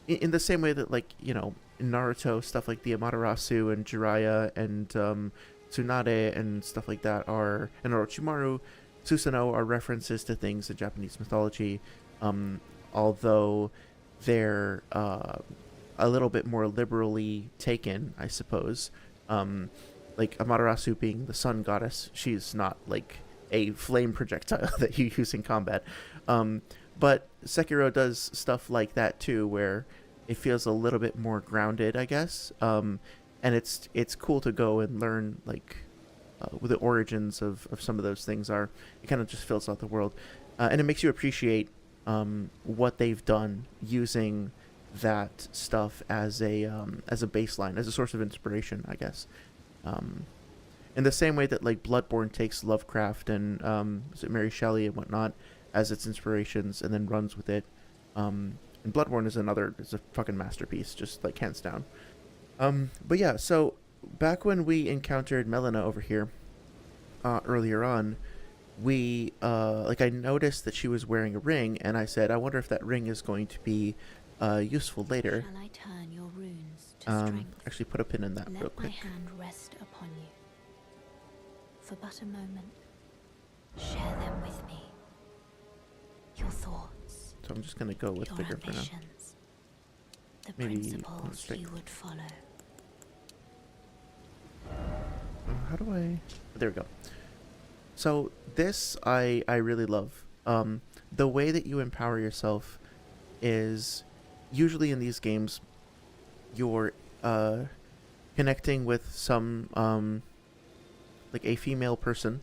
in the same way that like in Naruto, stuff like the Amaterasu and Jiraiya and Tsunade and stuff like that and Orochimaru, Susanoo are references to things in Japanese mythology, although they're a little bit more liberally taken, I suppose. Like Amaterasu being the sun goddess, she's not like a flame projectile that you use in combat. But Sekiro does stuff like that too, where it feels a little bit more grounded, I guess. And it's cool to go and learn like what the origins of some of those things are. It kind of just fills out the world, and it makes you appreciate what they've done using that stuff as a baseline, as a source of inspiration, I guess. In the same way that like Bloodborne takes Lovecraft and Mary Shelley and whatnot as its inspirations and then runs with it. And Bloodborne is a fucking masterpiece, just like hands down. But yeah, so back when we encountered Melina over here earlier on, we I noticed that she was wearing a ring, and I said, I wonder if that ring is going to be useful later. Shall I turn your runes to strength? Actually put a pin in that real Let my quick. hand rest upon you. For but a moment, share them with me. Your thoughts, So I'm just gonna go with Your bigger for now. ambitions, the Maybe principles strength. you would follow. How do I? There we go. So this I really love. The way that you empower yourself is usually in these games you're connecting with some like a female person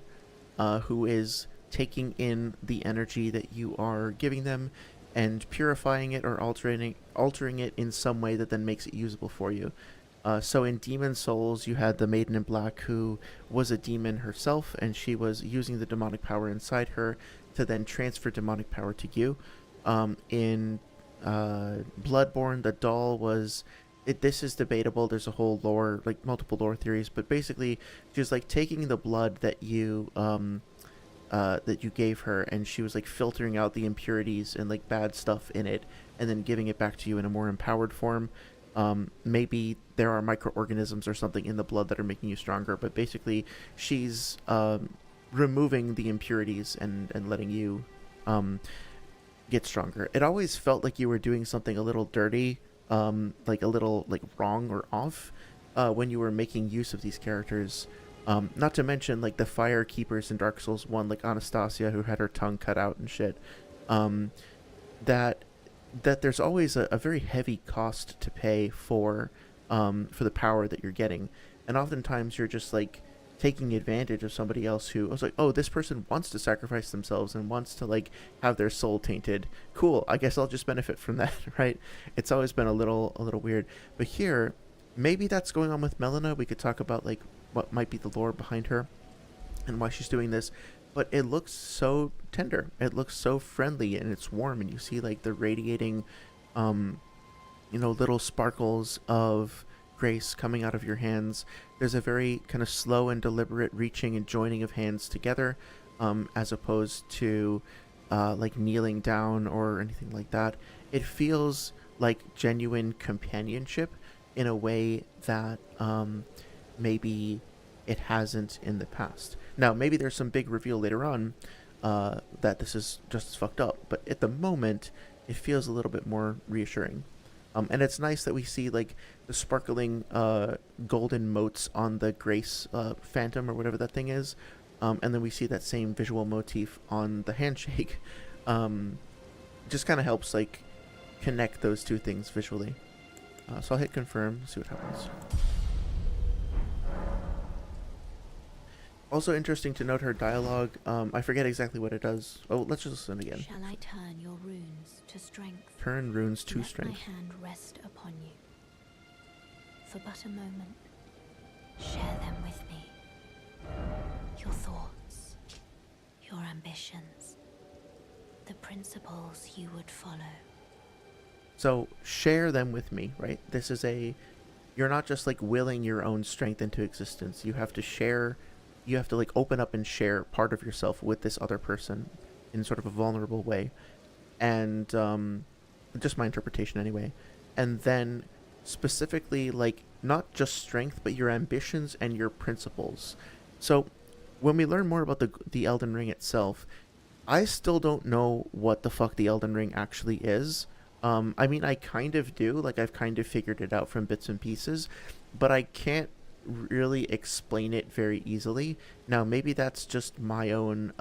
who is taking in the energy that you are giving them and purifying it or altering it in some way that then makes it usable for you. So in Demon Souls, you had the Maiden in Black who was a demon herself, and she was using the demonic power inside her to then transfer demonic power to you. In Bloodborne, the doll was... this is debatable. There's a whole lore, like multiple lore theories, but basically she was like taking the blood that you gave her, and she was like filtering out the impurities and like bad stuff in it, and then giving it back to you in a more empowered form. Maybe there are microorganisms or something in the blood that are making you stronger, but basically she's removing the impurities and letting you get stronger. It always felt like you were doing something a little dirty, like a little like wrong or off when you were making use of these characters. Not to mention like the fire keepers in Dark Souls 1, like Anastasia, who had her tongue cut out and shit. That there's always a very heavy cost to pay for the power that you're getting, and oftentimes you're just like taking advantage of somebody else who was like, oh, this person wants to sacrifice themselves and wants to like have their soul tainted. Cool, I guess I'll just benefit from that, right? It's always been a little weird. But here, maybe that's going on with Melina. We could talk about like what might be the lore behind her and why she's doing this. But it looks so tender. It looks so friendly, and it's warm, and you see like the radiating, little sparkles of grace coming out of your hands. There's a very kind of slow and deliberate reaching and joining of hands together, as opposed to like kneeling down or anything like that. It feels like genuine companionship in a way that maybe it hasn't in the past. Now, maybe there's some big reveal later on that this is just as fucked up, but at the moment, it feels a little bit more reassuring. And it's nice that we see like the sparkling golden motes on the Grace Phantom or whatever that thing is, and then we see that same visual motif on the handshake. Just kind of helps like connect those two things visually. So I'll hit confirm, see what happens. Also interesting to note her dialogue. I forget exactly what it does. Oh, let's just listen again. Shall I turn your runes to strength? Turn runes to strength. Let my hand rest upon you. For but a moment, share them with me. Your thoughts, your ambitions, the principles you would follow. So share them with me, right? This is you're not just like willing your own strength into existence. You have to share. You have to like open up and share part of yourself with this other person in sort of a vulnerable way. And just my interpretation anyway. And then specifically like not just strength, but your ambitions and your principles. So when we learn more about the Elden Ring itself, I still don't know what the fuck the Elden Ring actually is. I mean, I kind of do. Like, I've kind of figured it out from bits and pieces, but I can't really explain it very easily. Now, maybe that's just my own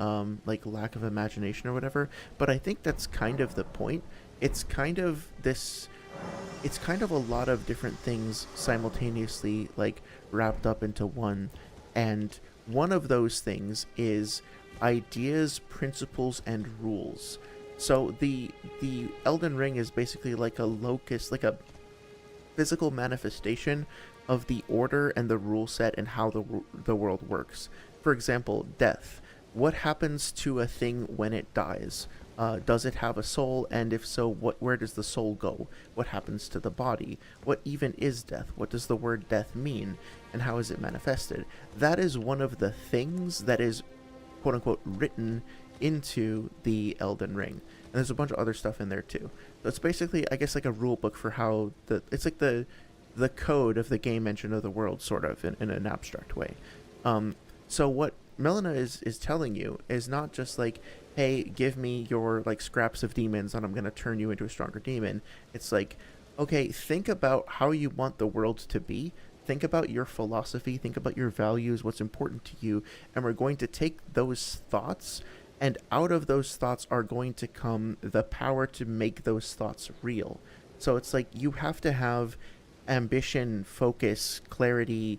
like lack of imagination or whatever, but I think that's kind of the point. It's kind of a lot of different things simultaneously like wrapped up into one, and one of those things is ideas, principles, and rules. So the Elden Ring is basically like a locus, like a physical manifestation of the order and the rule set and how the world works. For example, death. What happens to a thing when it dies? Does it have a soul? And if so, where does the soul go? What happens to the body? What even is death? What does the word death mean? And how is it manifested? That is one of the things that is, quote unquote, written into the Elden Ring. And there's a bunch of other stuff in there too. So it's basically, I guess, like a rule book for how it's like the code of the game engine of the world, sort of, in an abstract way. So what Melina is telling you is not just like, hey, give me your like scraps of demons and I'm going to turn you into a stronger demon. It's like, okay, think about how you want the world to be. Think about your philosophy, think about your values, what's important to you, and we're going to take those thoughts, and out of those thoughts are going to come the power to make those thoughts real. So it's like you have to have ambition, focus, clarity,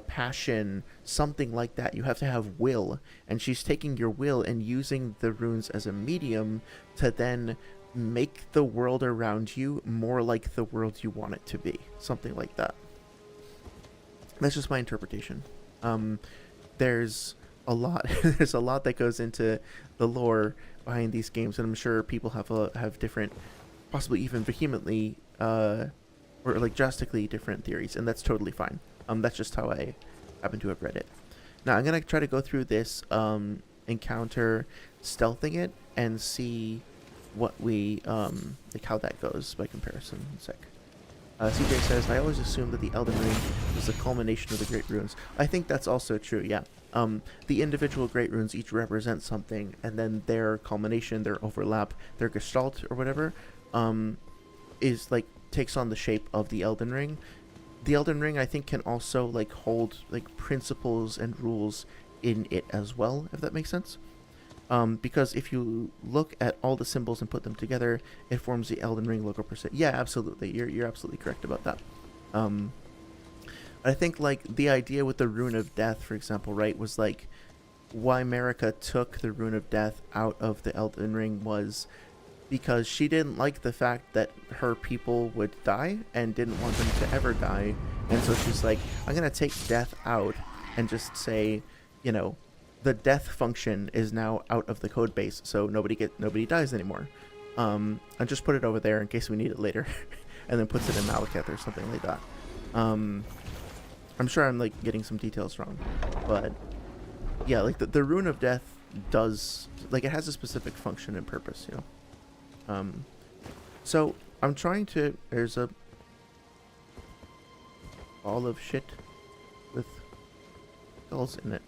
passion, something like that. You have to have will, and she's taking your will and using the runes as a medium to then make the world around you more like the world you want it to be. Something like that. That's just my interpretation. There's a lot. There's a lot that goes into the lore behind these games, and I'm sure people have different, possibly even vehemently, or like drastically different theories, and that's totally fine. That's just how I happen to have read it. Now I'm gonna try to go through this encounter, stealthing it, and see what we like how that goes by comparison. One sec. CJ says, I always assumed that the Elden Ring was the culmination of the Great Runes. I think that's also true, yeah. The individual Great Runes each represent something, and then their culmination, their overlap, their gestalt, or whatever, is like, takes on the shape of the Elden Ring. The Elden Ring, I think, can also, like, hold, like, principles and rules in it as well, if that makes sense. Because if you look at all the symbols and put them together, it forms the Elden Ring logo per se. Yeah, absolutely. You're absolutely correct about that. I think, like, the idea with the Rune of Death, for example, right, was, like, why Marika took the Rune of Death out of the Elden Ring was because she didn't like the fact that her people would die and didn't want them to ever die. And so she's like, I'm going to take death out and just say, you know, the death function is now out of the code base, so nobody dies anymore. And just put it over there in case we need it later, and then puts it in Malekith or something like that. I'm sure I'm like getting some details wrong, but yeah, like the Rune of Death does, like, it has a specific function and purpose, you know. So I'm trying to. There's a ball of shit with skulls in it.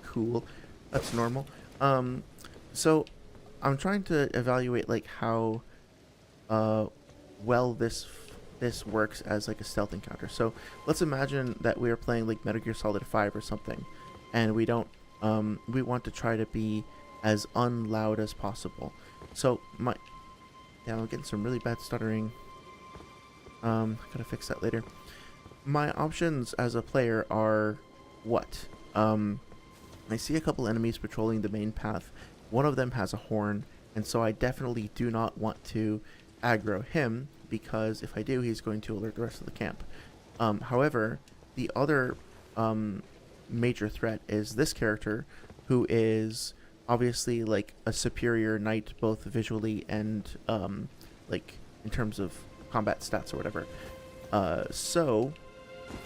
Cool, that's normal. So I'm trying to evaluate like how well this works as like a stealth encounter. So let's imagine that we are playing like Metal Gear Solid 5 or something, and we don't we want to try to be as unloud as possible. So I'm getting some really bad stuttering. Gotta fix that later. My options as a player are what? I see a couple enemies patrolling the main path. One of them has a horn, and so I definitely do not want to aggro him, because if I do, he's going to alert the rest of the camp. However, the other major threat is this character, who is obviously like a superior knight, both visually and like in terms of combat stats or whatever. So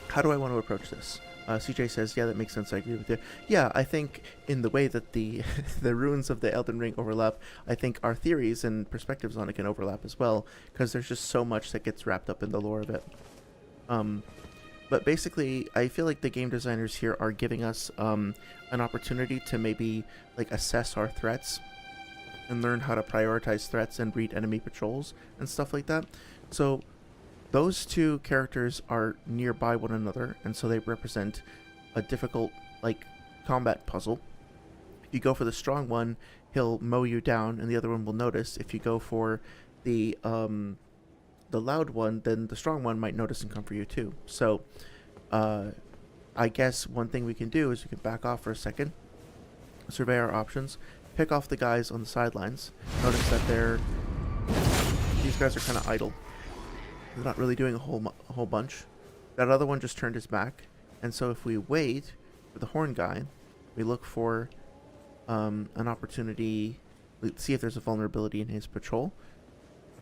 how do I want to approach this? CJ says, yeah, that makes sense. I agree with you. Yeah, I think in the way that the the runes of the Elden Ring overlap, I think our theories and perspectives on it can overlap as well, because there's just so much that gets wrapped up in the lore of it. But basically, I feel like the game designers here are giving us an opportunity to maybe like assess our threats and learn how to prioritize threats and read enemy patrols and stuff like that. So those two characters are nearby one another, and so they represent a difficult, like, combat puzzle. If you go for the strong one, he'll mow you down, and the other one will notice. If you go for the loud one, then the strong one might notice and come for you too. So, I guess one thing we can do is we can back off for a second, survey our options, pick off the guys on the sidelines. Notice that these guys are kind of idle. They're not really doing a whole bunch. That other one just turned his back, and so if we wait for the horn guy, we look for an opportunity. Let's see if there's a vulnerability in his patrol.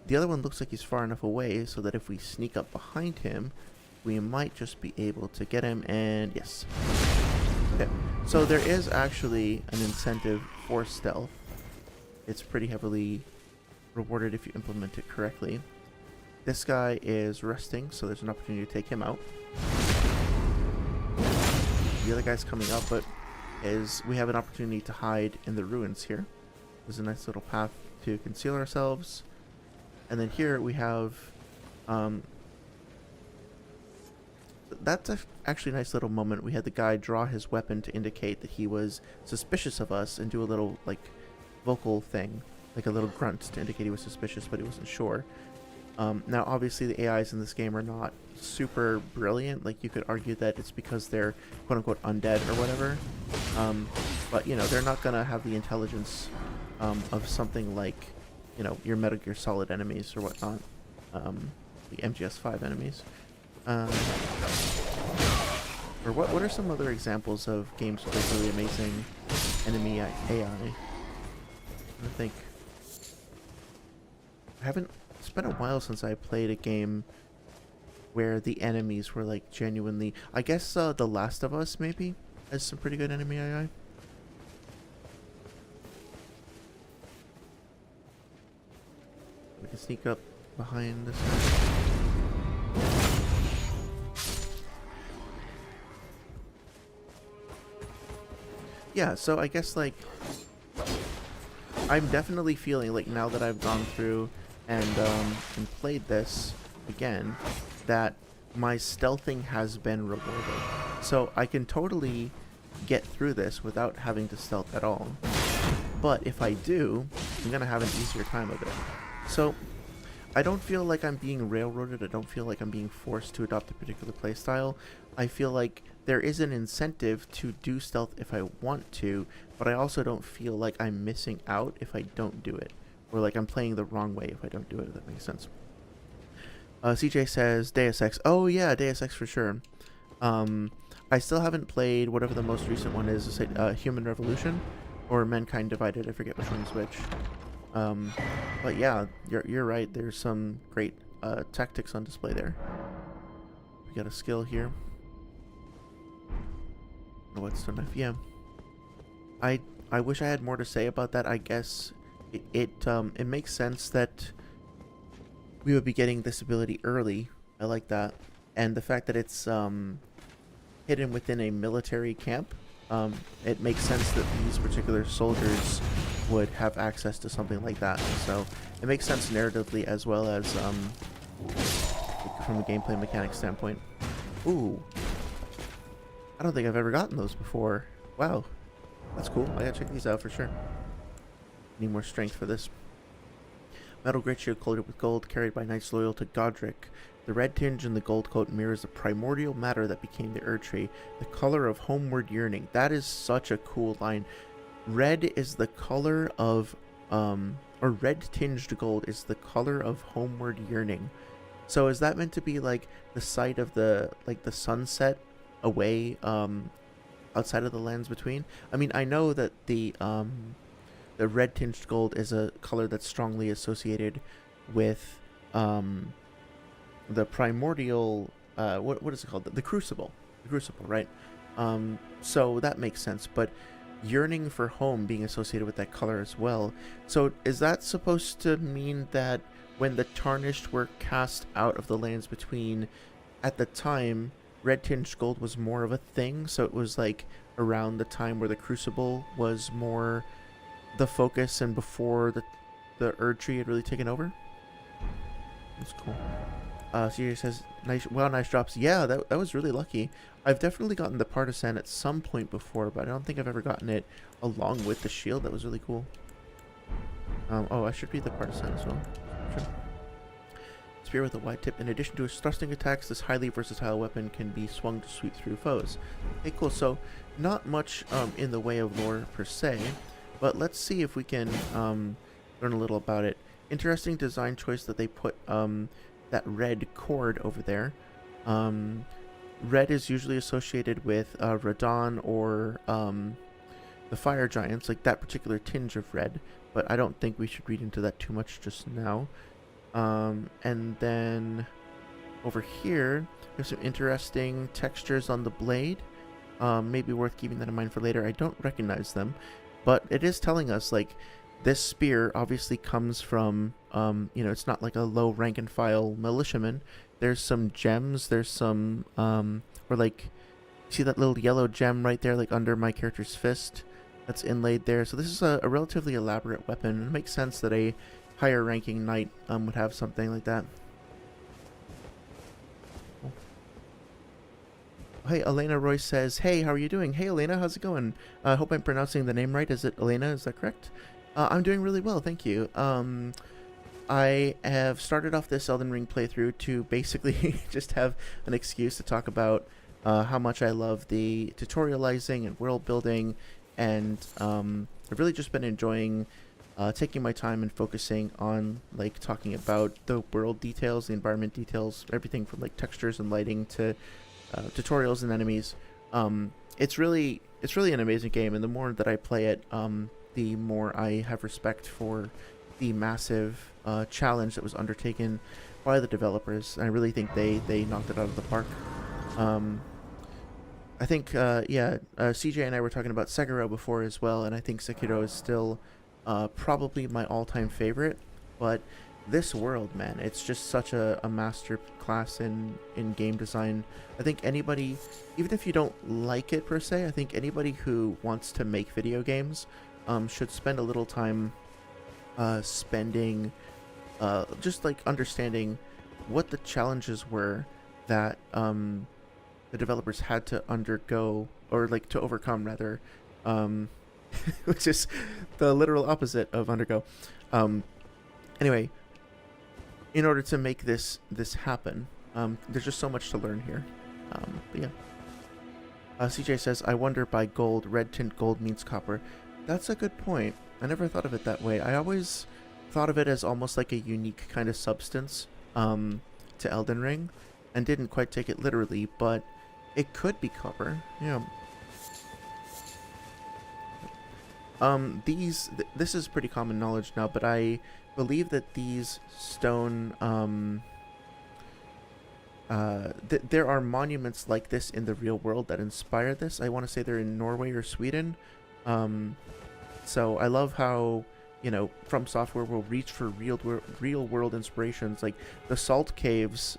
The other one looks like he's far enough away so that if we sneak up behind him, we might just be able to get him. And yes, okay. So there is actually an incentive for stealth. It's pretty heavily rewarded if you implement it correctly. This guy is resting, so there's an opportunity to take him out. The other guy's coming up, but is we have an opportunity to hide in the ruins here. There's a nice little path to conceal ourselves. And then here we have, that's actually a nice little moment. We had the guy draw his weapon to indicate that he was suspicious of us and do a little, like, vocal thing, like a little grunt to indicate he was suspicious, but he wasn't sure. Now, obviously, the AIs in this game are not super brilliant. Like, you could argue that it's because they're quote-unquote undead or whatever. But, you know, they're not going to have the intelligence of something like, you know, your Metal Gear Solid enemies or whatnot. The MGS5 enemies. Or what are some other examples of games with like really amazing enemy AI? I think it's been a while since I played a game where the enemies were like genuinely, I guess The Last of Us maybe has some pretty good enemy AI. We can sneak up behind this guy. Yeah, so I guess like I'm definitely feeling like now that I've gone through and played this again, that my stealthing has been rewarded. So I can totally get through this without having to stealth at all. But if I do, I'm gonna have an easier time of it. So I don't feel like I'm being railroaded. I don't feel like I'm being forced to adopt a particular playstyle. I feel like there is an incentive to do stealth if I want to, but I also don't feel like I'm missing out if I don't do it. Or like I'm playing the wrong way if I don't do it, if that makes sense. CJ says Deus Ex. Oh yeah, Deus Ex for sure. I still haven't played whatever the most recent one is, Human Revolution or Mankind Divided. I forget which one's which. But yeah, you're right. There's some great tactics on display there. We got a skill here. Oh, what's the knife? Yeah. I wish I had more to say about that. I guess it makes sense that we would be getting this ability early. I like that, and the fact that it's hidden within a military camp. It makes sense that these particular soldiers would have access to something like that. So it makes sense narratively as well as from a gameplay mechanics standpoint. Ooh. I don't think I've ever gotten those before. Wow. That's cool. I gotta check these out for sure. Need more strength for this. Metal great shield coated with gold, carried by knights loyal to Godric. The red tinge in the gold coat mirrors the primordial matter that became the Erdtree, the color of homeward yearning. That is such a cool line. Red is the color of, or red tinged gold is the color of homeward yearning. So is that meant to be like the site of the, like the sunset away, outside of the lands between? I mean, I know that the red tinged gold is a color that's strongly associated with, the primordial, what is it called? The crucible. The crucible, right? So that makes sense, but yearning for home being associated with that color as well. So is that supposed to mean that when the tarnished were cast out of the lands between, at the time, red tinged gold was more of a thing? So it was like around the time where the crucible was more the focus and before the Erdtree had really taken over? That's cool. CJ says, nice drops. Yeah, that was really lucky. I've definitely gotten the partisan at some point before, but I don't think I've ever gotten it along with the shield. That was really cool. Oh, I should read the partisan as well. Sure. Spear with a wide tip. In addition to its thrusting attacks, this highly versatile weapon can be swung to sweep through foes. Okay, cool. So, not much in the way of lore per se, but let's see if we can learn a little about it. Interesting design choice that they put that red cord over there. Red is usually associated with Radon or the fire giants, like that particular tinge of red, but I don't think we should read into that too much just now. And then over here, there's some interesting textures on the blade. Maybe worth keeping that in mind for later. I don't recognize them, but it is telling us, like, this spear obviously comes from, it's not like a low rank and file militiaman. There's some gems, there's some, or like See that little yellow gem right there, like under my character's fist? That's inlaid there. So this is a relatively elaborate weapon. It makes sense that a higher ranking knight would have something like that. Hey, Elena Royce says, hey, how are you doing? Hey, Elena, how's it going? I hope I'm pronouncing the name right. Is it Elena? Is that correct? I'm doing really well, thank you. I have started off this Elden Ring playthrough to basically just have an excuse to talk about how much I love the tutorializing and world building, and I've really just been enjoying taking my time and focusing on like talking about the world details, the environment details, everything from like textures and lighting to tutorials and enemies. It's really an amazing game, and the more that I play it, the more I have respect for the massive challenge that was undertaken by the developers. I really think they knocked it out of the park. I think CJ and I were talking about Sekiro before as well, and I think Sekiro is still probably my all-time favorite. But this world, man, it's just such a master class in game design. I think anybody, even if you don't like it per se, I think anybody who wants to make video games should spend a little time spending just like understanding what the challenges were that the developers had to undergo, or like to overcome rather, which is the literal opposite of undergo. Anyway, in order to make this happen, there's just so much to learn here. But yeah. CJ says, I wonder by gold, red tint gold means copper. That's a good point. I never thought of it that way. I always thought of it as almost like a unique kind of substance to Elden Ring, and didn't quite take it literally, but it could be copper. Yeah. This is pretty common knowledge now, but I believe that these stone there are monuments like this in the real world that inspire this. I want to say they're in Norway or Sweden. So I love how, you know, From Software will reach for real world inspirations, like the salt caves.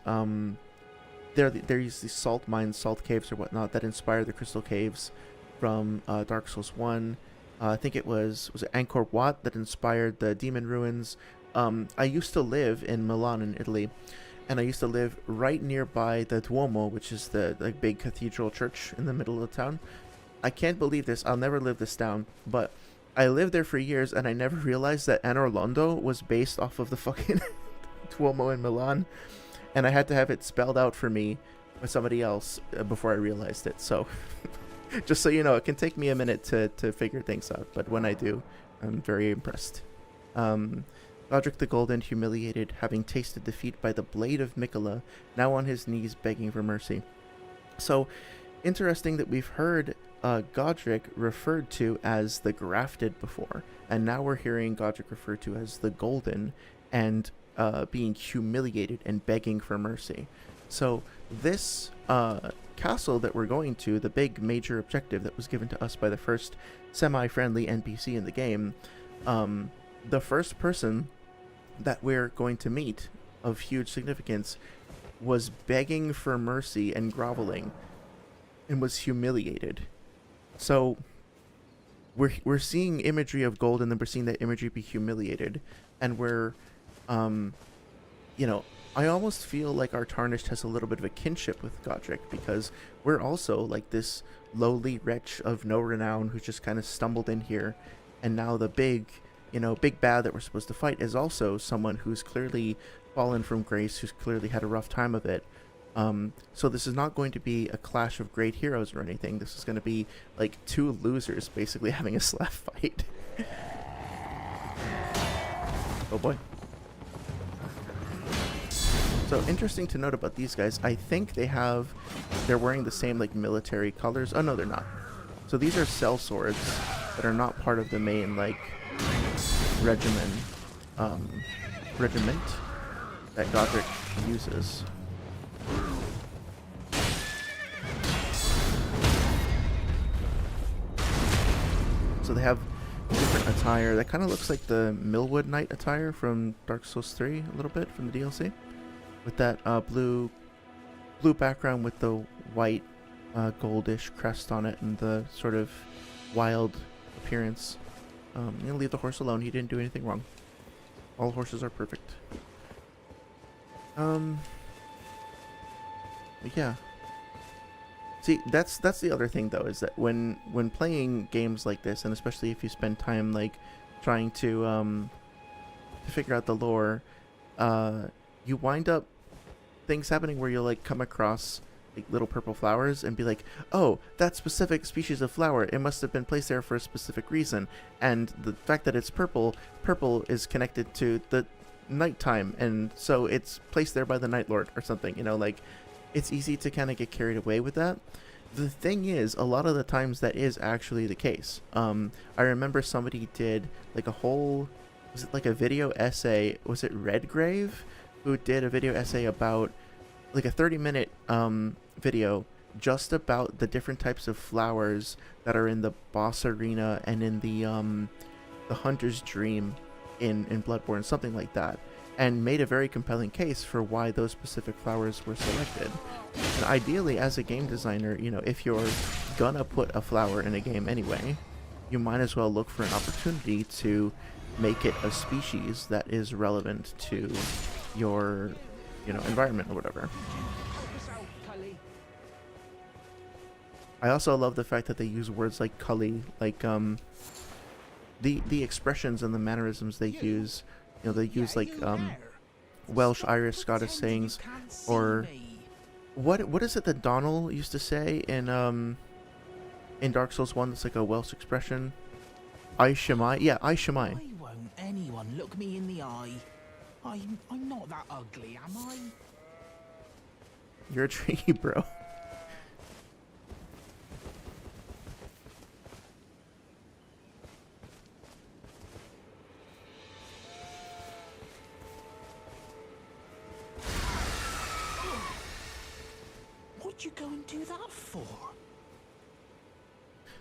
There's these salt mines, salt caves or whatnot that inspire the crystal caves from Dark Souls 1. I think it was it Angkor Wat that inspired the demon ruins. I used to live in Milan in Italy, and I used to live right nearby the Duomo, which is the like big cathedral church in the middle of the town. I can't believe this. I'll never live this down, but I lived there for years, and I never realized that Anor Londo was based off of the fucking Duomo in Milan, and I had to have it spelled out for me by somebody else before I realized it. So just so you know, it can take me a minute to figure things out, but when I do, I'm very impressed. Godric the Golden, humiliated, having tasted defeat by the blade of Mikola, now on his knees begging for mercy. So, interesting that we've heard Godric referred to as the Grafted before, and now we're hearing Godric referred to as the Golden, and being humiliated and begging for mercy. So, this castle that we're going to, the big major objective that was given to us by the first semi-friendly NPC in the game, the first person that we're going to meet of huge significance was begging for mercy and groveling and was humiliated. So we're seeing imagery of gold, and then we're seeing that imagery be humiliated, and we're I almost feel like our Tarnished has a little bit of a kinship with Godric, because we're also like this lowly wretch of no renown who just kind of stumbled in here, and now the big bad that we're supposed to fight is also someone who's clearly fallen from grace, who's clearly had a rough time of it. So this is not going to be a clash of great heroes or anything. This is going to be like two losers basically having a slap fight. Oh boy. So interesting to note about these guys, I think they're wearing the same like military colors. Oh no, they're not. So these are cell swords that are not part of the main like regiment that Godric uses. So they have different attire that kind of looks like the Millwood Knight attire from Dark Souls 3 a little bit from the DLC, with that blue background with the white goldish crest on it and the sort of wild appearance. Leave the horse alone. He didn't do anything wrong. All horses are perfect. Yeah. See, that's the other thing though, is that when playing games like this, and especially if you spend time like trying to figure out the lore, you wind up things happening where you'll like come across like little purple flowers and be like, oh, that specific species of flower, it must have been placed there for a specific reason, and the fact that it's purple is connected to the nighttime, and so it's placed there by the Night Lord or something, you know, like it's easy to kind of get carried away with that. The thing is, a lot of the times that is actually the case. I remember somebody did like a whole, was it like a video essay, was it Redgrave, who did a video essay about like a 30-minute video just about the different types of flowers that are in the boss arena and in the Hunter's Dream in Bloodborne, something like that, and made a very compelling case for why those specific flowers were selected. And ideally, as a game designer, you know, if you're gonna put a flower in a game anyway, you might as well look for an opportunity to make it a species that is relevant to your, you know, environment or whatever. I also love the fact that they use words like cully, like the expressions and the mannerisms they use. You know, they use like Welsh, Irish, Scottish sayings, or what is it that Donald used to say in Dark Souls 1? That's like a Welsh expression. I Shemai, yeah, I Shemai. Why won't anyone look me in the eye? I'm not that ugly, am I? You're a tricky bro. What'd you go and do that for?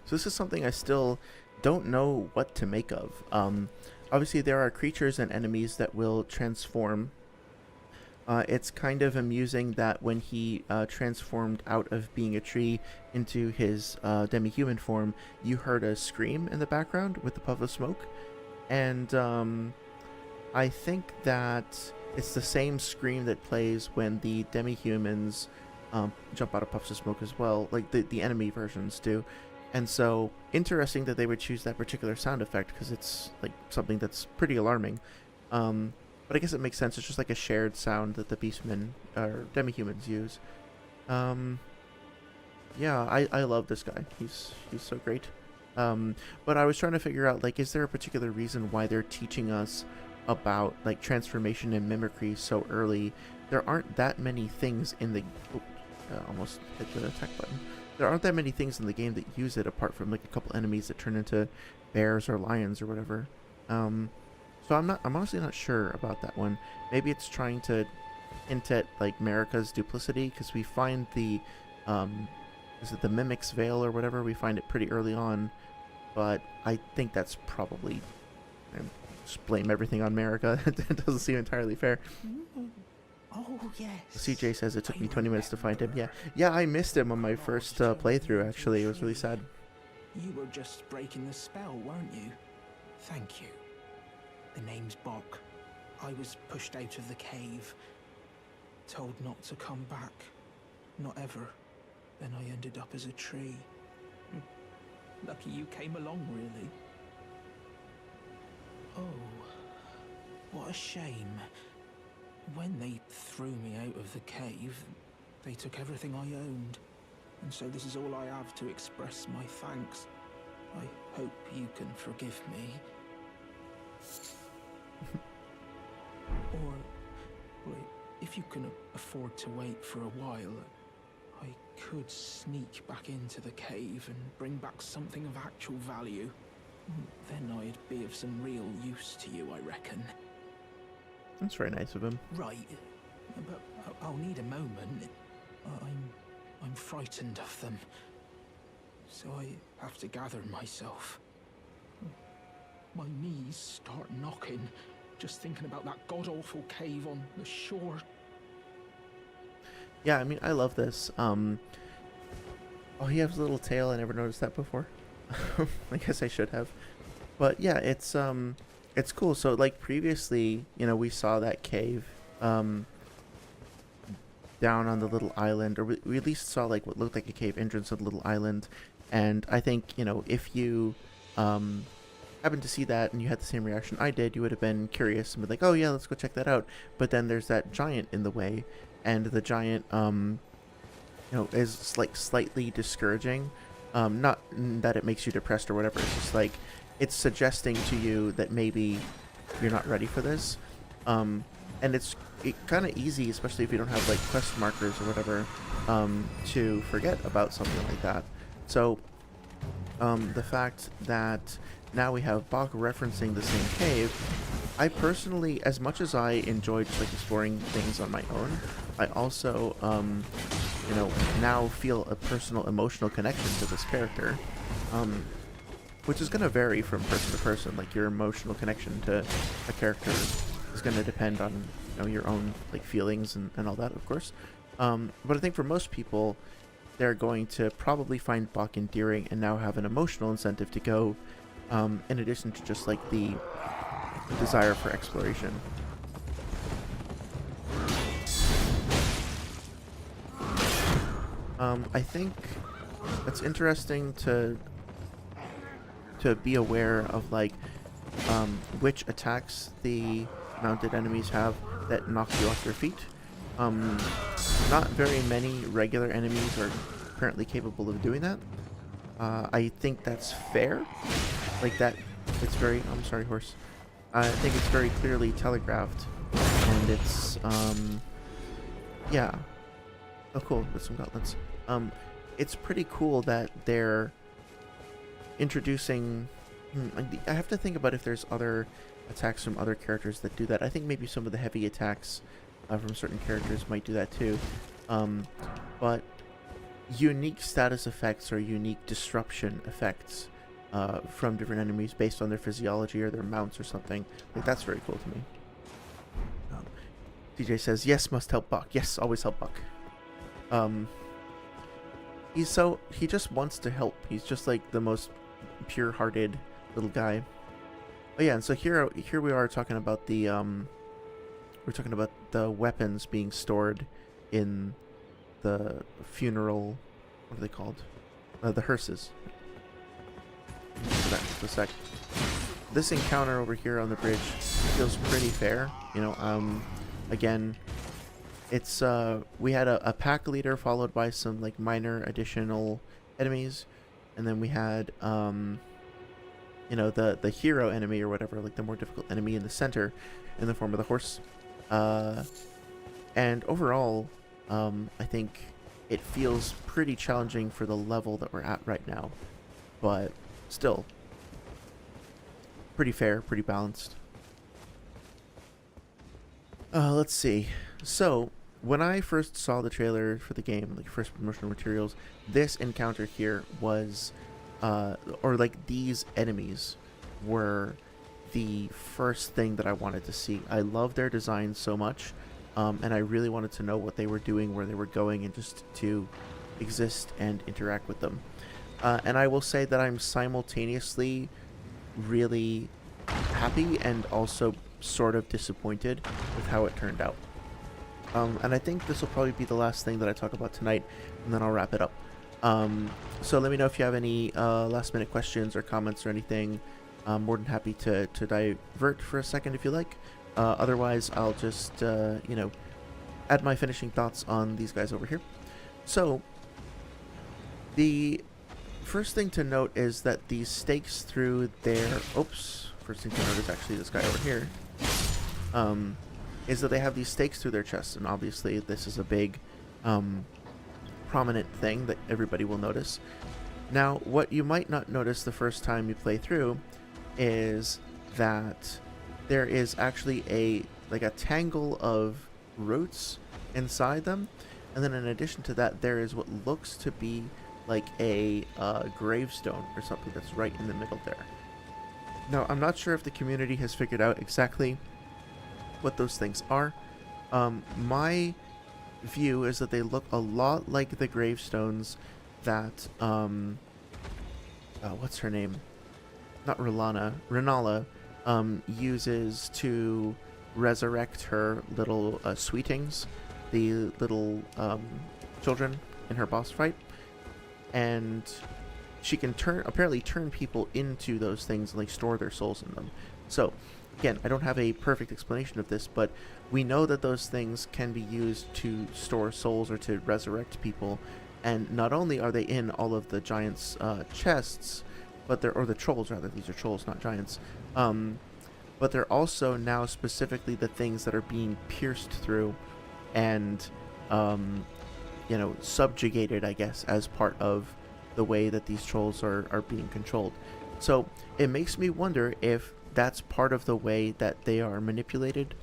So this is something I still don't know what to make of. Obviously there are creatures and enemies that will transform. It's kind of amusing that when he transformed out of being a tree into his demi-human form, you heard a scream in the background with the puff of smoke. And I think that it's the same scream that plays when the demi-humans jump out of puffs of smoke as well, like the enemy versions do. And so interesting that they would choose that particular sound effect, because it's like something that's pretty alarming. But I guess it makes sense. It's just like a shared sound that the beastmen or demi-humans use. Yeah, I love this guy. He's so great. But I was trying to figure out, like, is there a particular reason why they're teaching us about like transformation and mimicry so early? There aren't that many things in the almost hit the attack button. There aren't that many things in the game that use it, apart from like a couple enemies that turn into bears or lions or whatever. So I'm honestly not sure about that one. Maybe it's trying to hint at like Marika's duplicity, because we find the is it the Mimic's Veil or whatever? We find it pretty early on, but I think that's probably, I just blame everything on Marika. It doesn't seem entirely fair. Oh, yes. CJ says it took me 20 minutes to find him. Yeah, I missed him on my first playthrough, actually. It was really sad. You were just breaking the spell, weren't you? Thank you. The name's Bok. I was pushed out of the cave. Told not to come back. Not ever. Then I ended up as a tree. Lucky you came along, really. Oh, what a shame. When they threw me out of the cave, they took everything I owned. And so this is all I have to express my thanks. I hope you can forgive me. Or if you can afford to wait for a while, I could sneak back into the cave and bring back something of actual value. Then I'd be of some real use to you, I reckon. That's very nice of him. Right, but I'll need a moment. I'm frightened of them, so I have to gather myself. My knees start knocking, just thinking about that god-awful cave on the shore. Yeah, I mean, I love this. Oh, he has a little tail. I never noticed that before. I guess I should have. But yeah, it's cool. So like previously, we saw that cave down on the little island, or we at least saw like what looked like a cave entrance of the little island. And I think, if you happened to see that and you had the same reaction I did, you would have been curious and be like, oh yeah, let's go check that out. But then there's that giant in the way, and the giant is like slightly discouraging. Not that it makes you depressed or whatever. It's just like it's suggesting to you that maybe you're not ready for this. And it's kind of easy, especially if you don't have like quest markers or whatever, to forget about something like that. So the fact that now we have Bach referencing the same cave, I personally, as much as I enjoy just like exploring things on my own, I also now feel a personal emotional connection to this character, which is going to vary from person to person. Like your emotional connection to a character is going to depend on your own like feelings and all that, of course. But I think for most people, they're going to probably find Bach endearing and now have an emotional incentive to go, in addition to just like the desire for exploration. I think it's interesting to be aware of like which attacks the mounted enemies have that knock you off your feet. Not very many regular enemies are currently capable of doing that. I think that's fair. Like that, it's very... I'm sorry, horse. I think it's very clearly telegraphed. And it's, yeah. Oh, cool, with some gauntlets. It's pretty cool that they're introducing... I have to think about if there's other attacks from other characters that do that. I think maybe some of the heavy attacks from certain characters might do that too. But unique status effects or unique disruption effects from different enemies based on their physiology or their mounts or something, like that's very cool to me. DJ says, yes, must help Buck. Yes, always help Buck. He just wants to help. He's just like the most pure-hearted little guy. Oh yeah, and so here we are talking about the we're talking about the weapons being stored in the funeral. What are they called? The hearses. For a sec. This encounter over here on the bridge feels pretty fair. Again, it's we had a pack leader followed by some like minor additional enemies, and then we had the hero enemy or whatever, like the more difficult enemy in the center, in the form of the horse. And overall, I think it feels pretty challenging for the level that we're at right now, but still pretty fair, pretty balanced. Let's see. So when I first saw the trailer for the game, like first promotional materials, this encounter here was or like these enemies were the first thing that I wanted to see. I love their design so much, and I really wanted to know what they were doing, where they were going, and just to exist and interact with them. And I will say that I'm simultaneously really happy and also sort of disappointed with how it turned out. And I think this will probably be the last thing that I talk about tonight, and then I'll wrap it up. So let me know if you have any last minute questions or comments or anything. I'm more than happy to divert for a second if you like. Otherwise, I'll just, add my finishing thoughts on these guys over here. So, the first thing to note is that the stakes through their... First thing to note is actually this guy over here. Is that they have these stakes through their chests, and obviously this is a big... prominent thing that everybody will notice. Now, what you might not notice the first time you play through is that there is actually a tangle of roots inside them, and then in addition to that, there is what looks to be like a gravestone or something that's right in the middle there. Now, I'm not sure if the community has figured out exactly what those things are. My view is that they look a lot like the gravestones that what's her name? Not Renala uses to resurrect her little sweetings, the little children in her boss fight, and she can apparently turn people into those things and like store their souls in them. So again, I don't have a perfect explanation of this, but we know that those things can be used to store souls or to resurrect people, and not only are they in all of the giants' chests, but or the trolls rather. These are trolls, not giants. But they're also now specifically the things that are being pierced through and, subjugated, I guess, as part of the way that these trolls are being controlled. So it makes me wonder if that's part of the way that they are manipulated,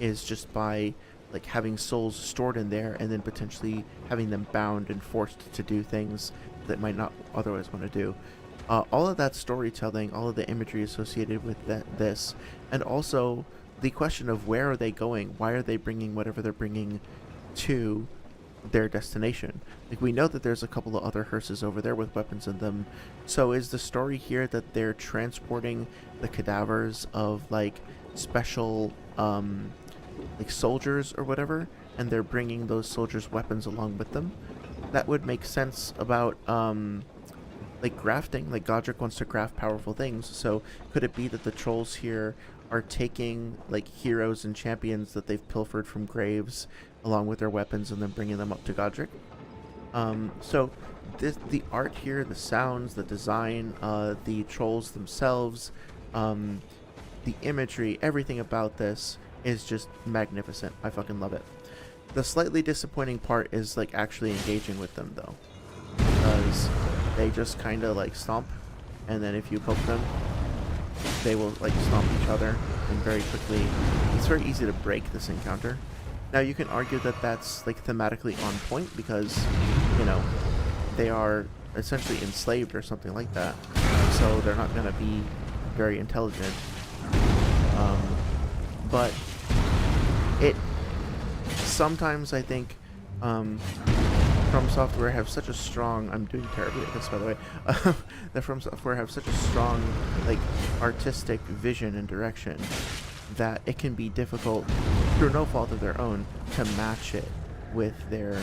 is just by like having souls stored in there and then potentially having them bound and forced to do things that might not otherwise want to do. All of that storytelling, all of the imagery associated with this, and also the question of where are they going? Why are they bringing whatever they're bringing to their destination? Like, we know that there's a couple of other hearses over there with weapons in them. So is the story here that they're transporting the cadavers of like special like soldiers or whatever, and they're bringing those soldiers' weapons along with them? That would make sense about like grafting. Like Godric wants to graft powerful things, so could it be that the trolls here are taking like heroes and champions that they've pilfered from graves along with their weapons and then bringing them up to Godric? So the art here, the sounds, the design, the trolls themselves, the imagery, everything about this is just magnificent. I fucking love it. The slightly disappointing part is like actually engaging with them though, because they just kind of like stomp, and then if you poke them, they will like stomp each other, and very quickly it's very easy to break this encounter. Now you can argue that that's like thematically on point because, they are essentially enslaved or something like that, so they're not going to be very intelligent. But it sometimes, I think, From Software have such a strong, I'm doing terribly at this, by the way, that From Software have such a strong like artistic vision and direction that it can be difficult, through no fault of their own, to match it with their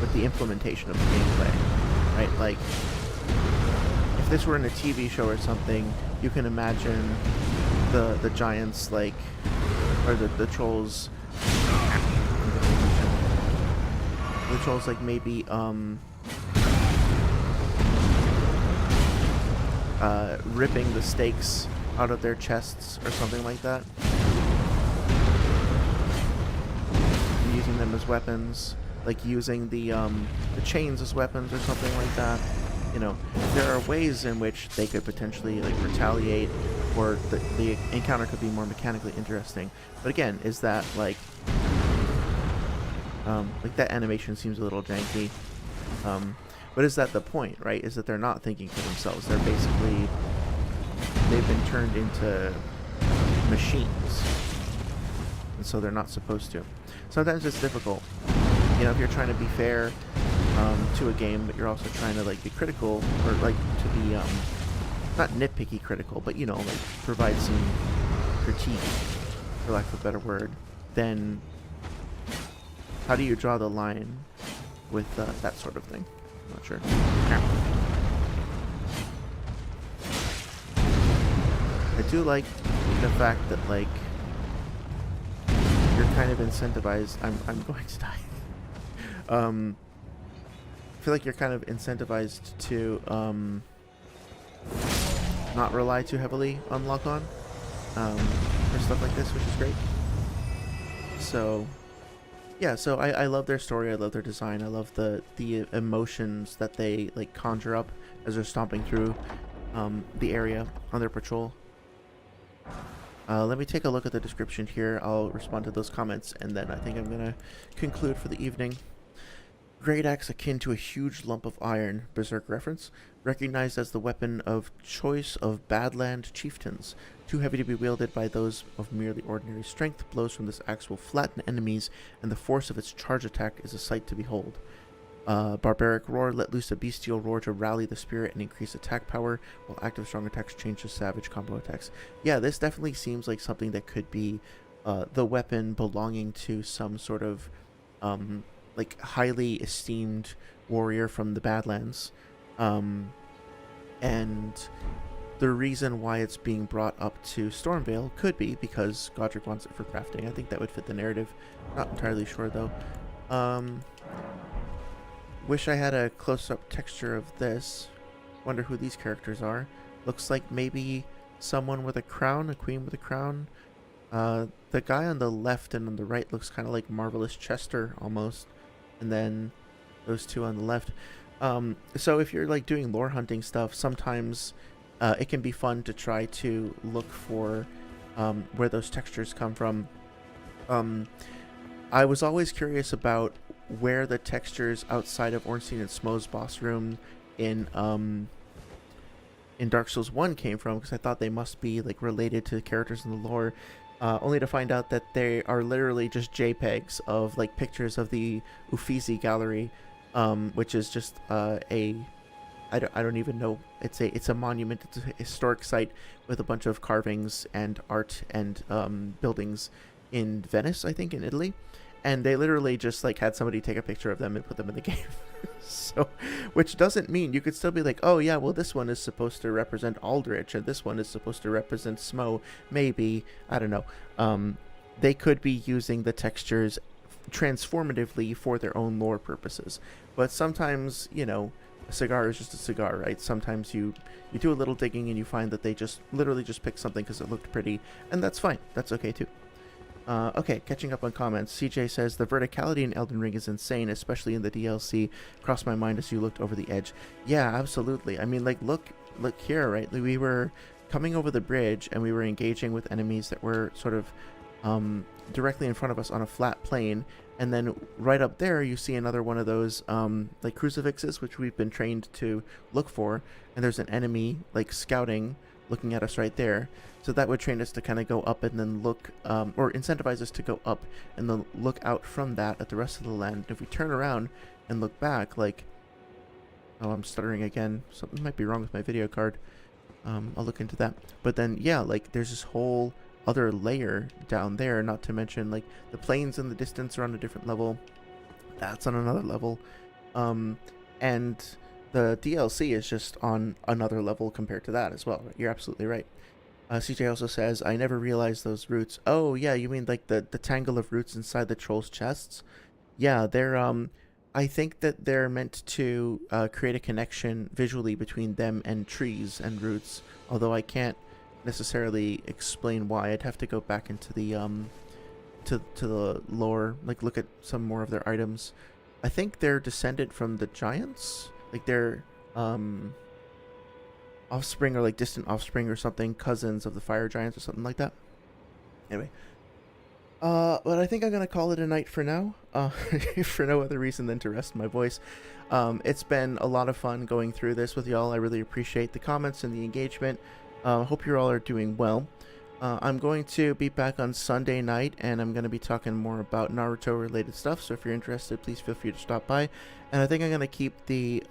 with the implementation of the gameplay, right? Like, if this were in a TV show or something, you can imagine the giants, like, or the trolls, like maybe ripping the stakes out of their chests or something like that, and using them as weapons, like using the chains as weapons or something like that. There are ways in which they could potentially like retaliate, or the encounter could be more mechanically interesting. But again, is that like that animation seems a little janky. But is that the point, right? Is that they're not thinking for themselves. They're basically, they've been turned into machines, and so they're not supposed to. Sometimes it's difficult, if you're trying to be fair to a game, but you're also trying to like be critical, or like to be not nitpicky critical, but like provide some critique, for lack of a better word. Then how do you draw the line with that sort of thing? I'm not sure. I do like the fact that like you're kind of incentivized. I'm going to die. I feel like you're kind of incentivized to not rely too heavily on lock-on for stuff like this, which is great. So yeah, so I love their story, I love their design, I love the emotions that they like conjure up as they're stomping through the area on their patrol. Let me take a look at the description here. I'll respond to those comments, and then I think I'm gonna conclude for the evening. Great axe akin to a huge lump of iron, Berserk reference, recognized as the weapon of choice of Badland chieftains. Too heavy to be wielded by those of merely ordinary strength, blows from this axe will flatten enemies, and the force of its charge attack is a sight to behold. Barbaric Roar, let loose a bestial roar to rally the spirit and increase attack power, while active strong attacks change to savage combo attacks. Yeah, this definitely seems like something that could be the weapon belonging to some sort of like highly esteemed warrior from the Badlands. And the reason why it's being brought up to Stormvale could be because Godric wants it for crafting. I think that would fit the narrative. Not entirely sure though. Wish I had a close-up texture of this. Wonder who these characters are. Looks like maybe someone with a crown, a queen with a crown. The guy on the left and on the right looks kind of like Marvelous Chester almost. And then those two on the left. So if you're like doing lore hunting stuff, sometimes it can be fun to try to look for where those textures come from. I was always curious about where the textures outside of Ornstein and Smo's boss room in Dark Souls 1 came from, because I thought they must be like related to characters in the lore, only to find out that they are literally just JPEGs of like pictures of the Uffizi gallery, which is just I don't even know, it's a monument, it's a historic site with a bunch of carvings and art and buildings in Venice, I think, in Italy. And they literally just like had somebody take a picture of them and put them in the game. So, which doesn't mean you could still be like, oh yeah, well this one is supposed to represent Aldrich and this one is supposed to represent Smo. Maybe, I don't know. They could be using the textures transformatively for their own lore purposes. But sometimes, you know, a cigar is just a cigar, right? Sometimes you do a little digging and you find that they just literally just picked something because it looked pretty, and that's fine. That's okay too. Okay, catching up on comments. CJ says, the verticality in Elden Ring is insane, especially in the DLC. Crossed my mind as you looked over the edge. Yeah, absolutely. I mean, like, look here, right? We were coming over the bridge, and we were engaging with enemies that were sort of directly in front of us on a flat plane. And then right up there, you see another one of those, like, crucifixes, which we've been trained to look for. And there's an enemy, like, scouting, looking at us right there. So that would train us to kind of go up and then look, or incentivize us to go up and then look out from that at the rest of the land. If we turn around and look back, like, oh, I'm stuttering again. Something might be wrong with my video card. I'll look into that. But then, yeah, like, there's this whole other layer down there, not to mention, like, the plains in the distance are on a different level. That's on another level. And the DLC is just on another level compared to that as well. You're absolutely right. CJ also says, I never realized those roots. Oh, yeah, you mean like the tangle of roots inside the trolls' chests? Yeah, they're, I think that they're meant to create a connection visually between them and trees and roots, although I can't necessarily explain why. I'd have to go back into the, to the lore, like look at some more of their items. I think they're descended from the giants, like they're, offspring or like distant offspring or something, cousins of the fire giants or something like that. Anyway, but I think I'm gonna call it a night for now, for no other reason than to rest my voice. It's been a lot of fun going through this with y'all. I really appreciate the comments and the engagement. Hope you all are doing well. I'm going to be back on Sunday night, and I'm going to be talking more about Naruto related stuff, so if you're interested, please feel free to stop by. And I think I'm going to keep the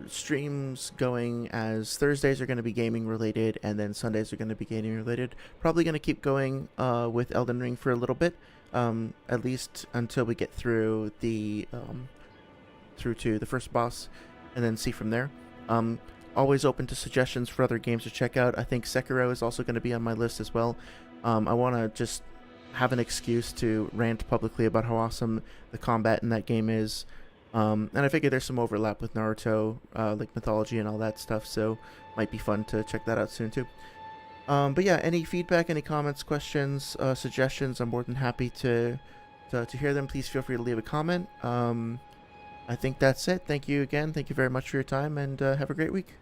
streams going, as Thursdays are going to be gaming related and then Sundays are going to be gaming related. Probably going to keep going with Elden Ring for a little bit, at least until we get through the through to the first boss, and then see from there. Always open to suggestions for other games to check out. I think Sekiro is also going to be on my list as well. I want to just have an excuse to rant publicly about how awesome the combat in that game is. And I figure there's some overlap with Naruto, like mythology and all that stuff, so might be fun to check that out soon too. But yeah, any feedback, any comments, questions, suggestions, I'm more than happy to hear them. Please feel free to leave a comment. I think that's it. Thank you again. Thank you very much for your time, and have a great week.